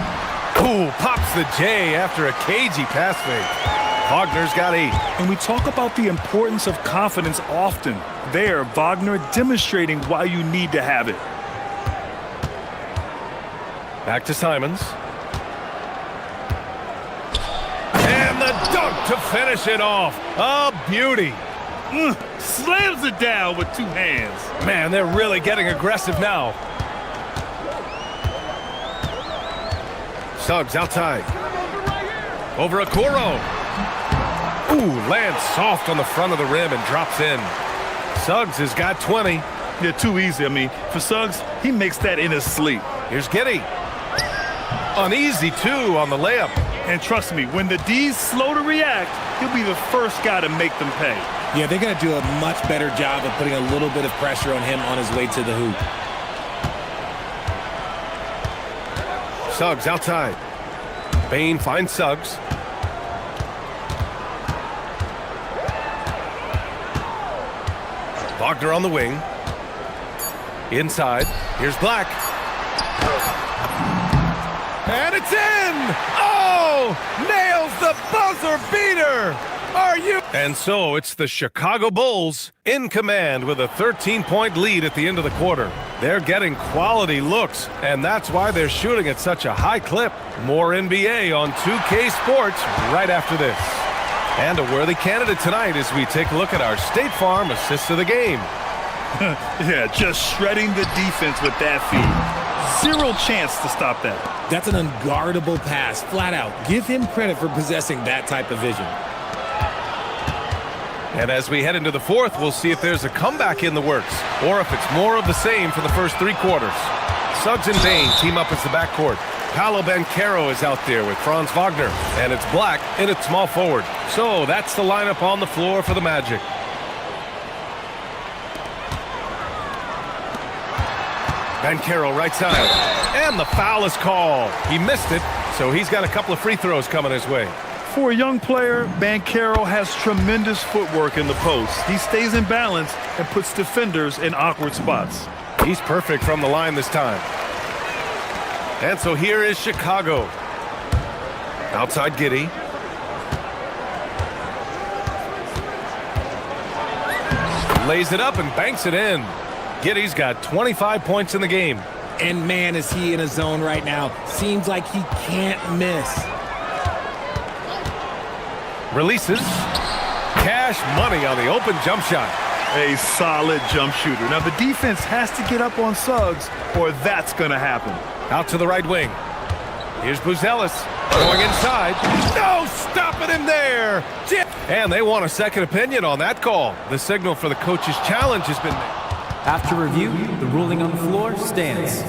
S1: Ooh, pops the J after a cagey pass fake. Wagner's got 8.
S2: And we talk about the importance of confidence often. There, Wagner demonstrating why you need to have it.
S1: Back to Simons. And the dunk to finish it off. A beauty.
S2: Slams it down with 2 hands.
S1: Man, they're really getting aggressive now. Suggs outside. Over Okoro. Ooh, lands soft on the front of the rim and drops in. Suggs has got 20.
S2: Yeah, too easy. I mean, for Suggs, he makes that in his sleep.
S1: Here's Giddey. Uneasy, too, on the layup.
S2: And trust me, when the D's slow to react, he'll be the first guy to make them pay.
S7: Yeah, they're going to do a much better job of putting a little bit of pressure on him on his way to the hoop.
S1: Suggs outside. Bain finds Suggs. Wagner on the wing. Inside. Here's Black. And it's in! Oh! Nails the buzzer beater! Are you? And so it's the Chicago Bulls in command with a 13-point lead at the end of the quarter. They're getting quality looks, and that's why they're shooting at such a high clip. More NBA on 2K Sports right after this. And a worthy candidate tonight as we take a look at our State Farm assist of the game.
S2: Yeah, just shredding the defense with that feed. 0 chance to stop that.
S7: That's an unguardable pass, flat out. Give him credit for possessing that type of vision.
S1: And as we head into the fourth, we'll see if there's a comeback in the works, or if it's more of the same for the first 3 quarters. Suggs and Bain team up as the backcourt. Paolo Banchero is out there with Franz Wagner, and it's Black in at small forward. So that's the lineup on the floor for the Magic. Banchero right side, and the foul is called. He missed it, so he's got a couple of free throws coming his way.
S2: For a young player, Banchero has tremendous footwork in the post. He stays in balance and puts defenders in awkward spots.
S1: He's perfect from the line this time. And so here is Chicago. Outside Giddey. Lays it up and banks it in. Giddey's got 25 points in the game.
S7: And man, is he in a zone right now. Seems like he can't miss.
S1: Releases. Cash money on the open jump shot.
S2: A solid jump shooter. Now the defense has to get up on Suggs or that's going to happen.
S1: Out to the right wing. Here's Buzelis going inside. No, stopping him there. And they want a second opinion on that call. The signal for the coach's challenge has been made.
S5: After review, the ruling on the floor stands.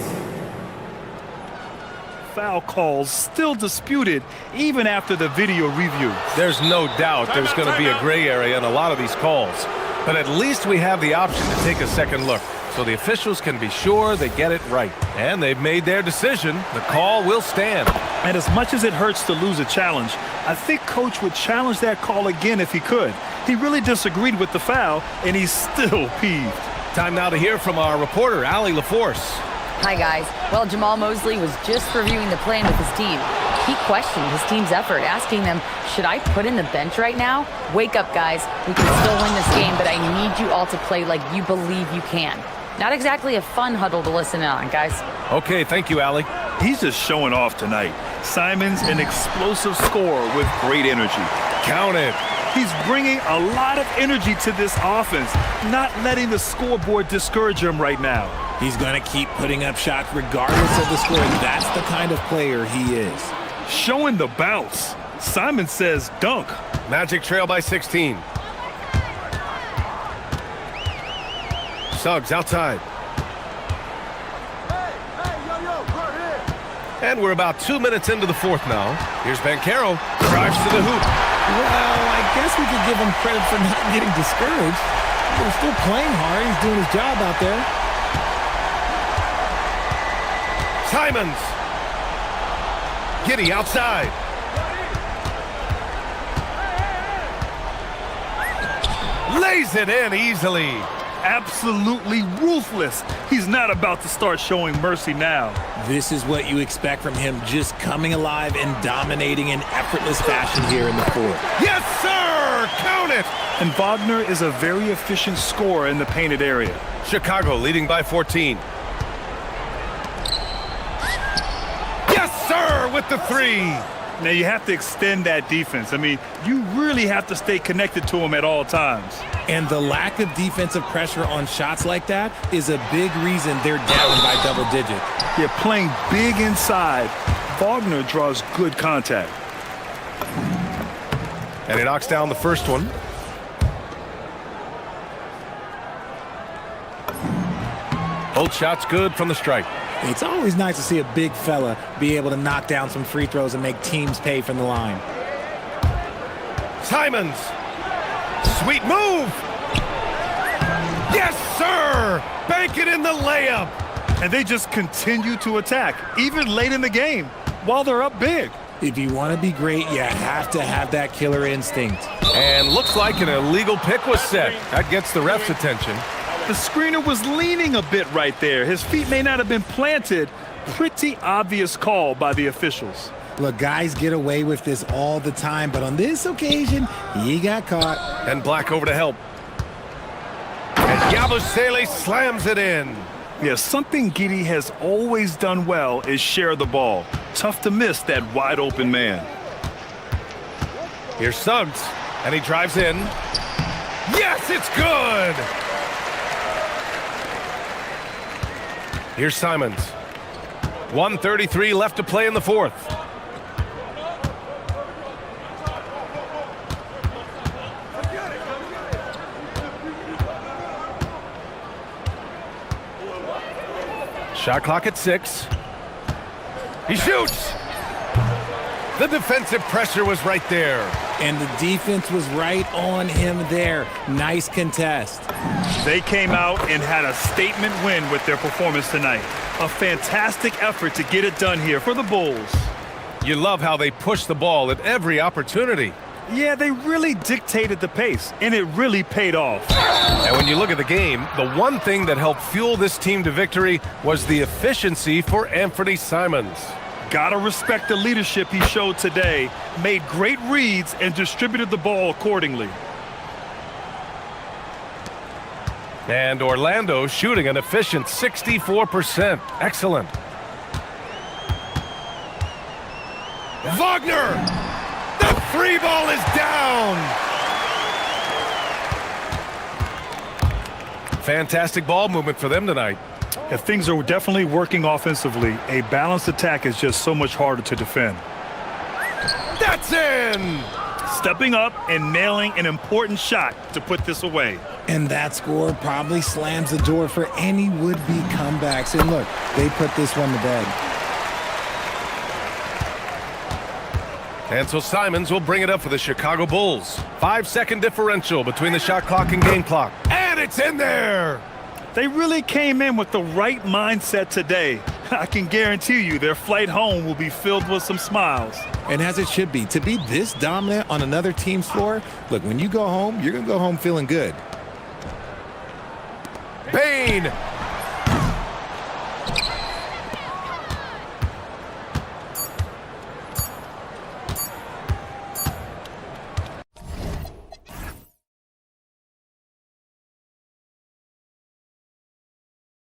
S2: Foul calls still disputed even after the video review.
S1: There's no doubt there's going to be a gray area in a lot of these calls. But at least we have the option to take a second look, so the officials can be sure they get it right. And they've made their decision. The call will stand.
S2: And as much as it hurts to lose a challenge, I think Coach would challenge that call again if he could. He really disagreed with the foul, and he's still peeved.
S1: Time now to hear from our reporter, Allie LaForce.
S4: Hi, guys. Well, Jamal Mosley was just reviewing the plan with his team. He questioned his team's effort, asking them, should I put in the bench right now? Wake up, guys. We can still win this game, but I need you all to play like you believe you can. Not exactly a fun huddle to listen in on, guys.
S1: Okay, thank you, Allie.
S2: He's just showing off tonight. Simon's an explosive scorer with great energy.
S1: Count it.
S2: He's bringing a lot of energy to this offense, not letting the scoreboard discourage him right now.
S7: He's going to keep putting up shots regardless of the score. That's the kind of player he is.
S2: Showing the bounce. Simon says dunk.
S1: Magic trail by 16. Suggs outside. And we're about 2 minutes into the fourth now. Here's Banchero. Drives to the hoop.
S7: Well, I guess we could give him credit for not getting discouraged. He's still playing hard. He's doing his job out there.
S1: Simons. Giddey outside. Lays it in easily.
S2: Absolutely ruthless. He's not about to start showing mercy now.
S7: This is what you expect from him, just coming alive and dominating in effortless fashion here in the fourth.
S1: Yes, sir! Count it!
S2: And Wagner is a very efficient scorer in the painted area.
S1: Chicago leading by 14. Yes, sir! With the three.
S2: Now you have to extend that defense. I mean, you really have to stay connected to him at all times.
S7: And the lack of defensive pressure on shots like that is a big reason they're down by double digits.
S2: They're playing big inside. Wagner draws good contact.
S1: And he knocks down the first one. Both shots good from the stripe.
S7: It's always nice to see a big fella be able to knock down some free throws and make teams pay from the line.
S1: Simons. Sweet move. Yes, sir. Bank it in the layup.
S2: And they just continue to attack, even late in the game, while they're up big.
S7: If you want to be great, you have to have that killer instinct.
S1: And looks like an illegal pick was set. That gets the ref's attention.
S2: The screener was leaning a bit right there. His feet may not have been planted. Pretty obvious call by the officials.
S7: Look, guys get away with this all the time, but on this occasion, he got caught.
S1: And Black over to help. And Yabusele slams it in.
S2: Yeah, something Giddey has always done well is share the ball. Tough to miss that wide open man.
S1: Here's Suggs, and he drives in. Yes, it's good! Here's Simons. 1:33 left to play in the fourth. Shot clock at 6. He shoots! The defensive pressure was right there.
S7: And the defense was right on him there. Nice contest.
S2: They came out and had a statement win with their performance tonight. A fantastic effort to get it done here for the Bulls.
S1: You love how they push the ball at every opportunity.
S2: Yeah, they really dictated the pace, and it really paid off.
S1: And when you look at the game, the one thing that helped fuel this team to victory was the efficiency for Anthony Simons.
S2: Gotta respect the leadership he showed today, made great reads, and distributed the ball accordingly.
S1: And Orlando shooting an efficient 64%. Excellent. Wagner! The free ball is down! Fantastic ball movement for them tonight.
S2: If things are definitely working offensively, a balanced attack is just so much harder to defend.
S1: That's in!
S2: Stepping up and nailing an important shot to put this away.
S7: And that score probably slams the door for any would-be comebacks. And look, they put this one to bed.
S1: And so Simons will bring it up for the Chicago Bulls. 5-second differential between the shot clock and game clock. And it's in there!
S2: They really came in with the right mindset today. I can guarantee you their flight home will be filled with some smiles.
S7: And as it should be, to be this dominant on another team's floor, look, when you go home, you're going to go home feeling good.
S1: Bane